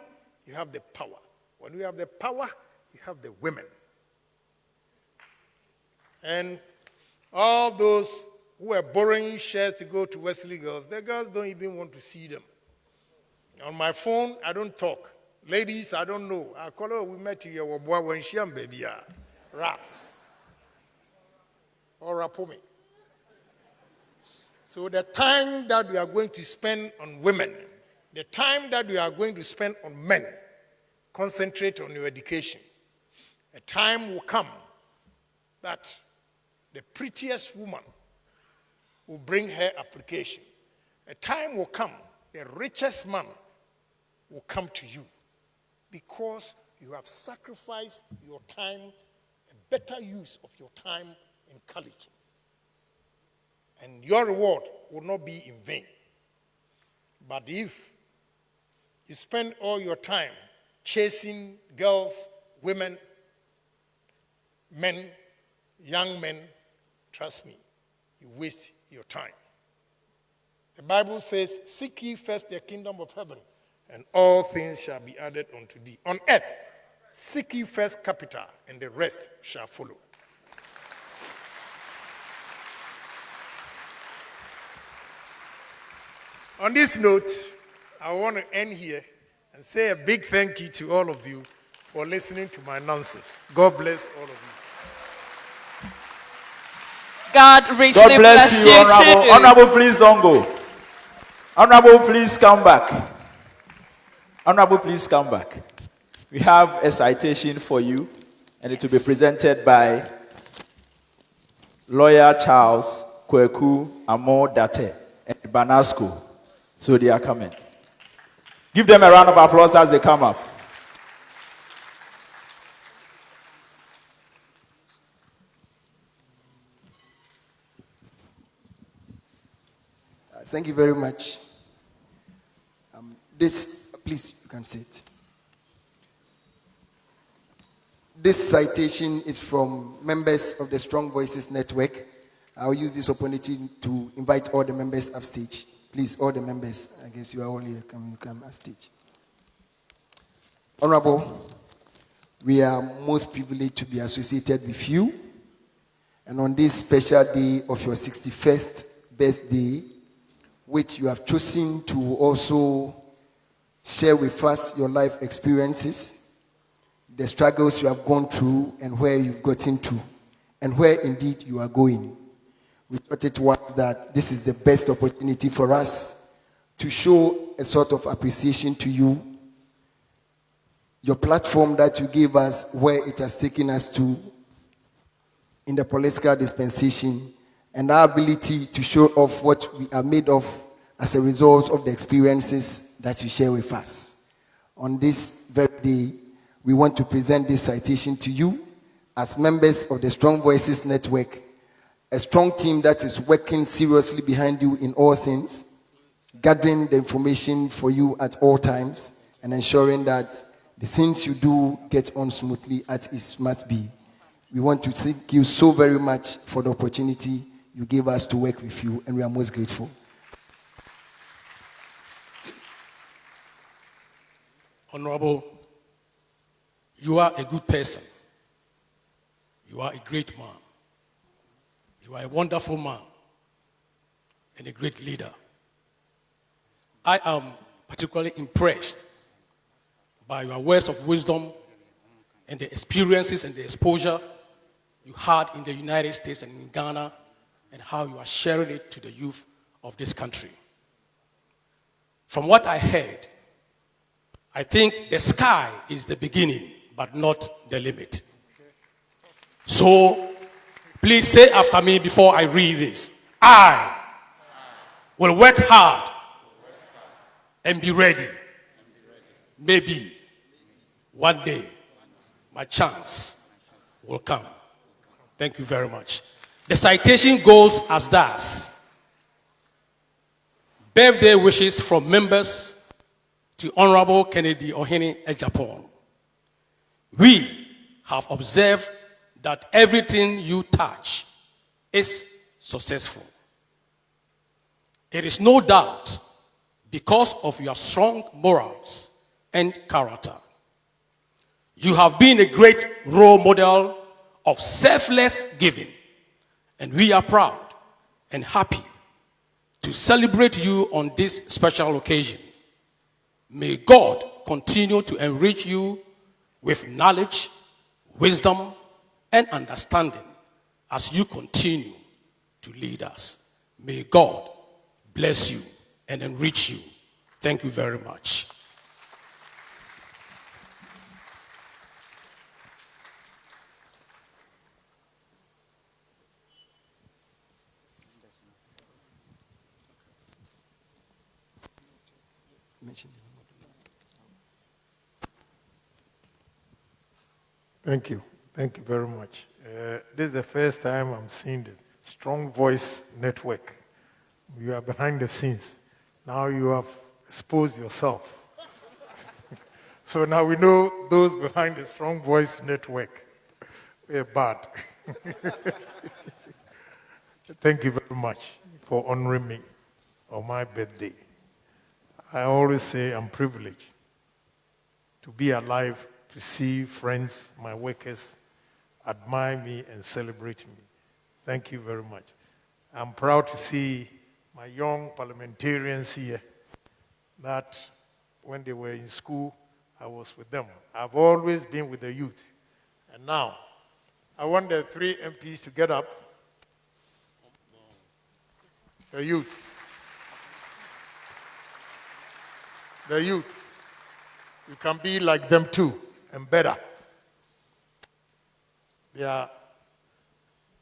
you have the power. When you have the power, you have the women. And all those who are borrowing shares to go to Wesley Girls, the girls don't even want to see them. On my phone, I don't talk. Ladies, I don't know. I call her, we met you, when she and baby are rats. Or rapomi. So the time that we are going to spend on women, the time that we are going to spend on men, concentrate on your education. A time will come that the prettiest woman will bring her application. A time will come, the richest man will come to you because you have sacrificed your time, a better use of your time in college. And your reward will not be in vain. But if you spend all your time chasing girls, women, men, young men, trust me, you waste your time. The Bible says, seek ye first the kingdom of heaven, and all things shall be added unto thee. On earth, seek ye first capital, and the rest shall follow. On this note, I want to end here and say a big thank you to all of you for listening to my nonsense. God bless all of you. God richly bless you, Honorable. too. Honorable, please don't go. Honorable, please come back. Honorable, please come back. We have a citation for you, and it will be presented by Lawyer Charles Kweku Amo Date and Banasco. So they are coming. Give them a round of applause as they come up. Thank you very much. Please, you can sit. This citation is from members of the Strong Voices Network. I'll use this opportunity to invite all the members upstage. Please, all the members, I guess you are all here, come upstage. Honorable, we are most privileged to be associated with you. And on this special day of your 61st birthday, which you have chosen to also share with us your life experiences, the struggles you have gone through and where you've gotten to, and where indeed you are going. We thought it was that this is the best opportunity for us to show a sort of appreciation to you, your platform that you gave us, where it has taken us to in the political dispensation, and our ability to show off what we are made of as a result of the experiences that you share with us. On this very day, we want to present this citation to you as members of the Strong Voices Network, a strong team that is working seriously behind you in all things, gathering the information for you at all times, and ensuring that the things you do get on smoothly as it must be. We want to thank you so very much for the opportunity you gave us to work with you, and we are most grateful. Honorable, you are a good person. You are a great man. You are a wonderful man and a great leader. I am particularly impressed by your words of wisdom and the experiences and the exposure you had in the United States and in Ghana, and how you are sharing it to the youth of this country. From what I heard, I think the sky is the beginning, but not the limit. So, please say after me before I read this. I will work hard and be ready. Maybe one day my chance will come. Thank you very much. The citation goes as thus. Birthday wishes from members to Honorable Kennedy Ohene Agyapong. We have observed that everything you touch is successful. It is no doubt because of your strong morals and character. You have been a great role model of selfless giving, and we are proud and happy to celebrate you on this special occasion. May God continue to enrich you with knowledge, wisdom, and understanding as you continue to lead us. May God bless you and enrich you. Thank you very much. Thank you. Thank you very much. This is the first time I'm seeing the Strong Voice Network. You are behind the scenes. Now you have exposed yourself. So now we know those behind the Strong Voice Network. We're bad. Thank you very much for honoring me on my birthday. I always say I'm privileged to be alive, to see friends, my workers, admire me and celebrate me. Thank you very much. I'm proud to see my young parliamentarians here, that when they were in school, I was with them. I've always been with the youth. And now, I want the 3 MPs to get up. The youth. The youth. You can be like them too, and better.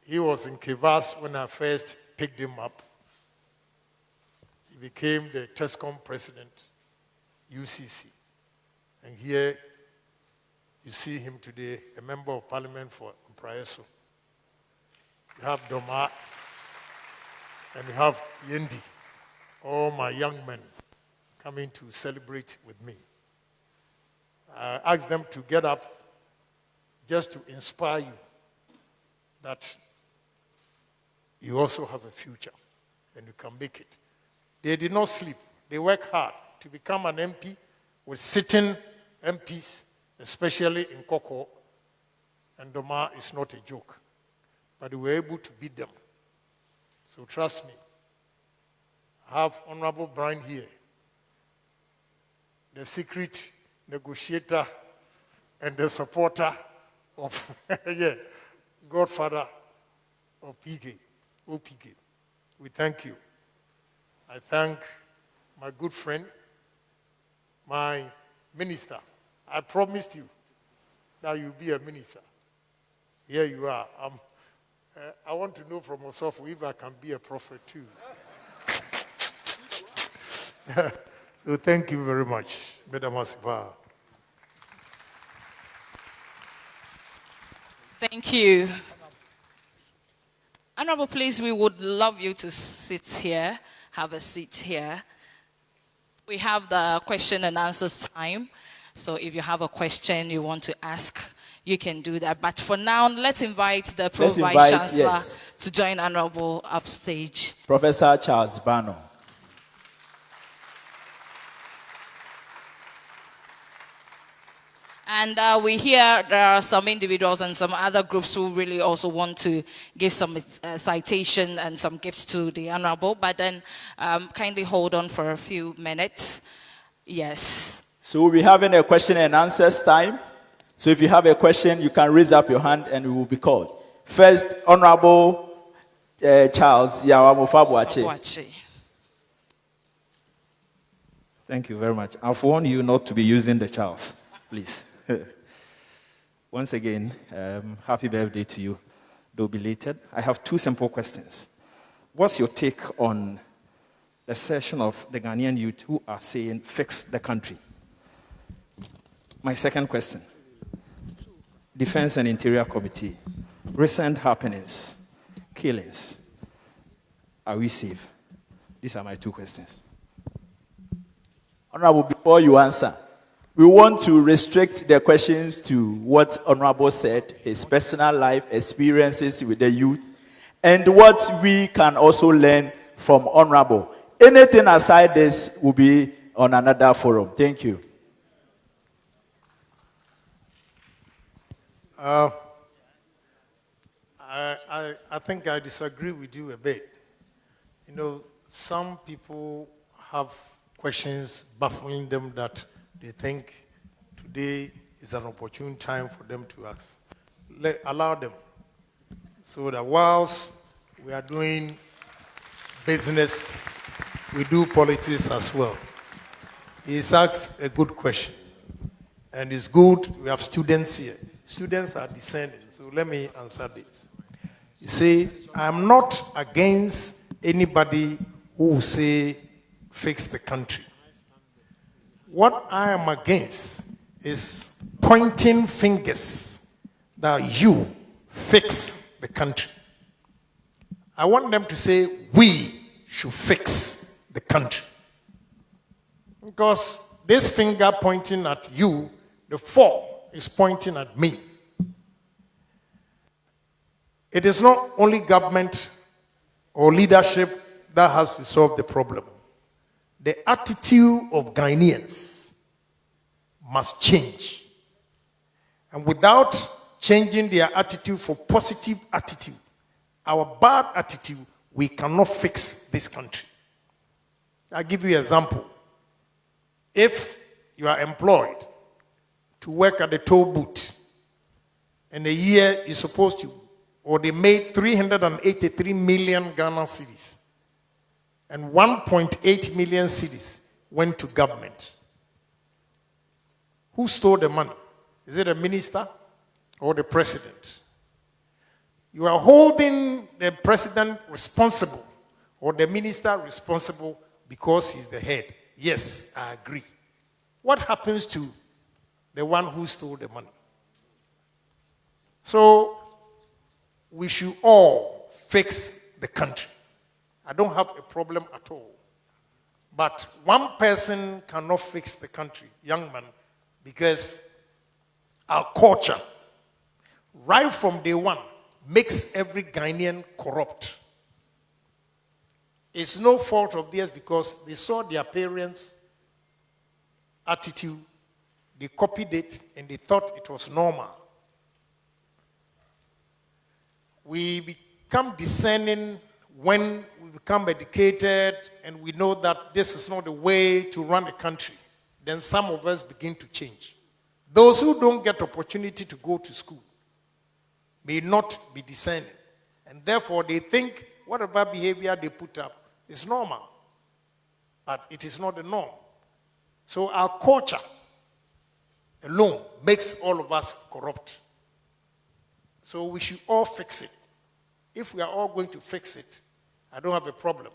He was in Kivas when I first picked him up. He became the TESCOM president, UCC. And here you see him today, a member of parliament for Praeso. You have Doma, and you have Yendi, all my young men coming to celebrate with me. I asked them to get up just to inspire you that you also have a future and you can make it. They did not sleep. They worked hard to become an MP with sitting MPs, especially in Koko. And Doma is not a joke. But we were able to beat them. So trust me. I have Honorable Brian here, the secret negotiator and the supporter of, godfather of OPK. We thank you. I thank my good friend, my minister. I promised you that you'll be a minister. Here you are. I want to know from Osofu if I can be a prophet too. So thank you very much, Madam Asipa. Thank you. Honorable, please, we would love you to sit here, have a seat here. We have the question and answers time. So if you have a question you want to ask, you can do that. But for now, let's invite the Vice Chancellor to join Honorable upstage. Professor Charles Bano. And we hear there are some individuals and some other groups who really also want to give some citation and some gifts to the Honorable. But then kindly hold on for a few minutes. Yes. So we'll be having a question and answers time. So if you have a question, you can raise up your hand and we will be called. First, Honorable Charles Yawamufabuache. Thank you very much. I've warned you not to be using the Charles, please. Once again, happy birthday to you, though belated. I have two simple questions. What's your take on the session of the Ghanaian youth who are saying, fix the country? My second question, Defense and Interior Committee, recent happenings, killings, are we safe? These are my two questions. Honorable, before you answer, we want to restrict the questions to what Honorable said, his personal life experiences with the youth, and what we can also learn from Honorable. Anything aside this will be on another forum. Thank you. I think I disagree with you a bit. You know, some people have questions baffling them that they think today is an opportune time for them to ask. Allow them. So that whilst we are doing business, we do politics as well. He's asked a good question. And it's good we have students here. Students are discerning. So let me answer this. You see, I'm not against anybody who will say, fix the country. What I am against is pointing fingers that you fix the country. I want them to say, we should fix the country. Because this finger pointing at you, the four is pointing at me. It is not only government or leadership that has to solve the problem. The attitude of Ghanaians must change. And without changing their attitude for positive attitude, our bad attitude, we cannot fix this country. I'll give you an example. If you are employed to work at the toll booth, and a year you're supposed to, or they made 383 million Ghana cedis, and 1.8 million cedis went to government. Who stole the money? Is it a minister or the president? You are holding the president responsible or the minister responsible because he's the head. Yes, I agree. What happens to the one who stole the money? So, we should all fix the country. I don't have a problem at all. But one person cannot fix the country, young man, because our culture, right from day one, makes every Ghanaian corrupt. It's no fault of theirs because they saw their parents' attitude, they copied it, and they thought it was normal. We become discerning when we become educated and we know that this is not the way to run a country. Then some of us begin to change. Those who don't get opportunity to go to school may not be discerning. And therefore they think whatever behavior they put up is normal. but it is not the norm. So our culture alone makes all of us corrupt. So we should all fix it. If we are all going to fix it, I don't have a problem.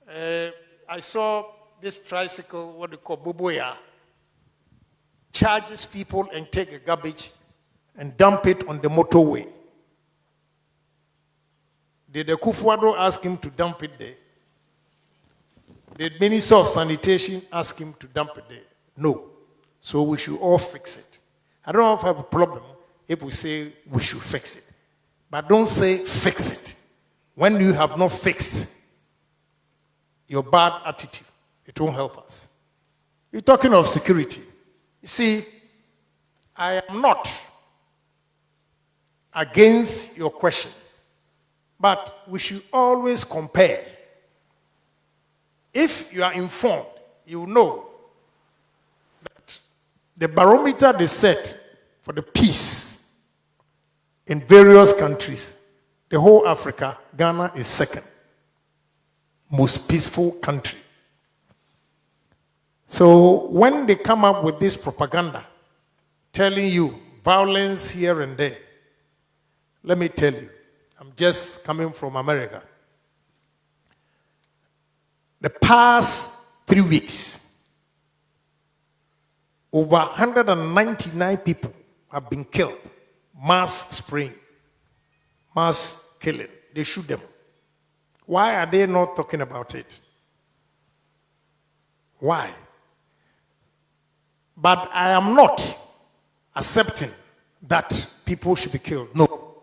I saw this tricycle, what they call Boboya, charges people and take a garbage and dump it on the motorway. Did the Kufuado ask him to dump it there? Did Minister of Sanitation ask him to dump it there? No. So we should all fix it. I don't have a problem if we say we should fix it. But don't say fix it when you have not fixed your bad attitude. It won't help us. You're talking of security. You see, I am not against your question, but we should always compare. If you are informed, you know that the barometer they set for the peace in various countries, the whole Africa, Ghana is second most peaceful country. So when they come up with this propaganda telling you violence here and there, let me tell you, I'm just coming from America. The past 3 weeks, over 199 people have been killed. Mass spraying, mass killing. They shoot them. Why are they not talking about it? Why? But I am not accepting that people should be killed. No.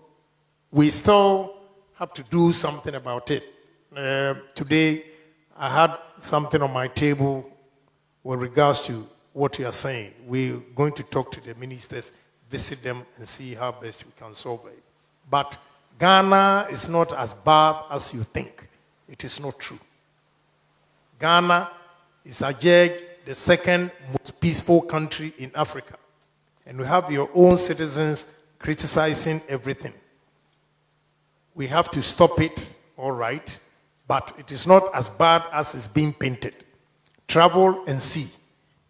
We still have to do something about it. Today, I had something on my table with regards to what you are saying. We're going to talk to the ministers, visit them, and see how best we can solve it. But Ghana is not as bad as you think. It is not true. Ghana is adjudged the second most peaceful country in Africa. And we have your own citizens criticizing everything. We have to stop it, all right, but it is not as bad as it's being painted. Travel and see.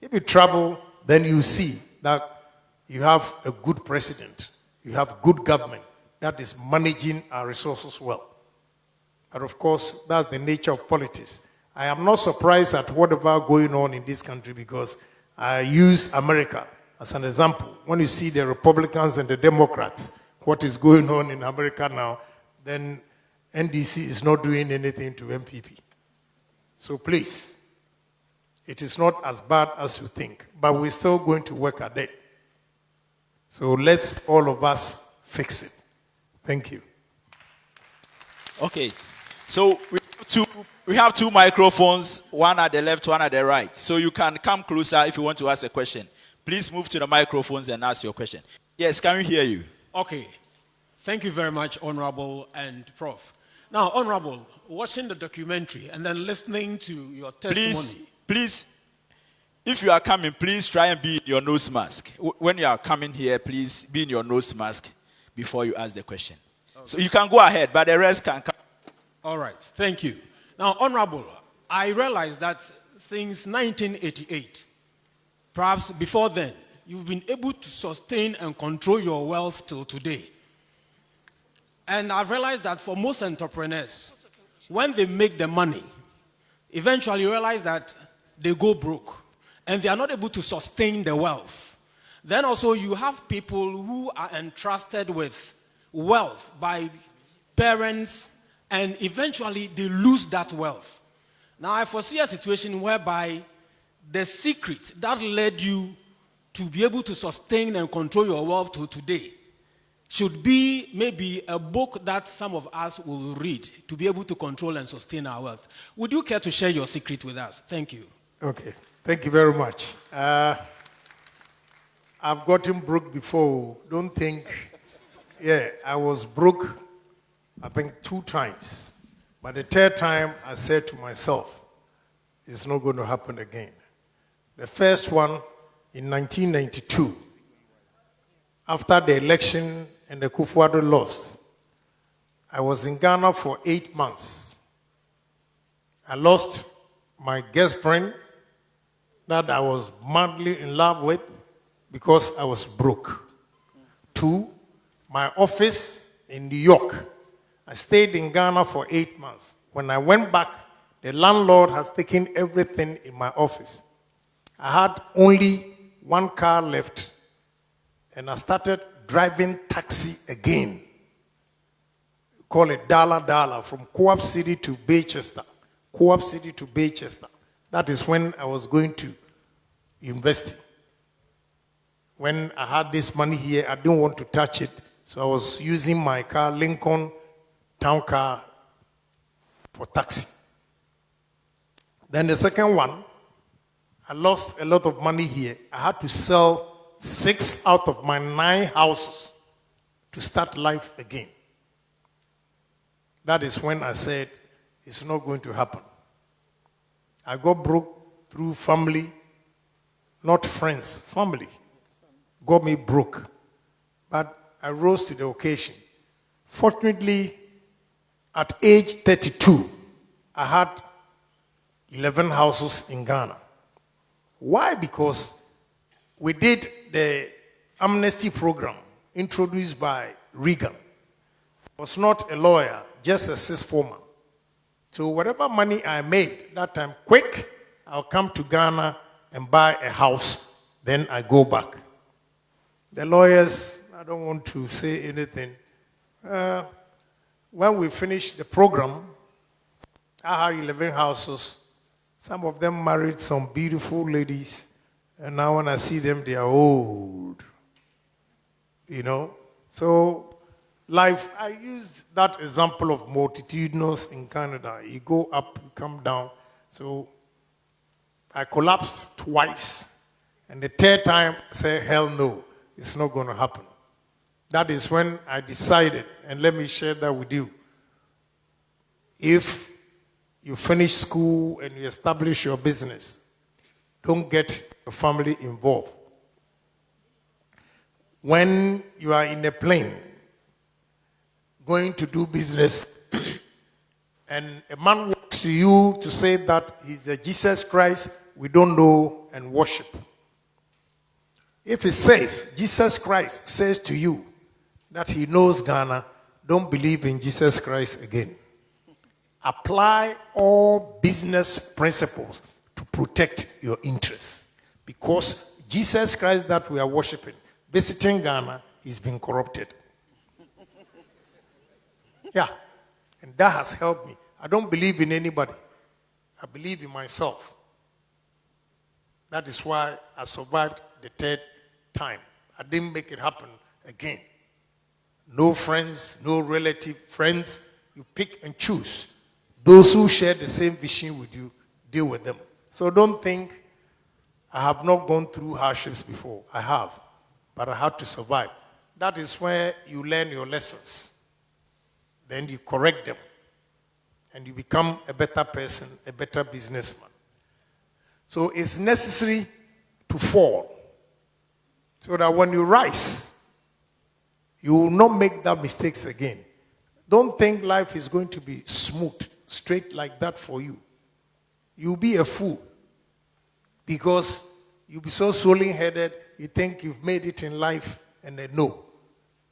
If you travel, then you see that you have a good president. You have good government that is managing our resources well. But of course, that's the nature of politics. I am not surprised at whatever going on in this country because I use America as an example. When you see the Republicans and the Democrats, what is going on in America now, then NDC is not doing anything to MPP. So please, it is not as bad as you think, but we're still going to work at it. So let's all of us fix it. Thank you. Okay, so we have two microphones, one at the left, one at the right. So you can come closer if you want to ask a question. Please move to the microphones and ask your question. Yes, can we hear you? Okay. Thank you very much, Honorable and Prof. Now, Honorable, watching the documentary and then listening to your testimony. Please, if you are coming, please try and be in your nose mask. When you are coming here, please be in your nose mask before you ask the question. Okay. So you can go ahead, but the rest can come. All right. Thank you. Now, Honorable, I realize that since 1988, perhaps before then, you've been able to sustain and control your wealth till today. And I've realized that for most entrepreneurs, when they make the money, eventually you realize that they go broke and they are not able to sustain the wealth. Then also you have people who are entrusted with wealth by parents and eventually they lose that wealth. Now I foresee a situation whereby the secret that led you to be able to sustain and control your wealth to today should be maybe a book that some of us will read to be able to control and sustain our wealth. Would you care to share your secret with us? Thank you. Okay. Thank you very much. I've gotten broke before. Don't think. Yeah, I was broke, I think 2 times. But the 3rd time, I said to myself, it's not going to happen again. The first one in 1992, after the election and the Kufuado lost, I was in Ghana for 8 months. I lost my girlfriend that I was madly in love with because I was broke. 2, my office in New York. I stayed in Ghana for 8 months. When I went back, the landlord has taken everything in my office. I had only 1 car left, and I started driving taxi again. Call it Dala from Co-op City to Baychester. Co-op City to Baychester. That is when I was going to university. When I had this money here, I didn't want to touch it, so I was using my car, Lincoln town car, for taxi. Then the second one, I lost a lot of money here. I had to sell 6 out of my 9 houses to start life again. That is when I said, it's not going to happen. I got broke through family, not friends, family. Got me broke. But I rose to the occasion. Fortunately, at age 32, I had 11 houses in Ghana. Why? Because we did the amnesty program introduced by Reagan. I was not a lawyer, just a sixth foreman. So whatever money I made that time, quick, I'll come to Ghana and buy a house, then I go back. The lawyers, I don't want to say anything. When we finished the program, I had 11 houses. Some of them married some beautiful ladies, and now when I see them, they are old. You know? So, life, I used that example of multitudinous in Canada. You go up, you come down. So, I collapsed twice. And the third time, I said, hell no, it's not going to happen. That is when I decided, and let me share that with you. If you finish school and you establish your business, don't get your family involved. When you are in a plane going to do business and a man walks to you to say that he's the Jesus Christ we don't know and worship. If it says, Jesus Christ says to you that he knows Ghana, don't believe in Jesus Christ again. Apply all business principles to protect your interests. Because Jesus Christ that we are worshiping, visiting Ghana, he's been corrupted. Yeah. And that has helped me. I don't believe in anybody. I believe in myself. That is why I survived the third time. I didn't make it happen again. No friends, no relative friends. You pick and choose. Those who share the same vision with you, deal with them. So don't think I have not gone through hardships before. I have. But I had to survive. That is where you learn your lessons. Then you correct them. And you become a better person, a better businessman. So it's necessary to fall. So that when you rise, you will not make that mistakes again. Don't think life is going to be smooth, straight like that for you. You'll be a fool. Because you'll be so swollen-headed, you think you've made it in life, and then no.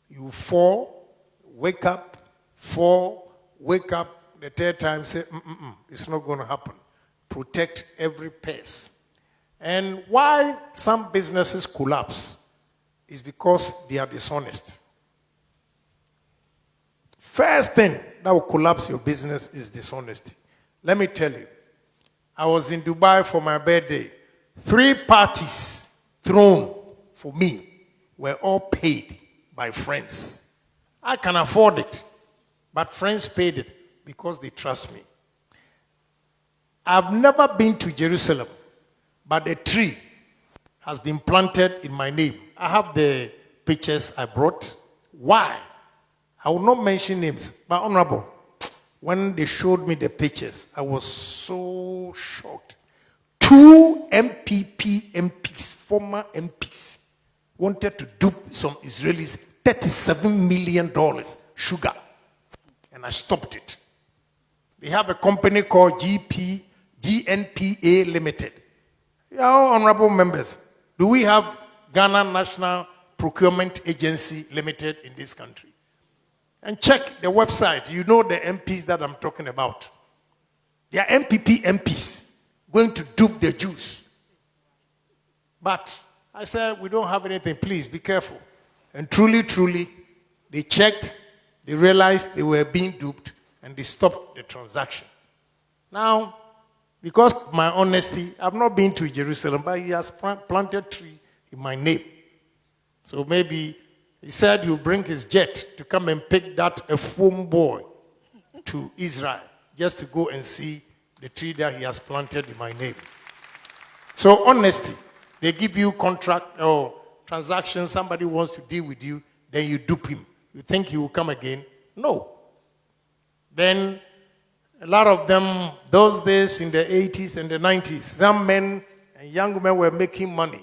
You fall, wake up, fall, wake up, the third time say, it's not going to happen. Protect every pace. And why some businesses collapse is because they are dishonest. First thing that will collapse your business is dishonesty. Let me tell you, I was in Dubai for my birthday. 3 parties thrown for me were all paid by friends. I can afford it, but friends paid it because they trust me. I've never been to Jerusalem, but a tree has been planted in my name. I have the pictures I brought. Why? I will not mention names, but Honorable, when they showed me the pictures, I was so shocked. 2 MPs, former MPs, wanted to dupe some Israelis $37 million sugar, and I stopped it. They have a company called GNPA Limited. Our honorable members, do we have Ghana National Procurement Agency Limited in this country? And check the website. You know the MPs that I'm talking about. They are MPP MPs going to dupe the Jews. But I said, we don't have anything. Please be careful. And truly, they checked. They realized they were being duped, and they stopped the transaction. Now, because of my honesty, I've not been to Jerusalem, but he has planted a tree in my name. So maybe he said he'll bring his jet to come and pick that a foam boy to Israel, just to go and see the tree that he has planted in my name. So honesty, they give you contract or transaction, somebody wants to deal with you, then you dupe him. You think he will come again? No. Then a lot of them, those days in the 80s and the 90s, some men and young women were making money.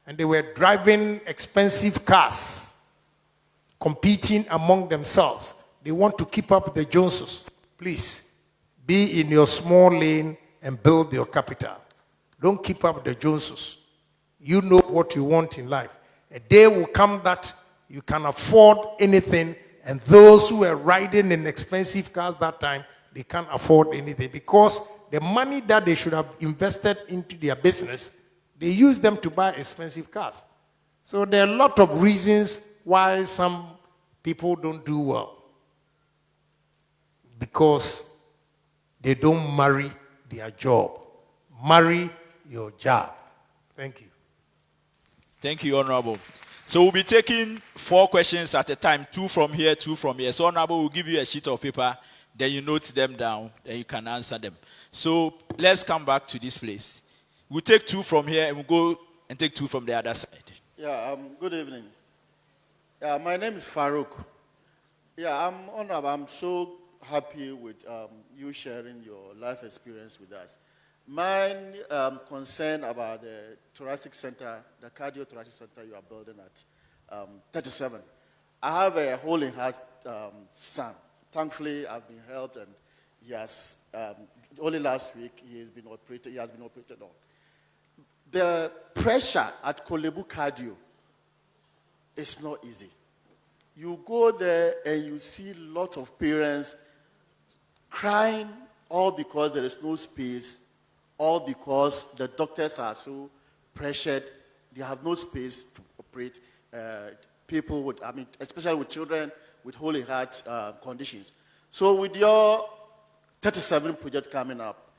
And they were driving expensive cars, competing among themselves. They want to keep up with the Joneses. Please, be in your small lane and build your capital. Don't keep up with the Joneses. You know what you want in life. A day will come that you can afford anything, and those who were riding in expensive cars that time, they can't afford anything because the money that they should have invested into their business, they use them to buy expensive cars. So there are a lot of reasons why some people don't do well. Because they don't marry their job. Marry your job. Thank you. Thank you, Honorable. So we'll be taking 4 questions at a time, 2 from here, 2 from here. So Honorable will give you a sheet of paper, then you note them down, then you can answer them. So let's come back to this place. We'll take 2 from here and we'll go and take 2 from the other side. Yeah, good evening. Yeah, my name is Farouk. Yeah, I'm honored. I'm so happy with you sharing your life experience with us. Mine concern about the thoracic center, the cardiothoracic center you are building at 37. I have a hole in heart son. Thankfully, I've been helped, and he has only last week he has been operated on. The pressure at Kolebu Cardio is not easy. You go there and you see a lot of parents crying, all because there is no space, all because the doctors are so pressured, they have no space to operate people with, especially with children with hole in heart conditions. So with your 37 project coming up,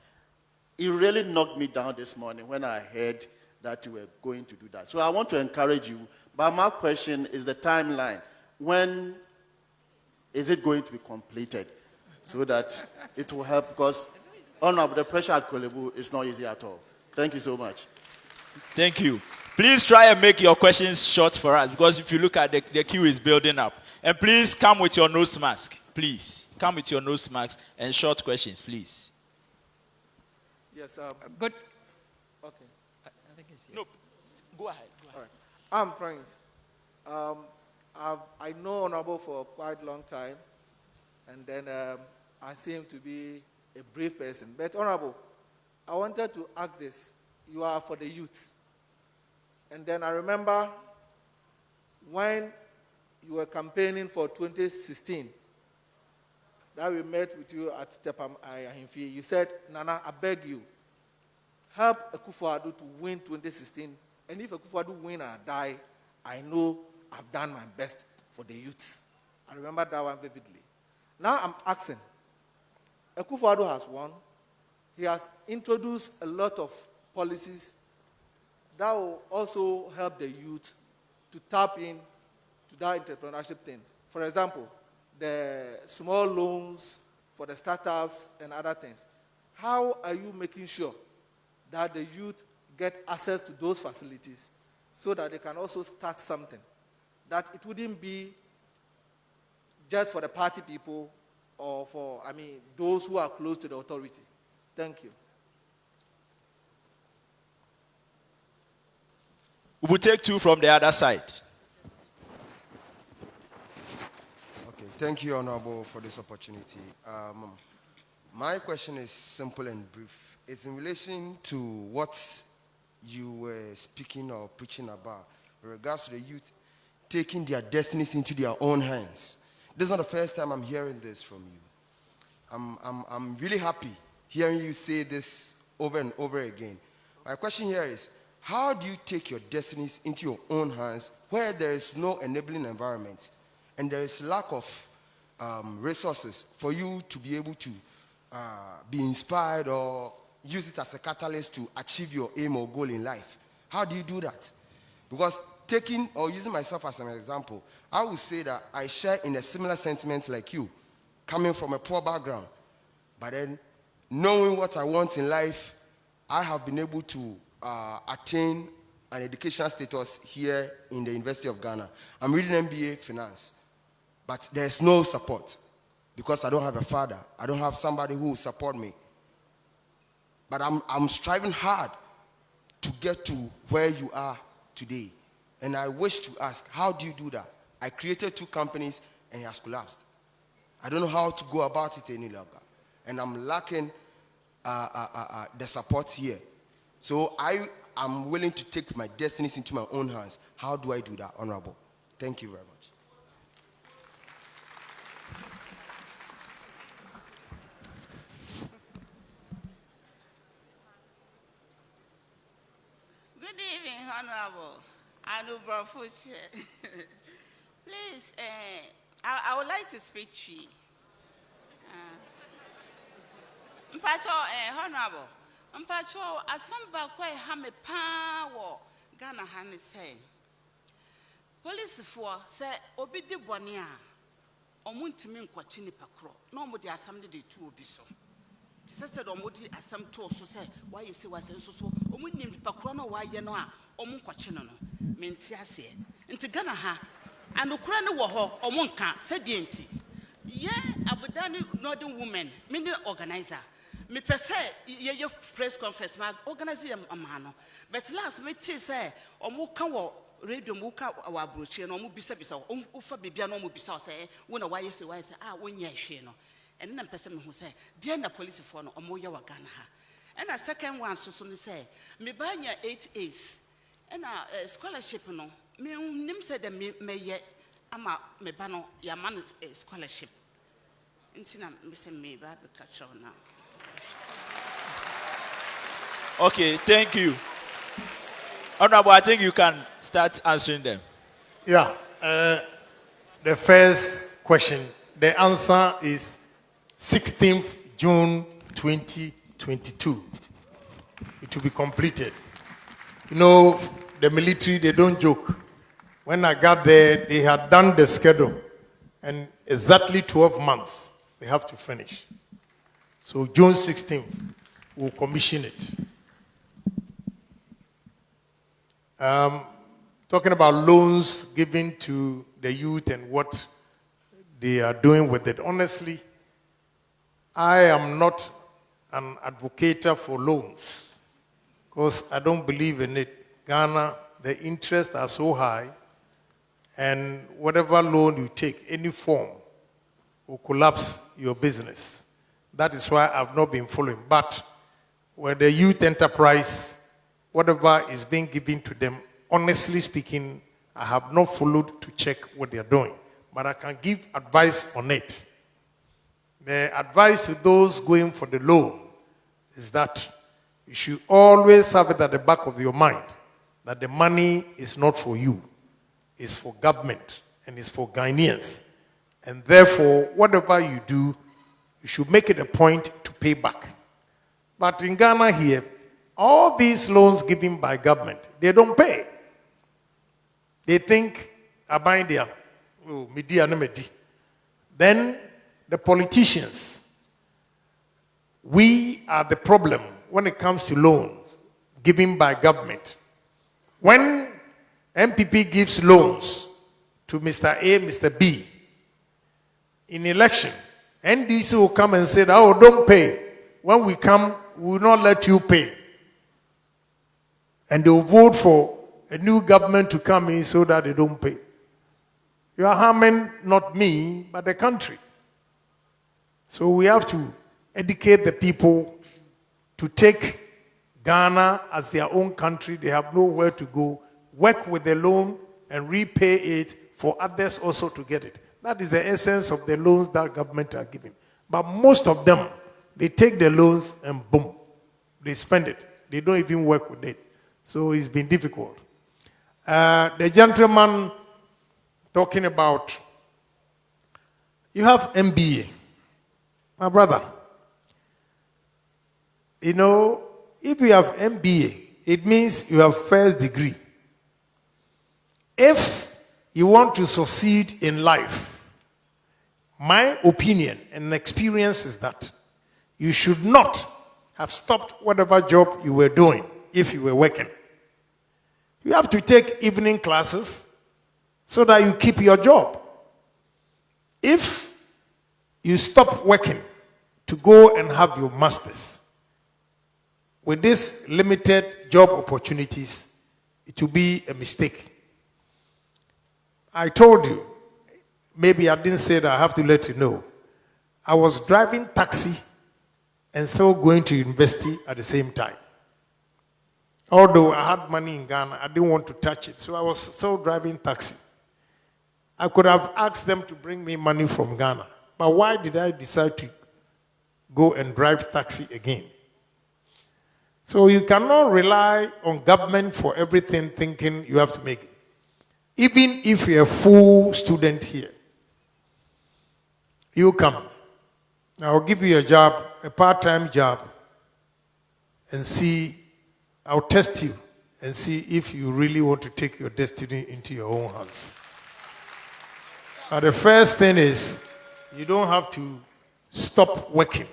it really knocked me down this morning when I heard that you were going to do that. So I want to encourage you, but my question is the timeline. When is it going to be completed so that it will help? Because the pressure at Kolebu is not easy at all. Thank you so much. Thank you. Please try and make your questions short for us, because if you look at the queue is building up. And please come with your nose mask. Please come with your nose mask and short questions, please. Yes, good. Okay. I think it's here. No, go ahead. All right. I'm Prince. I know Honorable for quite a long time, and then I seem to be a brave person. But Honorable, I wanted to ask this. You are for the youth. And then I remember when you were campaigning for 2016, that we met with you at Tepam Ahimfi. You said, Nana, I beg you, help Akufo-Addo to win 2016. And if Akufo-Addo win or die, I know I've done my best for the youth. I remember that one vividly. Now I'm asking, Akufo-Addo has won. He has introduced a lot of policies that will also help the youth to tap in to that entrepreneurship thing. For example, the small loans for the startups and other things. How are you making sure that the youth get access to those facilities so that they can also start something? That it wouldn't be just for the party people or for, those who are close to the authority. Thank you. We will take 2 from the other side. Okay, thank you, Honorable, for this opportunity. My question is simple and brief. It's in relation to what you were speaking or preaching about with regards to the youth taking their destinies into their own hands. This is not the first time I'm hearing this from you. I'm really happy hearing you say this over and over again. My question here is, how do you take your destinies into your own hands where there is no enabling environment and there is lack of resources for you to be able to be inspired or use it as a catalyst to achieve your aim or goal in life? How do you do that? Because taking or using myself as an example, I would say that I share in a similar sentiment like you, coming from a poor background. But then, knowing what I want in life, I have been able to attain an educational status here in the University of Ghana. I'm reading MBA Finance, but there's no support because I don't have a father. I don't have somebody who will support me. But I'm striving hard to get to where you are today. And I wish to ask, how do you do that? I created 2 companies and it has collapsed. I don't know how to go about it any longer. And I'm lacking the support here. So I am willing to take my destinies into my own hands. How do I do that, Honorable? Thank you very much. Good evening, Honorable Anubrafuche. Please, I would like to speak to you. Mpacho, Honorable, Mpacho, asamba kwa hame power Ghana hani say. Police for say obidi bonia omuntimi nkwachi ni pakro. No mo di asamde de tu obiso. Ti se omodi asam to so say why you say was so omunnim pakro no why ye no a omun kwachi no no. Menti ase. Nti Ghana ha anokura ne wo ho omunka se die nti. Ye abudani northern women mini organizer. Me per se ye press conference ma organize amano. But last me ti say omu ka wo radio mu ka wa broche no omu bisa ofa bibia no omu bisa say wo na why say wonya hwe no. And na person me hu say dey na police for no omu ye wa Ghana ha. And a second one so ni say me banya 8 A's. And a scholarship no me nim say the me ye ama me ba no ya man scholarship. Intina me say me ba be catch now. Okay, thank you. Honorable, I think you can start answering them. Yeah. The first question, the answer is 16th June 2022. It will be completed. You know, the military, they don't joke. When I got there, they had done the schedule. And exactly 12 months, they have to finish. So June 16th, we'll commission it. Talking about loans given to the youth and what they are doing with it. Honestly, I am not an advocate for loans because I don't believe in it. Ghana, the interests are so high, and whatever loan you take, any form, will collapse your business. That is why I've not been following. But with the youth enterprise, whatever is being given to them, honestly speaking, I have not followed to check what they are doing. But I can give advice on it. The advice to those going for the loan is that you should always have it at the back of your mind that the money is not for you. It's for government and it's for Ghanaians. And therefore, whatever you do, you should make it a point to pay back. But in Ghana here, all these loans given by government, they don't pay. They think, Abandia, Medi and Medi. Then the politicians, we are the problem when it comes to loans given by government. When MPP gives loans to Mr. A, Mr. B, in election, NDC will come and say, oh, don't pay. When we come, we will not let you pay. And they will vote for a new government to come in so that they don't pay. You are harming not me, but the country. So we have to educate the people to take Ghana as their own country. They have nowhere to go. Work with the loan and repay it for others also to get it. That is the essence of the loans that government are giving. But most of them, they take the loans and boom, they spend it. They don't even work with it. So it's been difficult. The gentleman talking about, you have MBA. My brother, you know, if you have MBA, it means you have first degree. If you want to succeed in life, my opinion and experience is that you should not have stopped whatever job you were doing if you were working. You have to take evening classes so that you keep your job. If you stop working to go and have your master's, with these limited job opportunities, it will be a mistake. I told you, maybe I didn't say that, I have to let you know. I was driving taxi and still going to university at the same time. Although I had money in Ghana, I didn't want to touch it, so I was still driving taxi. I could have asked them to bring me money from Ghana, but why did I decide to go and drive taxi again? So you cannot rely on government for everything thinking you have to make it. Even if you're a full student here, you come. I'll give you a job, a part-time job, and see, I'll test you and see if you really want to take your destiny into your own hands. But the first thing is, you don't have to stop working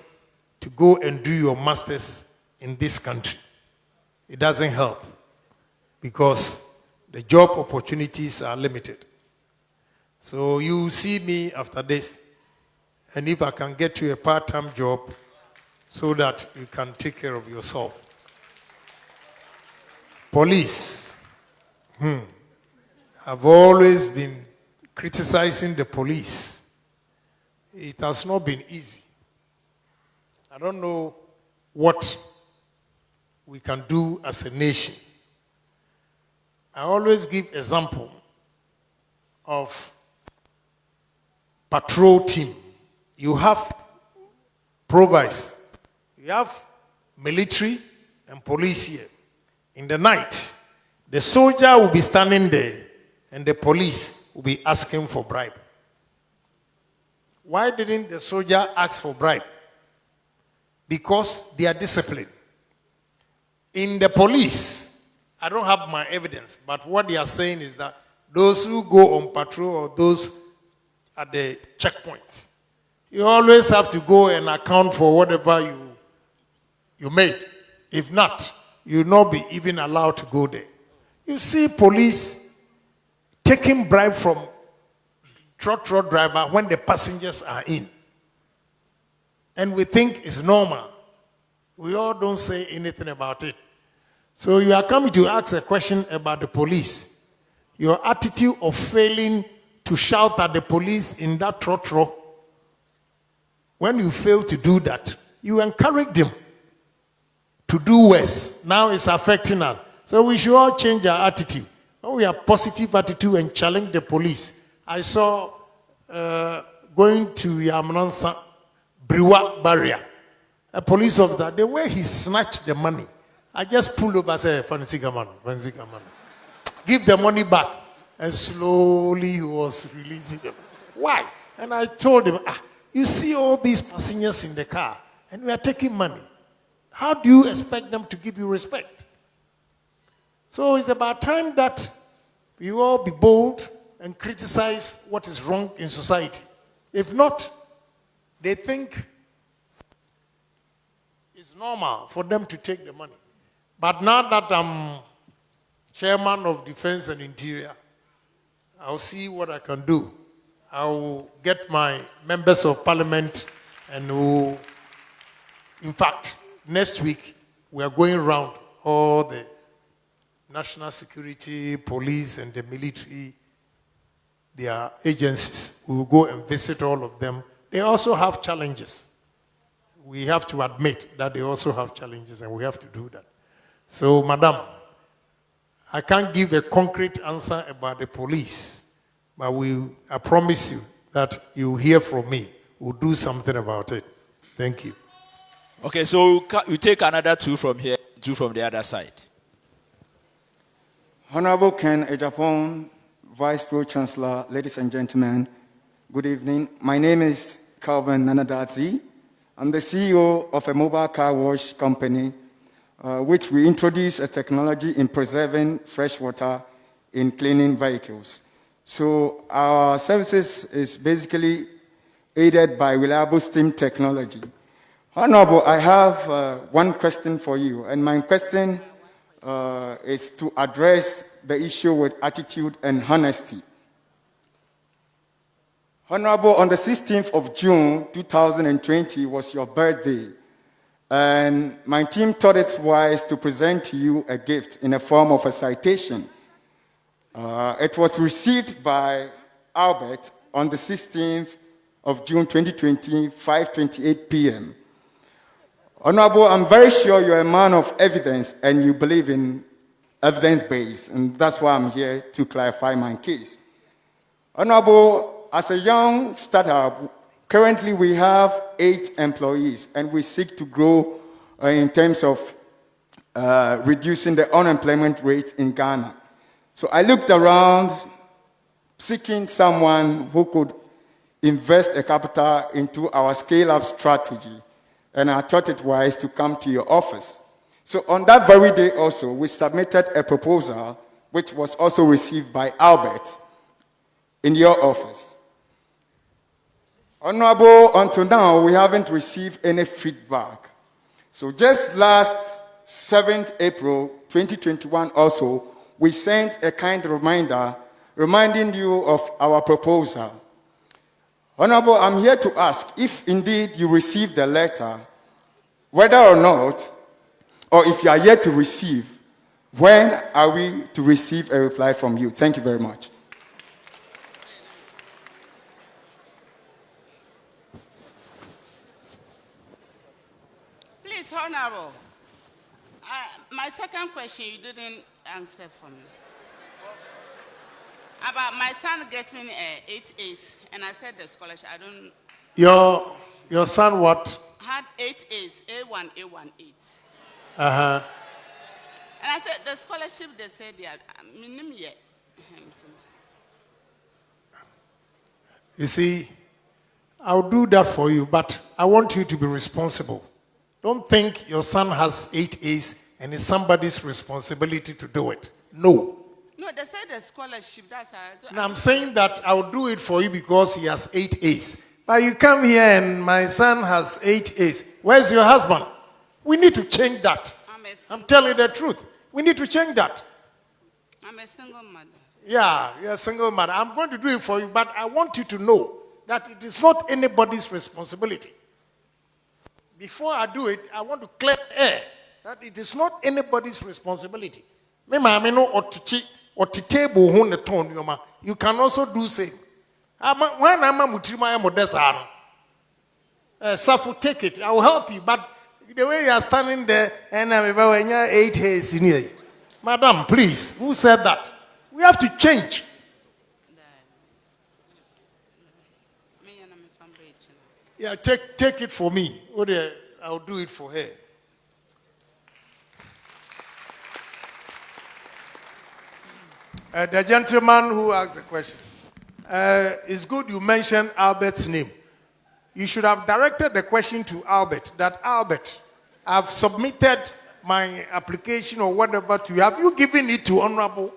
to go and do your master's in this country. It doesn't help because the job opportunities are limited. So you see me after this, and if I can get you a part-time job so that you can take care of yourself. Police. I've always been criticizing the police. It has not been easy. I don't know what we can do as a nation. I always give example of patrol team. You have provides, you have military and police here. In the night, the soldier will be standing there and the police will be asking for bribe. Why didn't the soldier ask for bribe? Because they are disciplined. In the police, I don't have my evidence, but what they are saying is that those who go on patrol or those at the checkpoint, you always have to go and account for whatever you made. If not, you will not be even allowed to go there. You see police taking bribe from truck driver when the passengers are in. And we think it's normal. We all don't say anything about it. So you are coming to ask a question about the police. Your attitude of failing to shout at the police in that trotro, when you fail to do that, you encourage them to do worse. Now it's affecting us. So we should all change our attitude. When we have positive attitude and challenge the police. I saw going to Yamnansa Briwa barrier, a police officer, the way he snatched the money, I just pulled over and said, Fansigaman, give the money back. And slowly he was releasing them. Why? And I told him, you see all these passengers in the car, and we are taking money. How do you expect them to give you respect? So it's about time that we all be bold and criticize what is wrong in society. If not, they think it's normal for them to take the money. But now that I'm chairman of Defense and Interior, I'll see what I can do. I'll get my members of parliament and in fact, next week, we are going around all the national security, police, and the military, their agencies. We will go and visit all of them. They also have challenges. we have to admit that they also have challenges, and we have to do that. So, Madam, I can't give a concrete answer about the police, but I promise you that you hear from me. We'll do something about it. Thank you. Okay, so you take another two from here, two from the other side. Honorable Ken Agyapong, Vice Pro Chancellor, ladies and gentlemen, good evening. My name is Calvin Nanadazi. I'm the CEO of a mobile car wash company, which we introduce a technology in preserving fresh water in cleaning vehicles. So our services is basically aided by reliable steam technology. Honorable, I have one question for you, and my question is to address the issue with attitude and honesty. Honorable, on the 16th of June 2020 was your birthday, and my team thought it wise to present to you a gift in the form of a citation. It was received by Albert on the 16th of June 2020, 5:28 p.m. Honorable, I'm very sure you're a man of evidence and you believe in evidence-based, and that's why I'm here to clarify my case. Honorable, as a young startup, currently we have 8 employees, and we seek to grow in terms of reducing the unemployment rate in Ghana. So I looked around seeking someone who could invest a capital into our scale-up strategy, and I thought it wise to come to your office. So on that very day also, we submitted a proposal which was also received by Albert in your office. Honorable, until now, we haven't received any feedback. So just last 7th April 2021 also, we sent a kind reminder reminding you of our proposal. Honorable, I'm here to ask if indeed you received the letter, whether or not, or if you are yet to receive, when are we to receive a reply from you? Thank you very much. Please, Honorable, my second question you didn't answer for me. About my son getting 8 A's, and I said the scholarship, I don't... Your son what? Had 8 A's, A1, A1, 8. Uh-huh. And I said, the scholarship, they said they are... You see, I'll do that for you, but I want you to be responsible. Don't think your son has 8 A's and it's somebody's responsibility to do it. No. No, they said the scholarship, that's how I do. Now I'm saying that I'll do it for you because he has 8 A's. But you come here and my son has 8 A's. Where's your husband? We need to change that. I'm telling you the truth. We need to change that. I'm a single mother. Yeah, you're a single mother. I'm going to do it for you, but I want you to know that it is not anybody's responsibility. Before I do it, I want to clear the air that it is not anybody's responsibility. You can also do same. When I'm a mutrima modesa, Safu, take it. I will help you. But the way you are standing there, and I'm about 8 A's in here. Madam, please, who said that? We have to change. Yeah, take it for me. I'll do it for her. The gentleman who asked the question. It's good you mentioned Albert's name. You should have directed the question to Albert, that Albert, I've submitted my application or whatever to you. Have you given it to Honorable?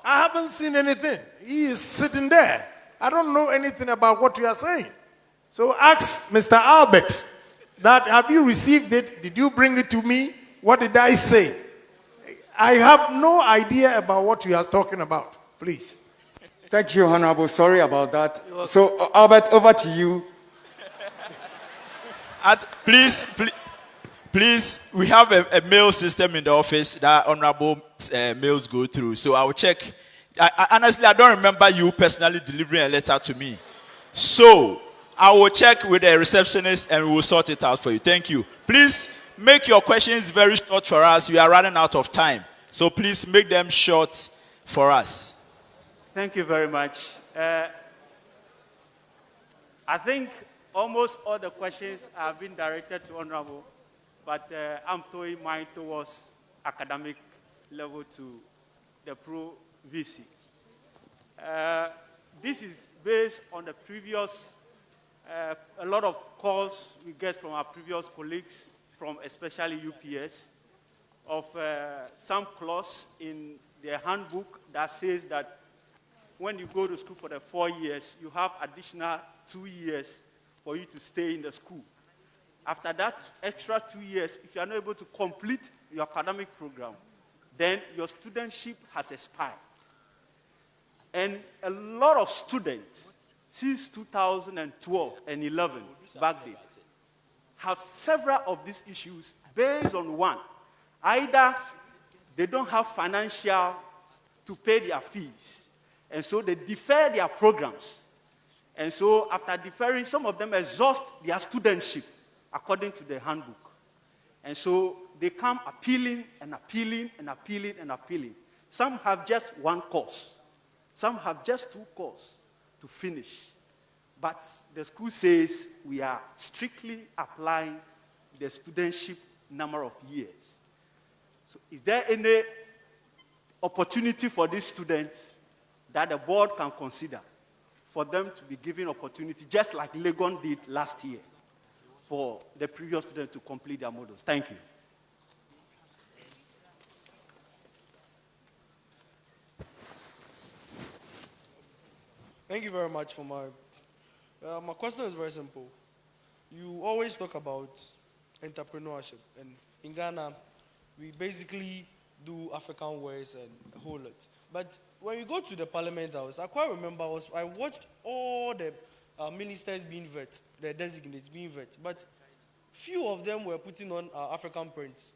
I haven't seen anything. He is sitting there. I don't know anything about what you are saying. So ask Mr. Albert that, have you received it? Did you bring it to me? What did I say? I have no idea about what you are talking about. Please. Thank you, Honorable. Sorry about that. So, Albert, over to you. Please, we have a mail system in the office that Honorable mails go through. So I will check. Honestly, I don't remember you personally delivering a letter to me. So I will check with the receptionist and we will sort it out for you. Thank you. Please make your questions very short for us. We are running out of time. So please make them short for us. Thank you very much. I think almost all the questions have been directed to Honorable, but I'm throwing mine towards academic level to the Pro VC. This is based on the previous, a lot of calls we get from our previous colleagues, from especially UPS, of some clause in their handbook that says that when you go to school for the 4 years, you have additional 2 years for you to stay in the school. After that extra 2 years, if you are not able to complete your academic program, then your studentship has expired. And a lot of students, since 2012 and 11, back then, have several of these issues based on one. Either they don't have financial to pay their fees, and so they defer their programs. And so after deferring, some of them exhaust their studentship according to the handbook. And so they come appealing and appealing and appealing and appealing. Some have just one course. Some have just 2 courses to finish. But the school says we are strictly applying the studentship number of years. So is there any opportunity for these students that the board can consider for them to be given opportunity, just like Legon did last year, for the previous students to complete their modules? Thank you. Thank you very much for my question is very simple. You always talk about entrepreneurship, and in Ghana, we basically do African wares and a whole lot. But when you go to the Parliament House, I quite remember I watched all the ministers being vet, the designates being vet, but few of them were putting on African prints.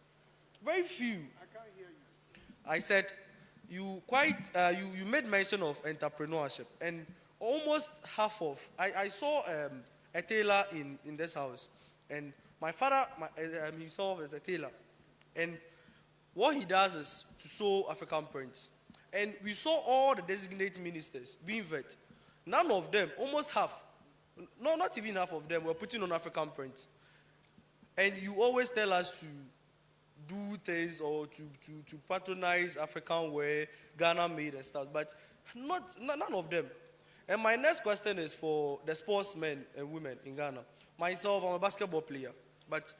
Very few. I can't hear you. I said you made mention of entrepreneurship, and almost half of, I saw a tailor in this house, and my father himself is a tailor, and what he does is to sew African prints. And we saw all the designated ministers being vet. None of them, almost half, no, not even half of them, were putting on African prints. And you always tell us to do things or to patronize African wear, Ghana made and stuff, but none of them. And my next question is for the sportsmen and women in Ghana. Myself, I'm a basketball player, but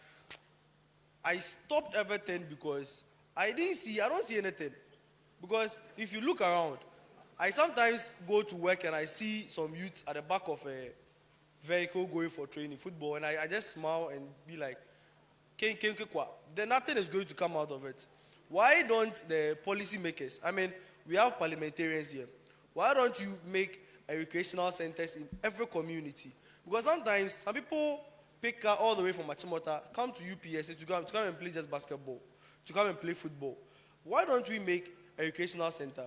I stopped everything because I don't see anything. Because if you look around, I sometimes go to work and I see some youth at the back of a vehicle going for training football, and I just smile and be like, then nothing is going to come out of it. Why don't the policy makers, I mean, we have parliamentarians here, why don't you make recreational centers in every community? Because sometimes some people pick car all the way from Machimota, come to UPS to come and play just basketball, to come and play football. Why don't we make a recreational center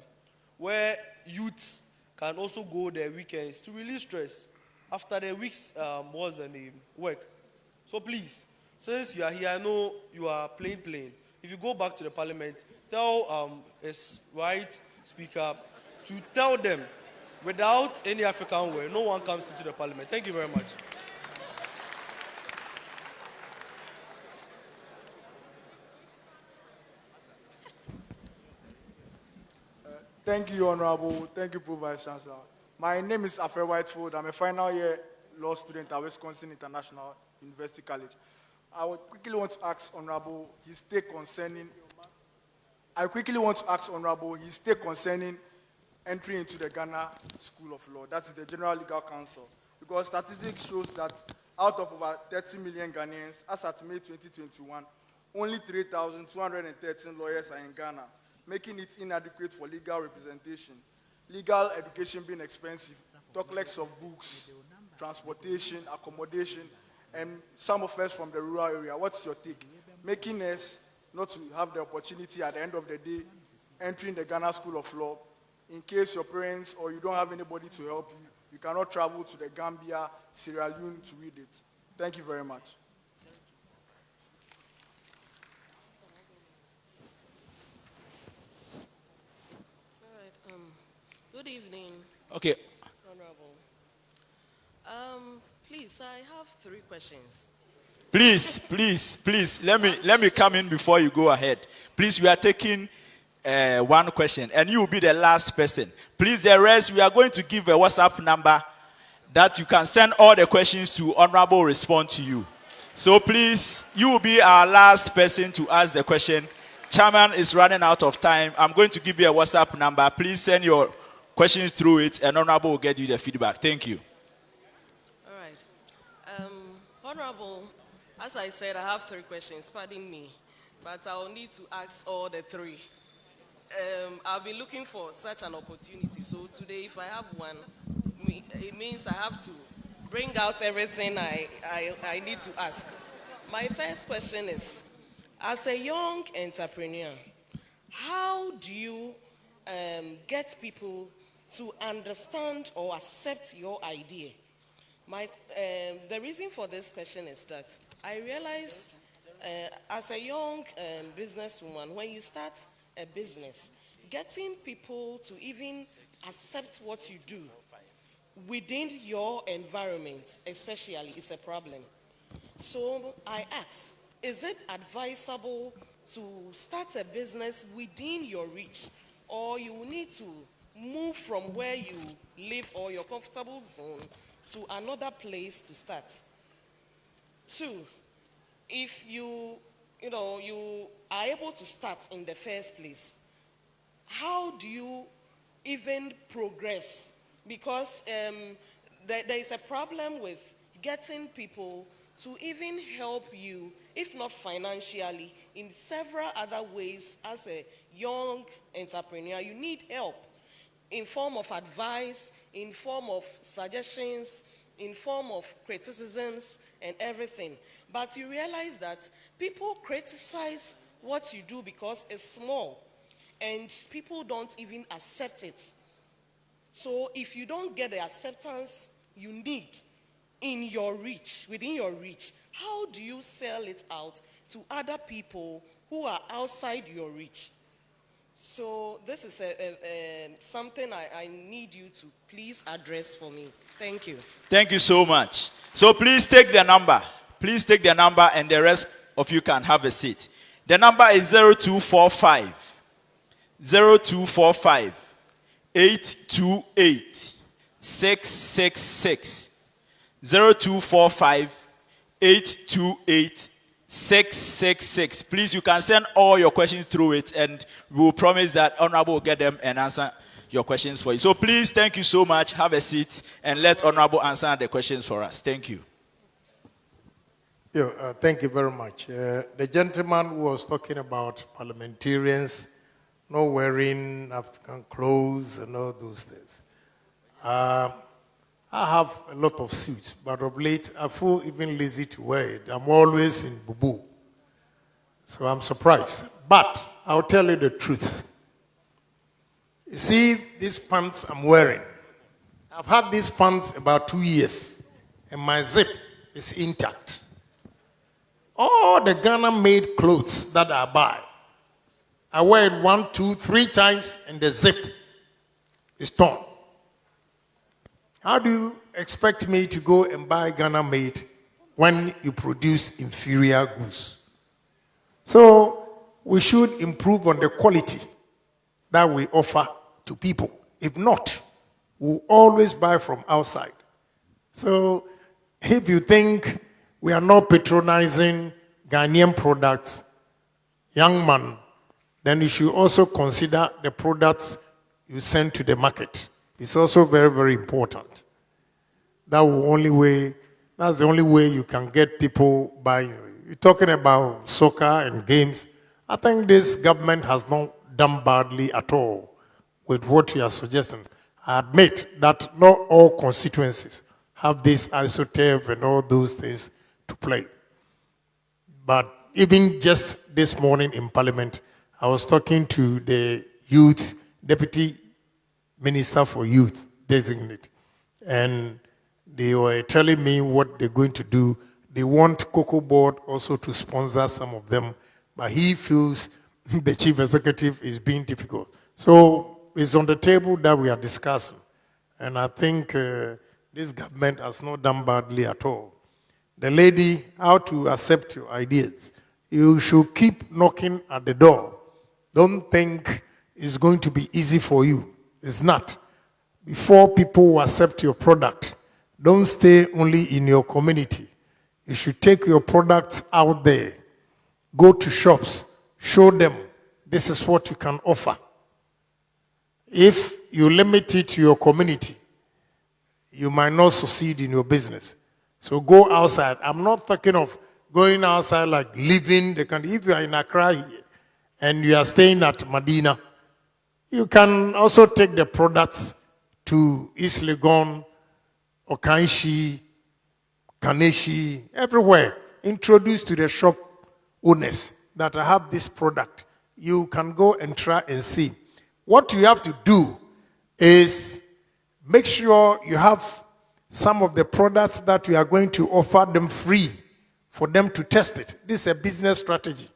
where youths can also go their weekends to release stress after their weeks work? So please, since you are here, I know you are playing. If you go back to the parliament, tell his right speaker to tell them without any African wear, no one comes into the parliament. Thank you very much. Thank you, Honorable. Thank you, Pro Vice Chancellor. My name is Afre Whitefield. I'm a final year law student at Wisconsin International University College. I would quickly want to ask Honorable his take concerning entry into the Ghana School of Law. That is the General Legal Council. Because statistics shows that out of over 30 million Ghanaians, as at May 2021, only 3,213 lawyers are in Ghana, making it inadequate for legal representation. Legal education being expensive, talk less of books, transportation, accommodation, and some of us from the rural area. What's your take? Making us not to have the opportunity at the end of the day, entering the Ghana School of Law, in case your parents or you don't have anybody to help you, You cannot travel to the Gambia, Sierra Leone to read it. Thank you very much. Good evening. Okay. Honorable. Please, I have 3 questions. Please, let me come in before you go ahead. Please, we are taking one question, and you will be the last person. Please, the rest, we are going to give a WhatsApp number that you can send all the questions to. Honorable respond to you. So please, you will be our last person to ask the question. Chairman is running out of time. I'm going to give you a WhatsApp number. Please send your questions through it, and Honorable will get you the feedback. Thank you. All right. Honorable, as I said, I have 3 questions. Pardon me, but I'll need to ask all the 3. I've been looking for such an opportunity. So today, if I have one, it means I have to bring out everything I need to ask. My first question is, as a young entrepreneur, how do you get people to understand or accept your idea? The reason for this question is that I realize as a young businesswoman, when you start a business, getting people to even accept what you do within your environment especially is a problem. So I ask, is it advisable to start a business within your reach, or you need to move from where you live or your comfortable zone to another place to start? 2, if you are able to start in the first place, how do you even progress? Because there is a problem with getting people to even help you, if not financially, in several other ways. As a young entrepreneur, you need help in form of advice, in form of suggestions, in form of criticisms and everything. But you realize that people criticize what you do because it's small and people don't even accept it. So if you don't get the acceptance you need in your reach, within your reach, how do you sell it out to other people who are outside your reach? So this is something I need you to please address for me. Thank you. Thank you so much. So please take the number. Please take the number, and the rest of you can have a seat. The number is 0245 828 666. 0245 828 666. Please, you can send all your questions through it, and we will promise that Honorable will get them and answer your questions for you. So please, thank you so much. Have a seat and let Honorable answer the questions for us. Thank you. Thank you very much. The gentleman who was talking about parliamentarians not wearing African clothes and all those things. I have a lot of suits, but of late I feel even lazy to wear it. I'm always in bubu. So I'm surprised. But I'll tell you the truth. You see, these pants I'm wearing, I've had these pants about 2 years, and my zip is intact. All the Ghana-made clothes that I buy, I wear it 1, 2, 3 times, and the zip is torn. How do you expect me to go and buy Ghana-made when you produce inferior goods? So we should improve on the quality that we offer to people. If not, we'll always buy from outside. So if you think we are not patronizing Ghanaian products, young man, then you should also consider the products you send to the market. It's also very, very important. That's the only way you can get people buying. You're talking about soccer and games. I think this government has not done badly at all with what you are suggesting. I admit that not all constituencies have this isoturf and all those things to play. But even just this morning in Parliament, I was talking to the Deputy Minister for Youth designate. and they were telling me what they're going to do. They want Cocoa Board also to sponsor some of them, but he feels the chief executive is being difficult. So it's on the table that we are discussing, and I think this government has not done badly at all. The lady, how to accept your ideas. You should keep knocking at the door. Don't think it's going to be easy for you. It's not. Before people will accept your product, don't stay only in your community. You should take your products out there. Go to shops. Show them this is what you can offer. If you limit it to your community, you might not succeed in your business. So go outside. I'm not talking of going outside like living the country. If you are in Accra here and you are staying at Medina, you can also take the products to East Legon, Okanshi, Kaneshi, everywhere. Introduce to the shop owners that I have this product. You can go and try and see. What you have to do is make sure you have some of the products that we are going to offer them free for them to test it. This is a business strategy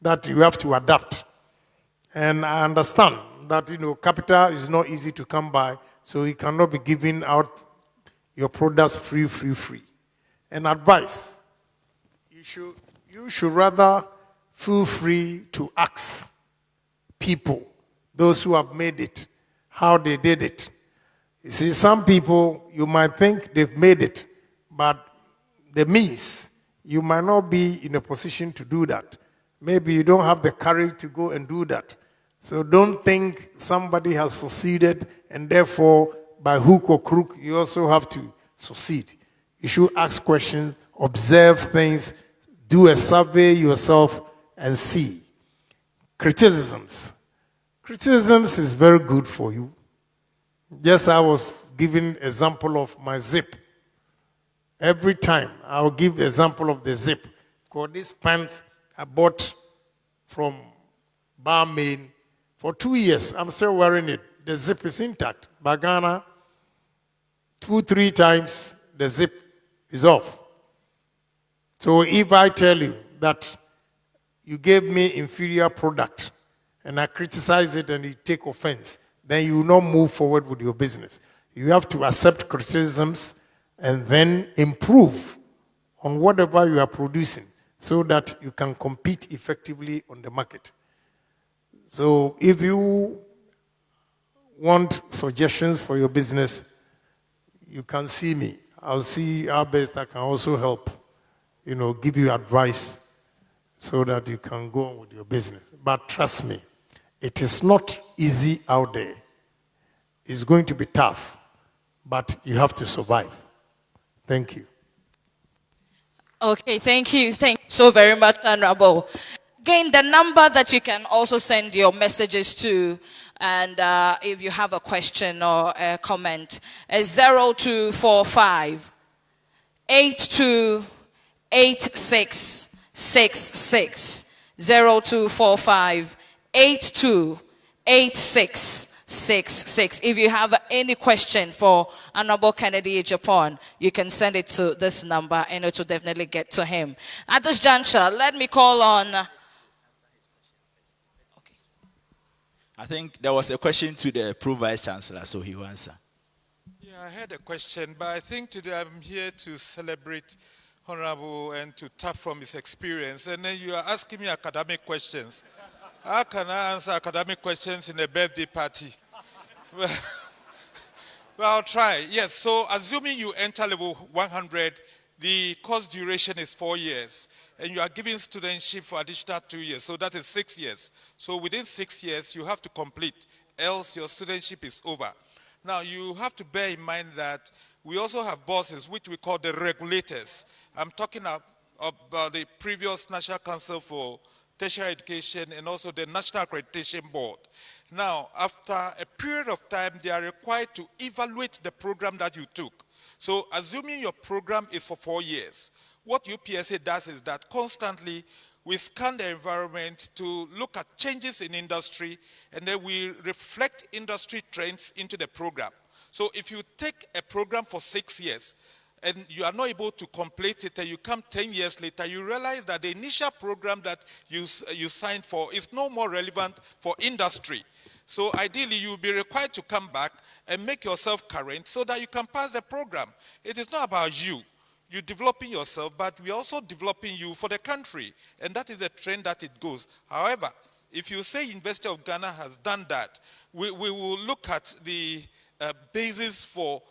that you have to adapt. And I understand that, capital is not easy to come by, so you cannot be giving out your products free. And advice, you should rather feel free to ask people, those who have made it, how they did it. You see, some people, you might think they've made it, but the means, you might not be in a position to do that. Maybe you don't have the courage to go and do that. So don't think somebody has succeeded and therefore by hook or crook you also have to succeed. You should ask questions, observe things, do a survey yourself and see. Criticisms. Criticisms is very good for you. Just I was giving example of my zip. Every time I'll give the example of the zip. Because these pants I bought from Barmain for 2 years. I'm still wearing it. The zip is intact. Bagana, 2-3 times the zip is off. So if I tell you that you gave me inferior product and I criticize it and you take offense, then you will not move forward with your business. You have to accept criticisms and then improve on whatever you are producing so that you can compete effectively on the market. So if you want suggestions for your business, you can see me. I'll see how best I can also help, give you advice so that you can go on with your business. But trust me, it is not easy out there. It's going to be tough, but you have to survive. Thank you. Okay, thank you. Thank you so very much, Honorable. Again, the number that you can also send your messages to, and if you have a question or a comment, is 0245 828666. 0245 828666. If you have any question for Honorable Kennedy Agyapong, you can send it to this number and it will definitely get to him. At this juncture, let me call on... I think there was a question to the Pro Vice Chancellor, so he will answer. Yeah, I had a question, but I think today I'm here to celebrate Honorable and to tap from his experience. And then you are asking me academic questions. How can I answer academic questions in a birthday party? Well, I'll try. Yes, so assuming you enter level 100, the course duration is 4 years. And you are giving studentship for additional 2 years. So that is 6 years. So within 6 years, you have to complete, else your studentship is over. Now, you have to bear in mind that we also have bosses, which we call the regulators. I'm talking about the previous National Council for Tertiary Education and also the National Accreditation Board. Now, after a period of time, they are required to evaluate the program that you took. So, assuming your program is for 4 years, what UPSA does is that constantly we scan the environment to look at changes in industry, and then we reflect industry trends into the program. So if you take a program for 6 years and you are not able to complete it and you come 10 years later, you realize that the initial program that you signed for is no more relevant for industry. So ideally, you will be required to come back and make yourself current so that you can pass the program. It is not about you. You're developing yourself, but we're also developing you for the country. And that is a trend that it goes. However, if you say University of Ghana has done that, we will look at the basis for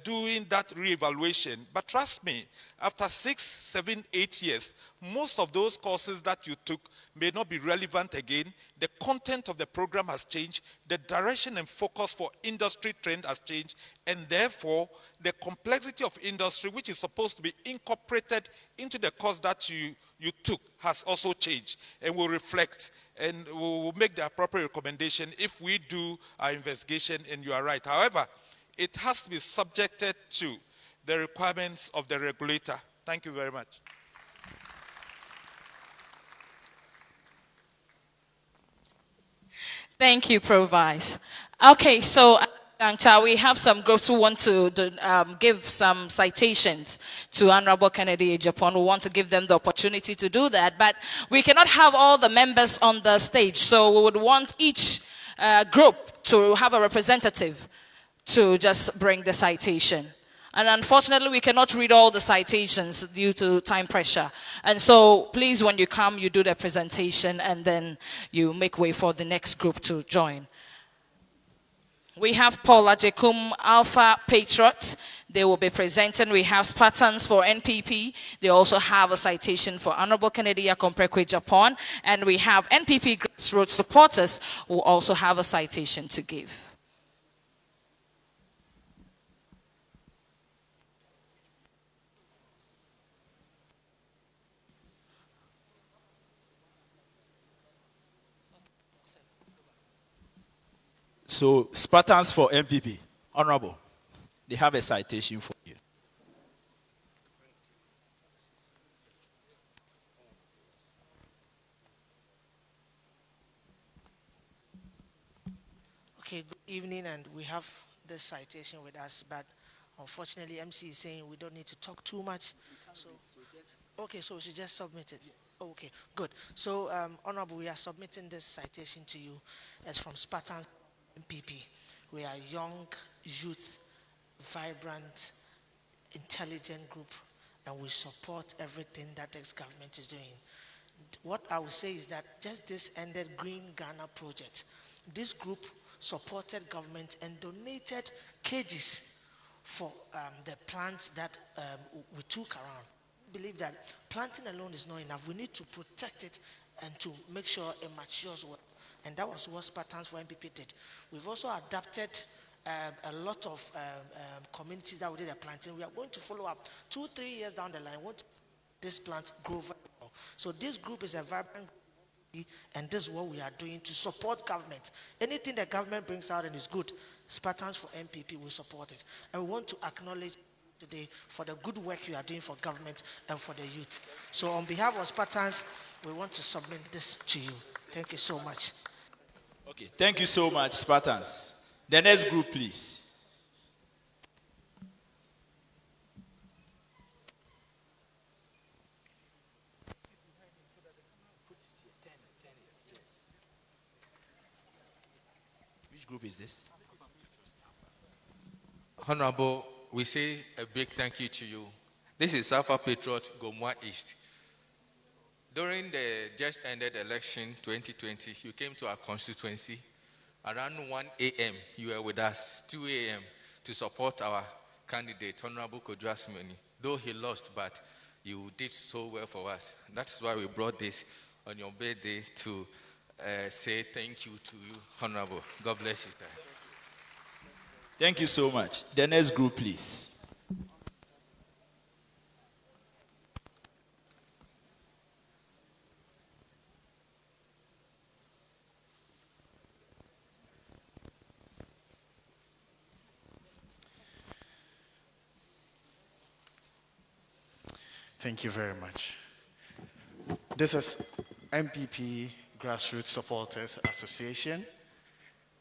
doing that reevaluation. But trust me, after 6, 7, 8 years, most of those courses that you took may not be relevant again. The content of the program has changed. The direction and focus for industry trend has changed. And therefore, the complexity of industry, which is supposed to be incorporated into the course that you took, has also changed and will reflect. And we will make the appropriate recommendation if we do our investigation and you are right. However, it has to be subjected to the requirements of the regulator. Thank you very much. Thank you, Pro-Vice. Okay, so we have some groups who want to give some citations to Honorable Kennedy Agyapong. We want to give them the opportunity to do that, but we cannot have all the members on the stage, so we would want each group to have a representative to just bring the citation. And unfortunately, we cannot read all the citations due to time pressure. And so please, when you come, you do the presentation and then you make way for the next group to join. We have Paul Agyapong, Alpha Patriot. They will be presenting. We have Spartans for NPP. They also have a citation for Honorable Kennedy Agyapong. And we have NPP grassroots supporters who also have a citation to give. So, Spartans for MPP. Honorable, they have a citation for you. Okay, good evening, and we have this citation with us, but unfortunately, MC is saying we don't need to talk too much. So, okay, so we should just submit it. Okay, good. So, Honorable, we are submitting this citation to you as from Spartans MPP. We are a young, youth, vibrant, intelligent group, and we support everything that this government is doing. What I would say is that just this ended Green Ghana project, this group supported government and donated cages for the plants that we took around. I believe that planting alone is not enough. We need to protect it and to make sure it matures well. And that was what Spartans for MPP did. We've also adapted a lot of communities that we did a planting. We are going to follow up 2-3 years down the line. Want this plant grow very well. So this group is a vibrant group, and this is what we are doing to support government. Anything the government brings out and is good, Spartans for MPP will support it. And we want to acknowledge today for the good work you are doing for government and for the youth. So on behalf of Spartans, we want to submit this to you. Thank you so much. Okay, thank you so much, Spartans. The next group, please. Which group is this? Honorable, we say a big thank you to you. This is Alpha Patriot Gomwa East. During the just ended election 2020, you came to our constituency. Around 1 a.m., you were with us, 2 a.m., to support our candidate, Honorable Kodrasmani. Though he lost, but you did so well for us. That's why we brought this on your birthday to say thank you to you, Honorable. God bless you, sir. Thank you so much. The next group, please. Thank you very much. This is MPP Grassroots Supporters Association,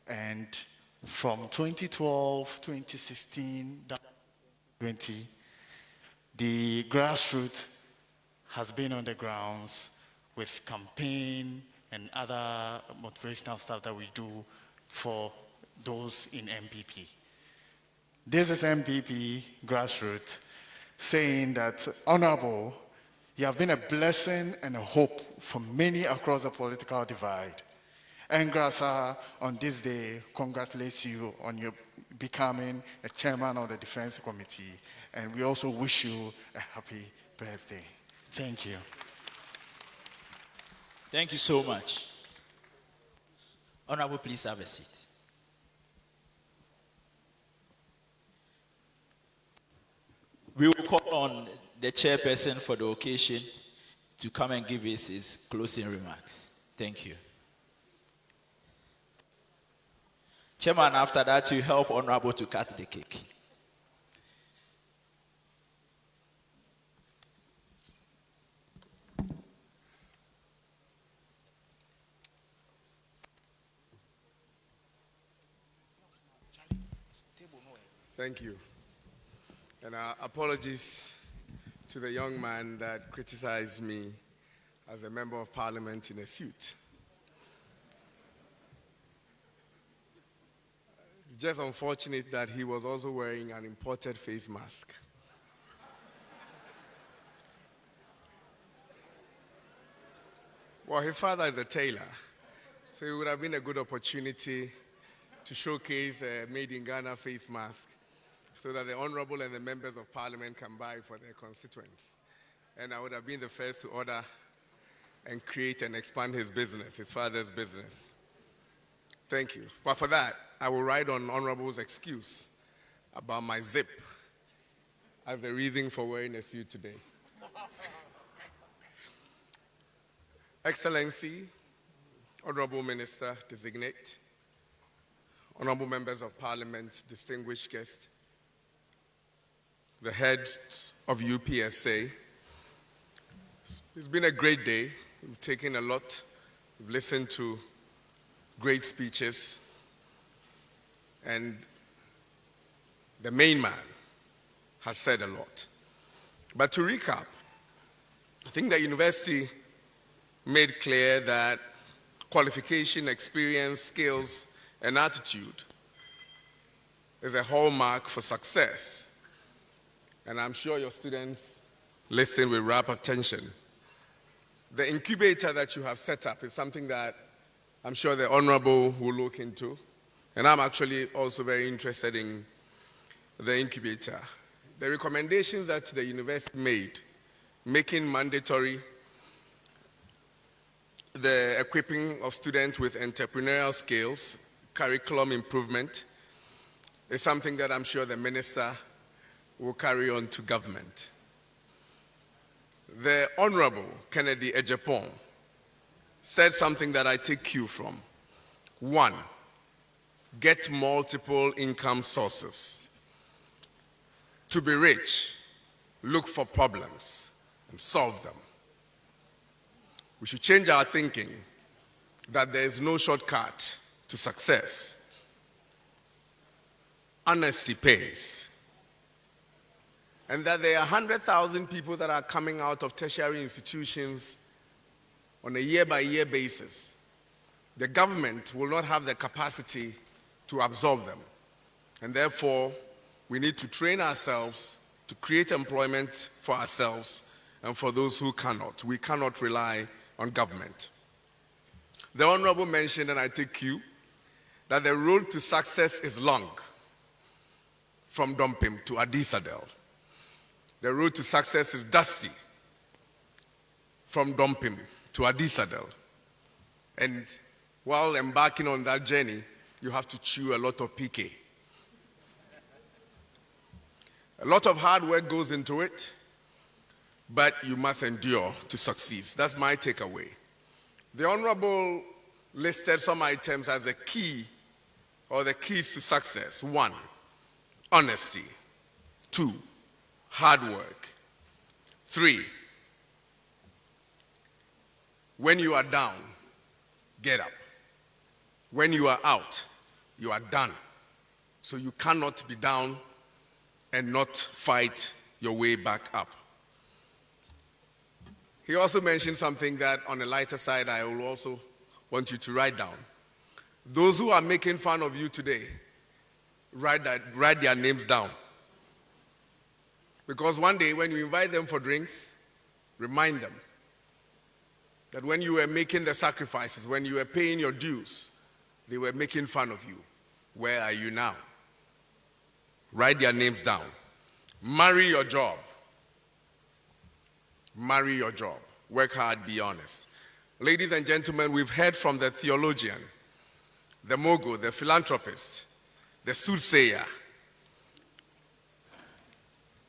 and from 2012, 2016, 2020, the grassroots has been on the grounds with campaign and other motivational stuff that we do for those in MPP. This is MPP grassroots saying that, Honorable, you have been a blessing and a hope for many across the political divide. And Grasa, on this day, congratulates you on your becoming a chairman of the Defense Committee. And we also wish you a happy birthday. Thank you. Thank you so much. Honorable, please have a seat. We will call on the chairperson for the occasion to come and give us his closing remarks. Thank you. Chairman, after that, you help Honorable to cut the cake. Thank you. And apologies to the young man that criticized me as a member of parliament in a suit. It's just unfortunate that he was also wearing an imported face mask. Well, his father is a tailor, so it would have been a good opportunity to showcase a made in Ghana face mask so that the Honorable and the members of Parliament can buy for their constituents. And I would have been the first to order and create and expand his business, his father's business. Thank you. But for that, I will write on Honorable's excuse about my zip as the reason for wearing a suit today. Excellency, Honorable Minister Designate, Honorable Members of Parliament, distinguished guests, the heads of UPSA. It's been a great day. We've taken a lot. We've listened to great speeches. And the main man has said a lot. But to recap, I think the university made clear that qualification, experience, skills, and attitude is a hallmark for success. And I'm sure your students listen with rapt attention. The incubator that you have set up is something that I'm sure the Honorable will look into. And I'm actually also very interested in the incubator. The recommendations that the university made, making mandatory the equipping of students with entrepreneurial skills, curriculum improvement, is something that I'm sure the minister will carry on to government. The Honorable Kennedy Agyapong said something that I take cue from. 1, get multiple income sources. To be rich, look for problems and solve them. We should change our thinking that there is no shortcut to success. Honesty pays. And that there are 100,000 people that are coming out of tertiary institutions on a year-by-year basis. The government will not have the capacity to absorb them. And therefore, we need to train ourselves to create employment for ourselves and for those who cannot. We cannot rely on government. The Honorable mentioned, and I take cue, that the road to success is long, from Dompim to Addis Ababa. The road to success is dusty, from Dompim to Addis Ababa. And while embarking on that journey, you have to chew a lot of PK. A lot of hard work goes into it, but you must endure to succeed. That's my takeaway. The Honorable listed some items as a key or the keys to success. 1, honesty. 2, hard work. 3, when you are down, get up. When you are out, you are done. So you cannot be down and not fight your way back up. He also mentioned something that on the lighter side I will also want you to write down. Those who are making fun of you today, write their names down. Because one day when you invite them for drinks, remind them that when you were making the sacrifices, when you were paying your dues, they were making fun of you. Where are you now? Write their names down. Marry your job. Marry your job. Work hard, be honest. Ladies and gentlemen, we've heard from the theologian, the mogul, the philanthropist, the soothsayer,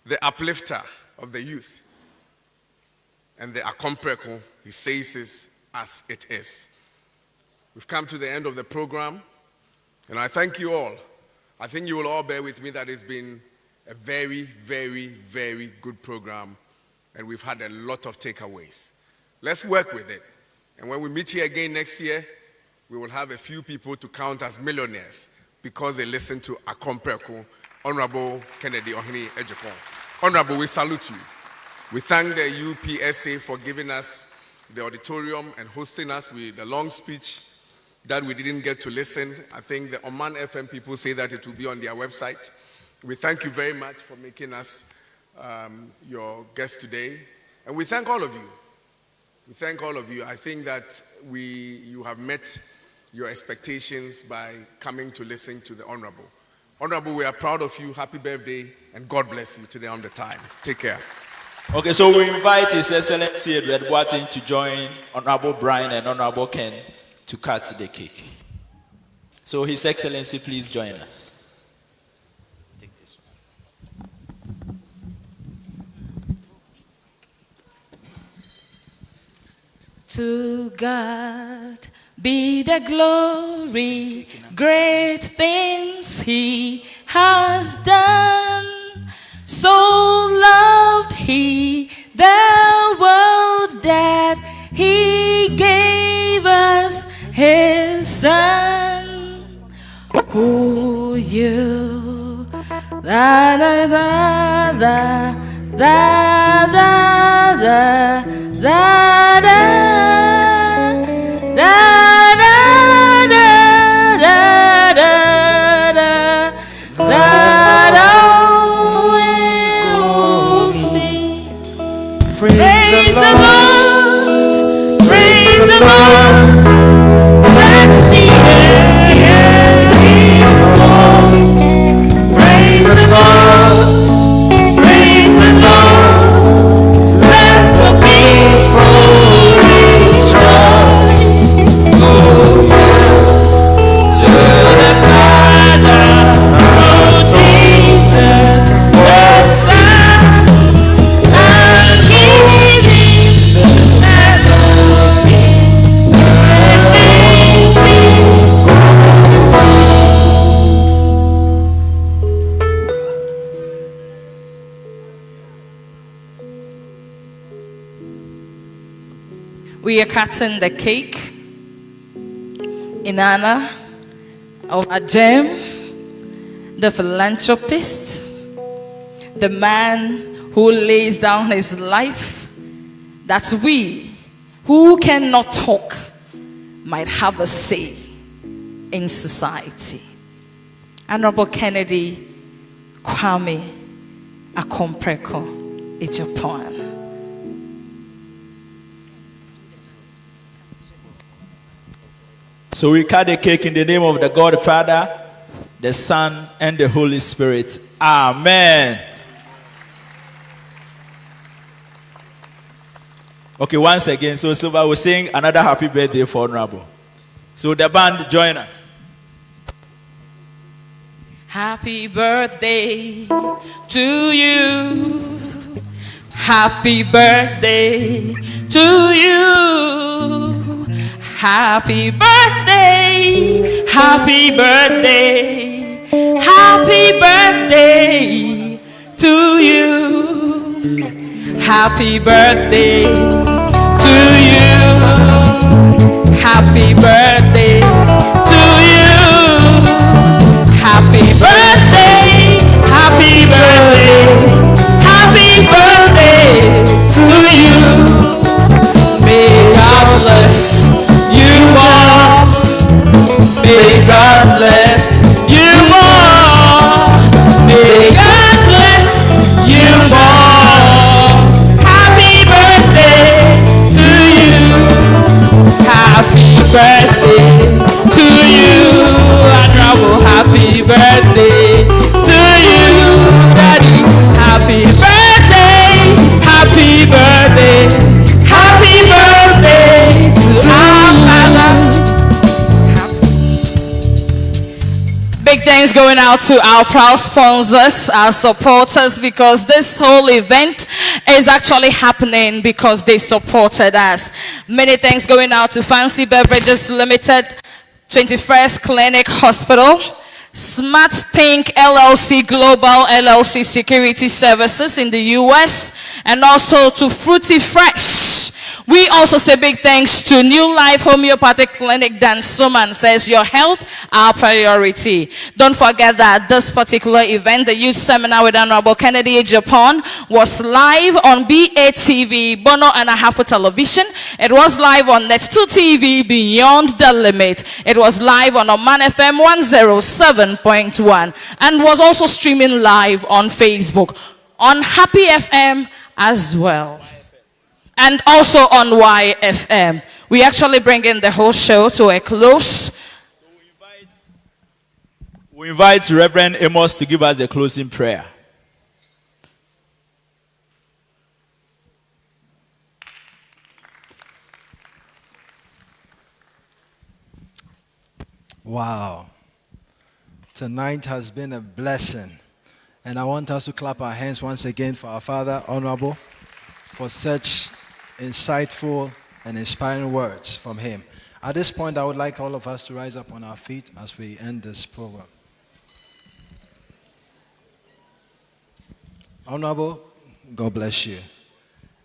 the uplifter of the youth, and the acompreko. He says it as it is. We've come to the end of the program, and I thank you all. I think you will all bear with me that it's been a very, very, very good program, and we've had a lot of takeaways. Let's work with it. And when we meet here again next year, we will have a few people to count as millionaires because they listen to Acompreko, Honorable Kennedy Ohene Agyapong. Honorable, we salute you. We thank the UPSA for giving us the auditorium and hosting us with the long speech that we didn't get to listen. I think the Oman FM people say that it will be on their website. We thank you very much for making us your guest today. And we thank all of you. We thank all of you. I think that you have met your expectations by coming to listen to the Honorable. Honorable, we are proud of you. Happy birthday, and God bless you today on the time. Take care. Okay, so we invite His Excellency Edward Boateng to join Honorable Brian and Honorable Ken to cut the cake. So His Excellency, please join us. Take this one. To God be the glory, great things He has done. So loved He the world that He gave us His Son. Oh, you, da da da da da da da da da. Praise the Lord, praise the Lord, let the earth hear His voice. Praise the Lord, let the people rejoice. Go to the Father, to Jesus, the Son, and give Him the glory. We are cutting the cake in honor of Agyapong, the philanthropist, the man who lays down his life that we who cannot talk might have a say in society. Honorable Kennedy Kwame Acompreko Agyapong. So we cut the cake in the name of the God Father, the Son, and the Holy Spirit. Amen. Okay, once again, so Silva will sing another happy birthday for Honorable. So the band, join us. Happy birthday to you. Happy birthday to you. Happy birthday, happy birthday, happy birthday to you. Happy birthday to you. Happy birthday to you. Happy birthday. thanks going out to our proud sponsors, our supporters, because this whole event is actually happening because they supported us. Many thanks going out to Fancy Beverages Limited, 21st Clinic Hospital, Smart Think LLC Global LLC Security Services in the US, and also to Fruity Fresh. We also say big thanks to New Life Homeopathic Clinic. Dan Suman says your health, our priority. Don't forget that this particular event, the youth seminar with Honorable Kennedy Agyapong, was live on BATV, Bono and Ahafu Television. It was live on Net2 TV, Beyond the Limit. It was live on Oman FM 107.1 and was also streaming live on Facebook, on Happy FM as well, and also on YFM. We actually bring in the whole show to a close. We invite Reverend Amos to give us the closing prayer. Wow. Tonight has been a blessing. And I want us to clap our hands once again for our Father, Honorable, for such insightful and inspiring words from him. At this point, I would like all of us to rise up on our feet as we end this program. Honorable, God bless you.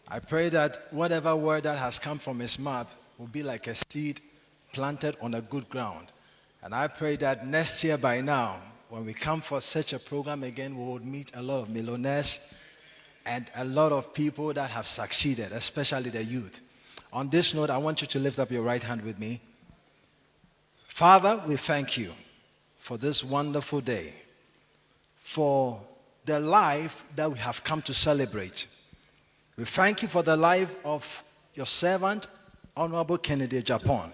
I pray that whatever word that has come from his mouth will be like a seed planted on a good ground. And I pray that next year by now, when we come for such a program again, we would meet a lot of millionaires and a lot of people that have succeeded, especially the youth. On this note, I want you to lift up your right hand with me. Father, we thank you for this wonderful day, for the life that we have come to celebrate. We thank you for the life of your servant, Honorable Kennedy Agyapong,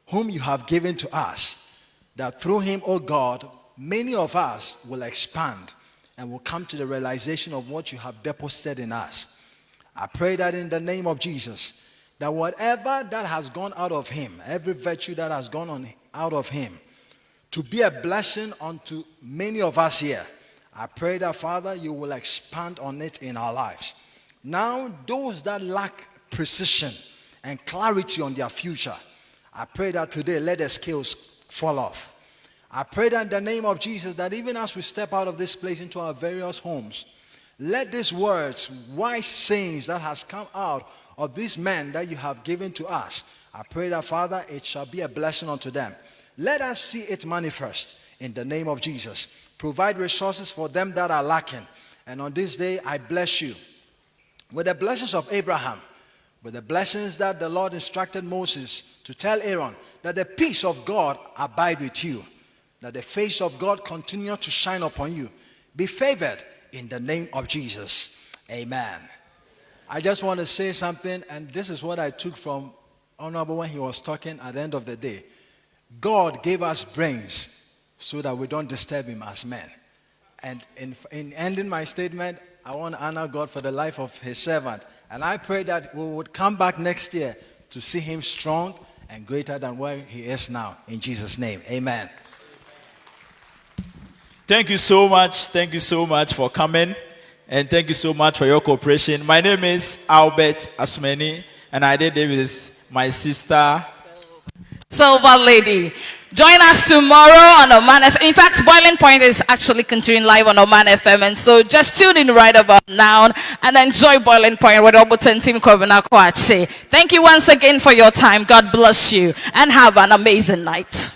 whom you have given to us, that through him, O God, many of us will expand and will come to the realization of what you have deposited in us. I pray that in the name of Jesus, that whatever that has gone out of him, every virtue that has gone out of him, to be a blessing unto many of us here, I pray that, Father, you will expand on it in our lives. Now, those that lack precision and clarity on their future, I pray that today, let the scales fall off. I pray that in the name of Jesus, that even as we step out of this place into our various homes, let these words, wise sayings that has come out of these men that you have given to us, I pray that, Father, it shall be a blessing unto them. Let us see it manifest in the name of Jesus. Provide resources for them that are lacking. And on this day, I bless you with the blessings of Abraham, with the blessings that the Lord instructed Moses to tell Aaron, that the peace of God abide with you, that the face of God continue to shine upon you. Be favored in the name of Jesus. Amen. I just want to say something, and this is what I took from Honorable when he was talking at the end of the day. God gave us brains so that we don't disturb him as men. And in ending my statement, I want to honor God for the life of his servant. And I pray that we would come back next year to see him strong and greater than where he is now. In Jesus' name, amen. Thank you so much. Thank you so much for coming. And thank you so much for your cooperation. My name is Albert Asmeni, and I did it with my sister, Silver Lady. Join us tomorrow on Oman FM. In fact, Boiling Point is actually continuing live on Oman FM. And so just tune in right about now and enjoy Boiling Point with Oboten Team Kobina Kwache. Thank you once again for your time. God bless you and have an amazing night.